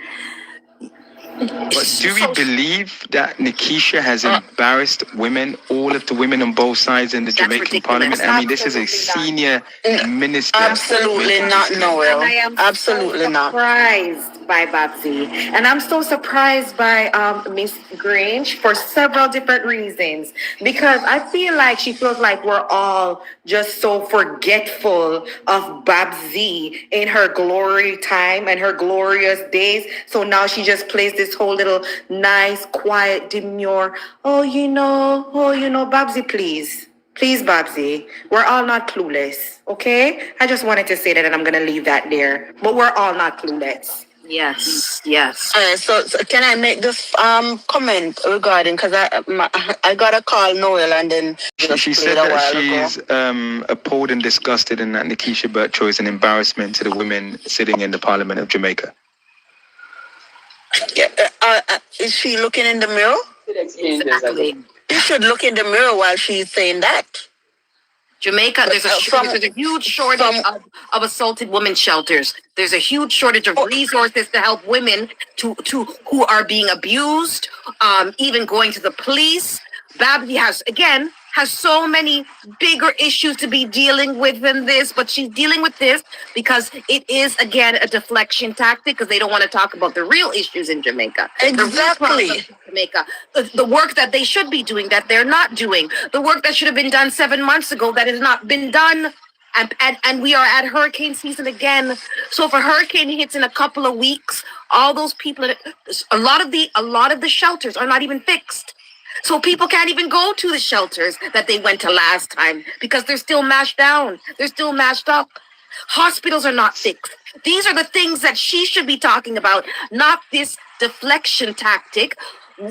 But do we believe that Nikisha has embarrassed women, all of the women on both sides in the Jamaican parliament? I mean, this is a senior minister. Absolutely not, Noel. Absolutely not. Surprised by Babsy, and I'm so surprised by Miss Grange for several different reasons. Because I feel like she feels like we're all just so forgetful of Babsy in her glory time and her glorious days. So now she just plays this whole little nice, quiet, demure. Oh, you know, Babsy, please, Babsy. We're all not clueless, okay? I just wanted to say that, and I'm gonna leave that there. But we're all not clueless. Yes. So can I make this comment regarding, because I got a call Noel and then she said that she's appalled and disgusted and that Nikisha Burchell is an embarrassment to the women sitting in the Parliament of Jamaica. Is she looking in the mirror? Exactly. You should look in the mirror while she's saying that. Jamaica, there's a huge shortage of assaulted women shelters. There's a huge shortage of resources to help women to who are being abused, even going to the police. Babsy has so many bigger issues to be dealing with than this, but she's dealing with this because it is, again, a deflection tactic because they don't want to talk about the real issues in Jamaica. Exactly. Jamaica, the work that they should be doing that they're not doing, the work that should have been done 7 months ago that has not been done. And we are at hurricane season again. So if a hurricane hits in a couple of weeks, all those people, a lot of the shelters are not even fixed. So people can't even go to the shelters that they went to last time because they're still mashed down. They're still mashed up. Hospitals are not fixed. These are the things that she should be talking about, not this deflection tactic.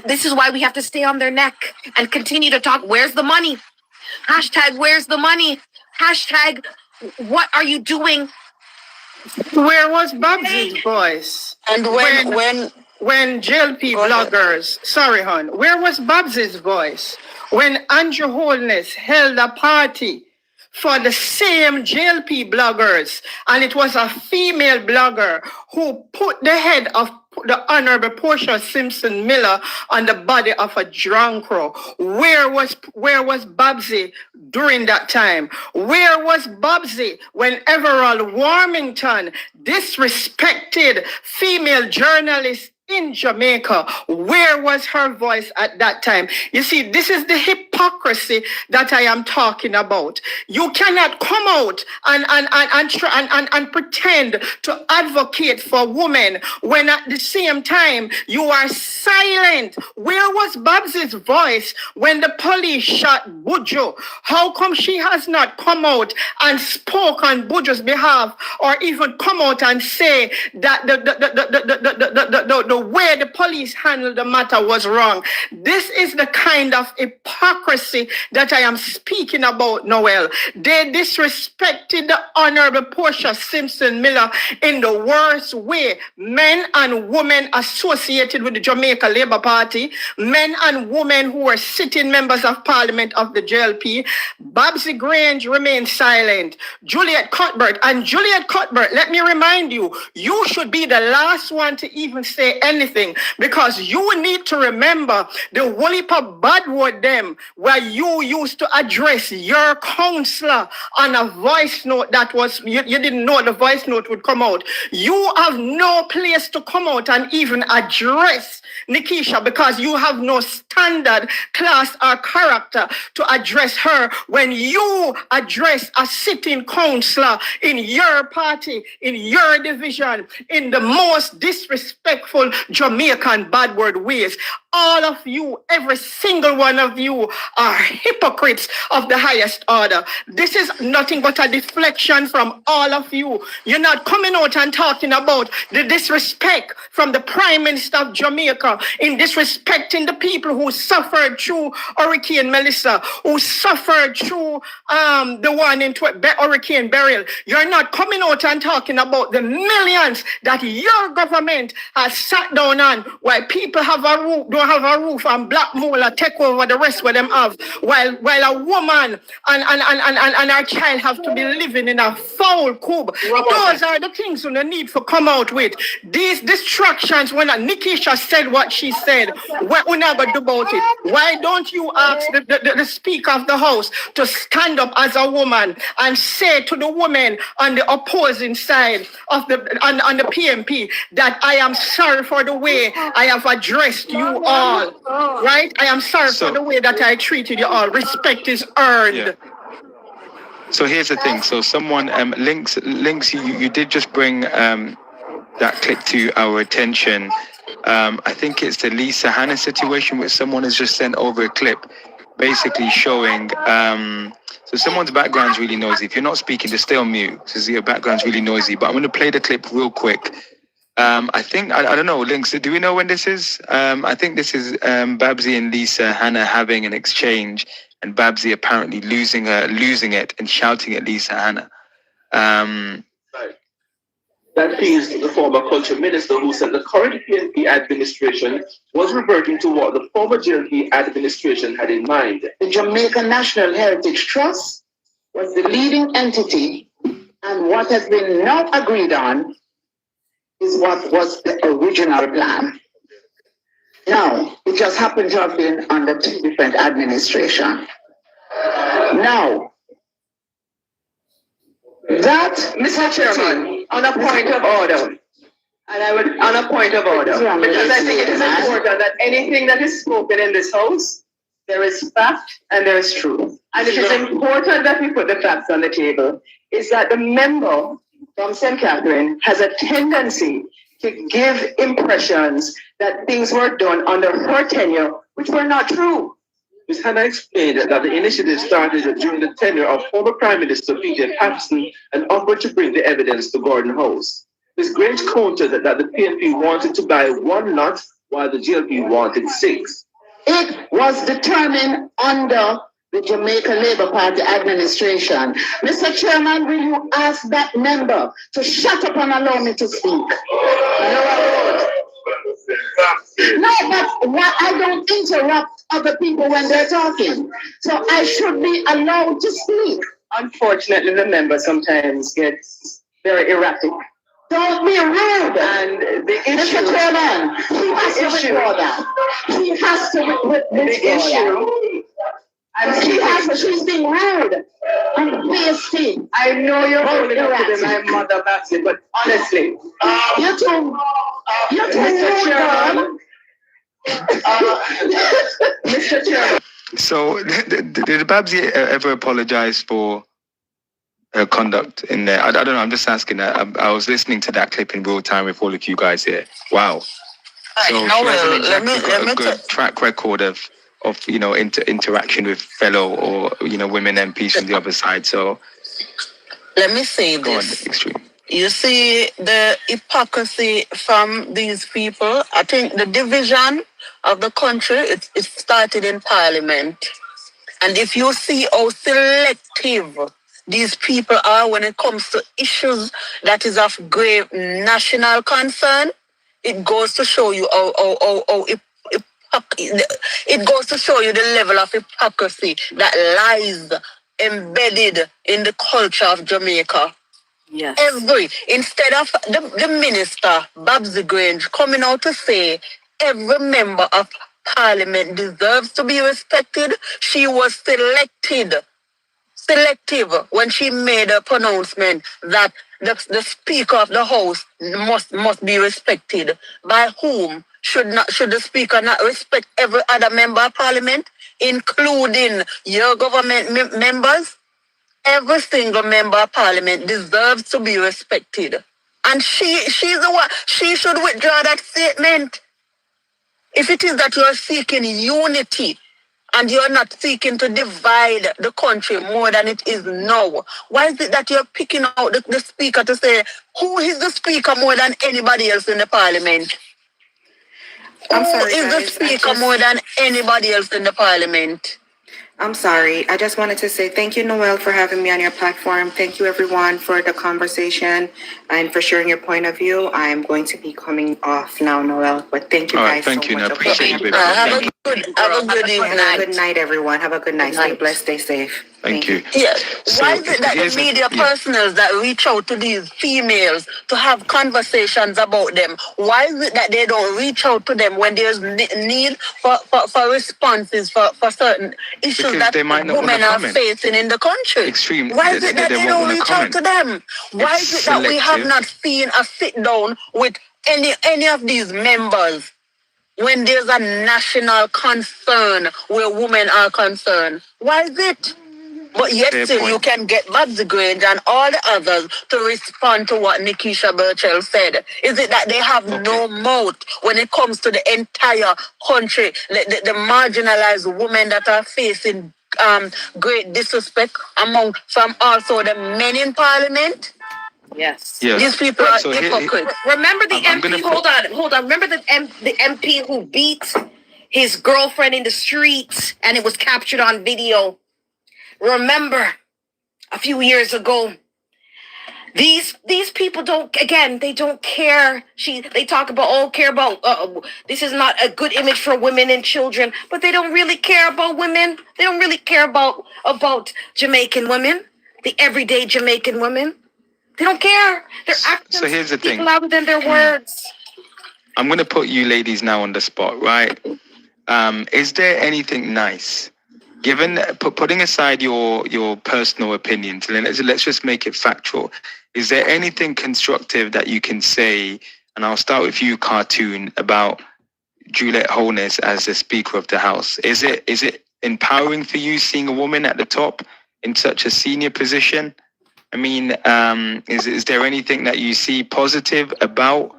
This is why we have to stay on their neck and continue to talk. Where's the money? Hashtag, where's the money? Hashtag, what are you doing? Where was Babsy's voice? And when JLP bloggers, sorry, hon, where was Babsy's voice? When Andrew Holness held a party for the same JLP bloggers, and it was a female blogger who put the head of the Honorable Portia Simpson Miller on the body of a drunk crow. Where was Babsy during that time? Where was Babsy when Everall Warmington disrespected female journalists in Jamaica? Where was her voice at that time? You see, this is the hypocrisy that I am talking about. You cannot come out and pretend to advocate for women when at the same time you are silent. Where was Babsy's voice when the police shot Buju? How come she has not come out and spoke on Buju's behalf, or even come out and say that the way the police handled the matter was wrong? This is the kind of hypocrisy that I am speaking about, Noel. They disrespected the Honorable Portia Simpson Miller in the worst way. Men and women associated with the Jamaica Labour Party, men and women who were sitting members of Parliament of the JLP. Babsy Grange remained silent. Juliet Cuthbert, let me remind you, you should be the last one to even say anything, because you need to remember the Wolipa bad word them where you used to address your counselor on a voice note that was, you didn't know the voice note would come out. You have no place to come out and even address Nikisha because you have no standard, class, or character to address her when you address a sitting counselor in your party, in your division, in the most disrespectful Jamaican bad word ways. All of you, every single one of you, are hypocrites of the highest order. This is nothing but a deflection from all of you. You're not coming out and talking about the disrespect from the Prime Minister of Jamaica in disrespecting the people who suffered through Hurricane Melissa, who suffered through the one in Hurricane Beryl. You're not coming out and talking about the millions that your government has sat down on while people have a roof, don't have a roof, and Black Mola take over the rest of them have, while a woman and her child have to be living in a foul cube. Those are the things you need to come out with. These distractions, when Nikisha said what she said, what we never do about it? Why don't you ask the Speaker of the House to stand up as a woman and say to the women on the opposing side of the on the PMP that I am sorry for the way I have addressed you all, right? I am sorry for the way that I treated you all. Respect is earned. Yeah. So here's the thing. So someone links. You did just bring that clip to our attention. I think it's the Lisa Hannah situation where someone has just sent over a clip, basically showing. So someone's background's really noisy. If you're not speaking, just stay on mute because your background's really noisy. But I'm going to play the clip real quick. I think I don't know, Links. Do we know when this is? I think this is Babsy and Lisa Hannah having an exchange, and Babsy apparently losing it and shouting at Lisa Hannah. that pleased the former culture minister, who said the current PNP administration was reverting to what the former JLP administration had in mind. The Jamaican National Heritage Trust was the leading entity, and what has been now agreed on is what was the original plan. Now, it just happened to have been under two different administrations. Now, that, Mr. Chairman, on a point of order, and I would, on a point of order, because I think it is important that anything that is spoken in this house, there is fact and there is truth. And it is important that we put the facts on the table, is that the member from St. Catherine has a tendency to give impressions that things were done under her tenure, which were not true. Ms. Hannah explained that the initiative started during the tenure of former Prime Minister P.J. Patterson and offered to bring the evidence to Gordon House. Ms. Grange countered that the PNP wanted to buy one lot while the GLP wanted 6. It was determined under the Jamaica Labour Party administration. Mr. Chairman, will you ask that member to shut up and allow me to speak? No, but I don't interrupt other people when they're talking. So I should be allowed to speak. Unfortunately, the member sometimes gets very erratic. Don't be rude. And the issue... Mr. Chairman, he has to withdraw that. He has to withdraw that. She's being rude and pasty. I know you're holding up to my mother Babsy, but honestly, you're too Mr. Chairman. Mr. Chairman. So, did Babsy ever apologize for her conduct in there? I don't know. I'm just asking that. I was listening to that clip in real time with all of you guys here. Wow. So she has a good track record of interaction with fellow or women MPs from the other side. So let me say this. Extreme. You see the hypocrisy from these people. I think the division of the country, it started in Parliament. And if you see how selective these people are when it comes to issues that is of grave national concern, it goes to show you it goes to show you the level of hypocrisy that lies embedded in the culture of Jamaica. Yes. Instead of the minister, Babsy Grange, coming out to say every member of Parliament deserves to be respected, she was selective when she made a pronouncement that the Speaker of the House must be respected. By whom? Should the Speaker not respect every other member of Parliament, including your government members? Every single member of Parliament deserves to be respected. And she's the one. She should withdraw that statement. If it is that you are seeking unity and you're not seeking to divide the country more than it is now, why is it that you're picking out the Speaker to say, who is the Speaker more than anybody else in the Parliament? Who is the Speaker more than anybody else in the Parliament? I'm sorry. I just wanted to say thank you, Noel, for having me on your platform. Thank you, everyone, for the conversation and for sharing your point of view. I'm going to be coming off now, Noel, but thank you guys so much. I appreciate you. Have a good evening. Have a good night, everyone. Have a good night. Stay blessed, stay safe. Thank you. Yeah. Why is it that the media personnel that reach out to these females to have conversations about them, why is it that they don't reach out to them when there's need for responses for certain issues because that women are facing in the country? Extreme. Why is it that they don't reach out to them? Why is it that we have not seen a sit down with any of these members when there's a national concern where women are concerned? Why is it? But yet still you can get Babsy Grange and all the others to respond to what Nikisha Burchell said. Is it that they have no mouth when it comes to the entire country, the marginalized women that are facing great disrespect from also the men in Parliament? Yes. These people are hypocrites. Remember the MP, hold on. Remember the MP who beat his girlfriend in the streets and it was captured on video? Remember, a few years ago, These people they don't care. They talk about this is not a good image for women and children, but they don't really care about women. They don't really care about Jamaican women, the everyday Jamaican women. They don't care. Their actions So here's the speak thing. louder than their words. I'm going to put you ladies now on the spot, right? Is there anything nice, given putting aside your personal opinions, let's just make it factual. Is there anything constructive that you can say? And I'll start with you, Cartoon, about Juliet Holness as the Speaker of the House. Is it empowering for you seeing a woman at the top in such a senior position? I mean, is there anything that you see positive about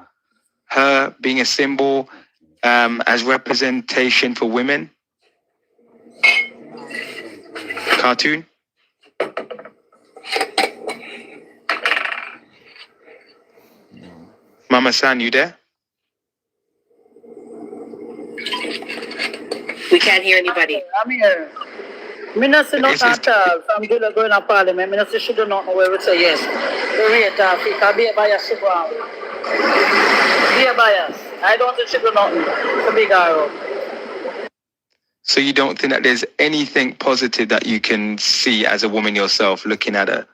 her being a symbol as representation for women? Cartoon? Mama San, you there? We can't hear anybody. I'm here. Me not say nothing at all. From Julia going to Parliament, me not say she do not know where we say yes. The rate of it, I be a bias to go on. Be a bias. I don't think she do nothing. It's a big arrow. So you don't think that there's anything positive that you can see as a woman yourself looking at her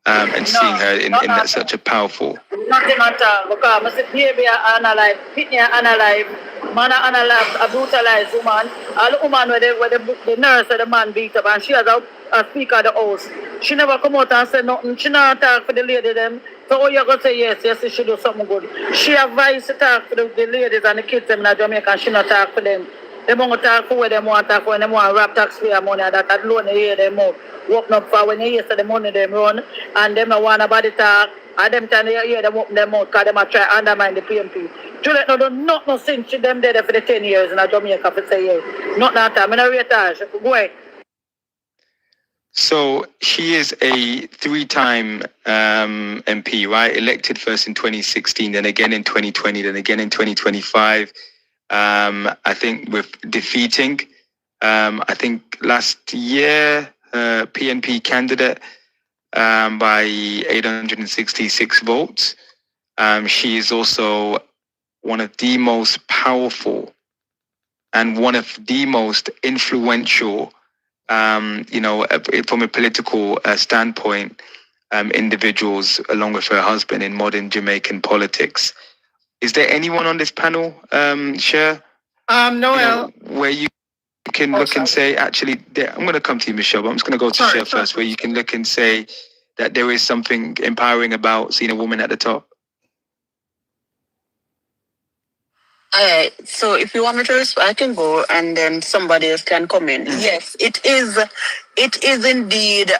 and seeing her in such a powerful... Nothing at all. Because I say baby analyze, Pitney analyze, man analyze, a brutalized woman. All the woman where the nurse or the man beat up, and she has a speaker of the house. She never come out and say nothing. She never talk for the lady them. So all you going to say yes, she do something good. She advised to talk for the ladies and the kids them in Jamaica, and she not talk for them. They want to talk for where they want to talk for, when they want to rap taxpayer money, that alone they hear them out. Walking up for when you hear the money them run, and them don't want nobody talk, and them time they hear them open them out, because them a try undermine the PMP. Juliet no do nothing since she them there for the 10 years in Jamaica for say yes. Nothing at all. I don't rate her. Go ahead. So she is a 3-time MP, right? Elected first in 2016, then again in 2020, then again in 2025. I think with defeating, I think last year, PNP candidate by 866 votes. She is also one of the most powerful and one of the most influential, from a political standpoint, individuals along with her husband in modern Jamaican politics. Is there anyone on this panel, Cher? Noel. Where you can look and say, actually, I'm going to come to you, Michelle, but I'm just going to go to Cher first, where you can look and say that there is something empowering about seeing a woman at the top? So if you want me to respond, I can go and then somebody else can come in. Yes, it is indeed,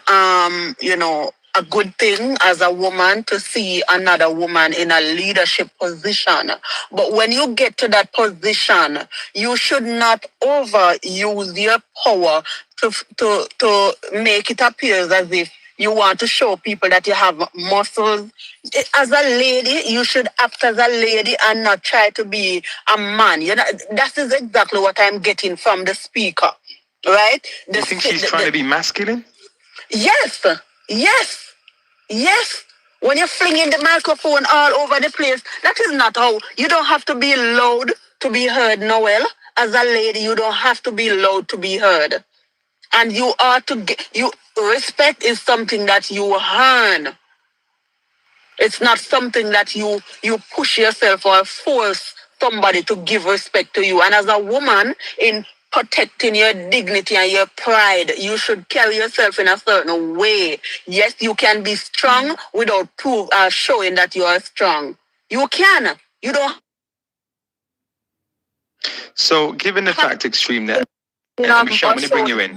a good thing as a woman to see another woman in a leadership position. But when you get to that position, you should not overuse your power to make it appear as if you want to show people that you have muscles. As a lady, you should act as a lady and not try to be a man. That is exactly what I'm getting from the speaker, right? You think she's trying to be masculine? Yes. When you're flinging the microphone all over the place, that is not how. You don't have to be loud to be heard, Noel. As a lady, you don't have to be loud to be heard. And you are respect is something that you earn. It's not something that you push yourself or force somebody to give respect to you. And as a woman, in protecting your dignity and your pride, you should carry yourself in a certain way. Yes, you can be strong without showing that you are strong. You can. You don't. So, given the fact extreme that Michelle, I'm going to bring you in.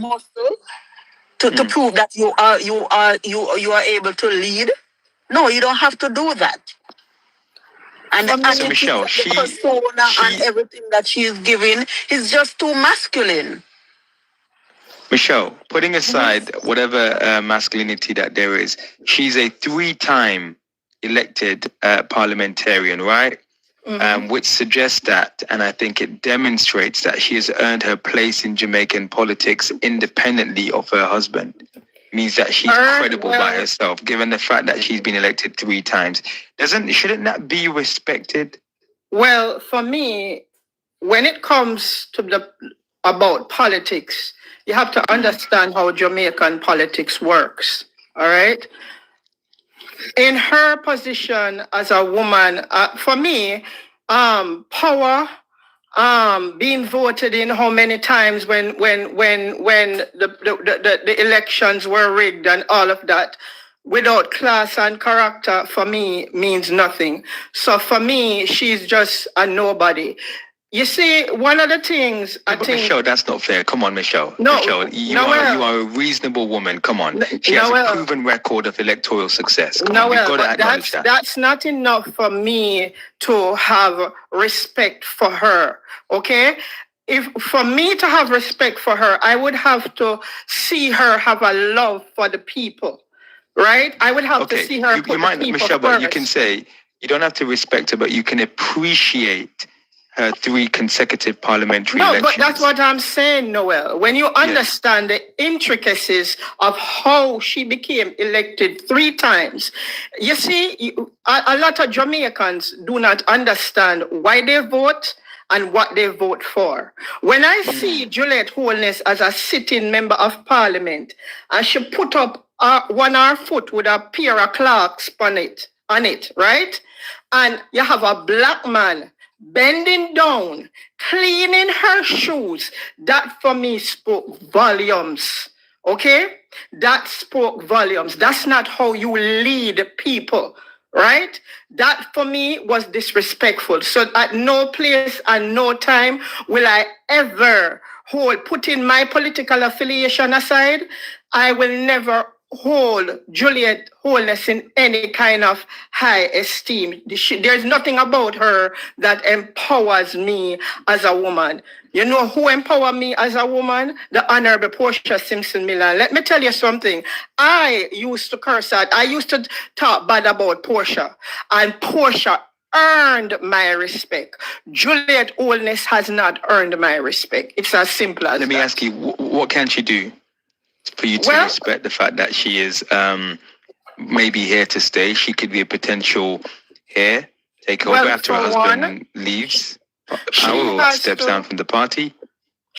To prove that you are able to lead. No, you don't have to do that. And so Michelle, the persona and everything that she is giving is just too masculine. Michelle, putting aside whatever masculinity that there is, she's a 3-time elected parliamentarian, right? Which suggests that, and I think it demonstrates that she has earned her place in Jamaican politics independently of her husband. means that she's credible by herself, given the fact that she's been elected 3 times. Shouldn't that be respected? Well, for me, when it comes to about politics, you have to understand how Jamaican politics works. All right. In her position as a woman, for me, power, being voted in how many times when the elections were rigged and all of that, without class and character, for me, means nothing. So for me, she's just a nobody. You see, one of the things I think... Michelle, that's not fair. Come on, Michelle. No, Michelle, you are a reasonable woman. Come on. She has a proven record of electoral success. Come on, you've got to acknowledge that. That's not enough for me to have respect for her, okay? For me to have respect for her, I would have to see her have a love for the people, right? I would have to see her put the people Michelle, first. but you can say, you don't have to respect her, but you can appreciate her 3 consecutive parliamentary elections. No, but that's what I'm saying, Noel. When you understand the intricacies of how she became elected 3 times, you see, a lot of Jamaicans do not understand why they vote and what they vote for. When I see Juliet Holness as a sitting member of parliament, and she put up one of her foot with a pair of clocks on it, right? And you have a black man bending down, cleaning her shoes, that for me spoke volumes, okay? That spoke volumes. That's not how you lead people, right? That for me was disrespectful. So at no place and no time will I ever putting my political affiliation aside, I will never hold Juliet Holness in any kind of high esteem. There's nothing about her that empowers me as a woman. You know who empowered me as a woman? The Honorable Portia Simpson Miller. Let me tell you something. I used to curse at, I used to talk bad about Portia, and Portia earned my respect. Juliet Holness has not earned my respect. It's as simple as Let me ask you, what can she do for you to respect the fact that she is maybe here to stay? She could be a potential heir, take over after her husband leaves. Or steps down from the party.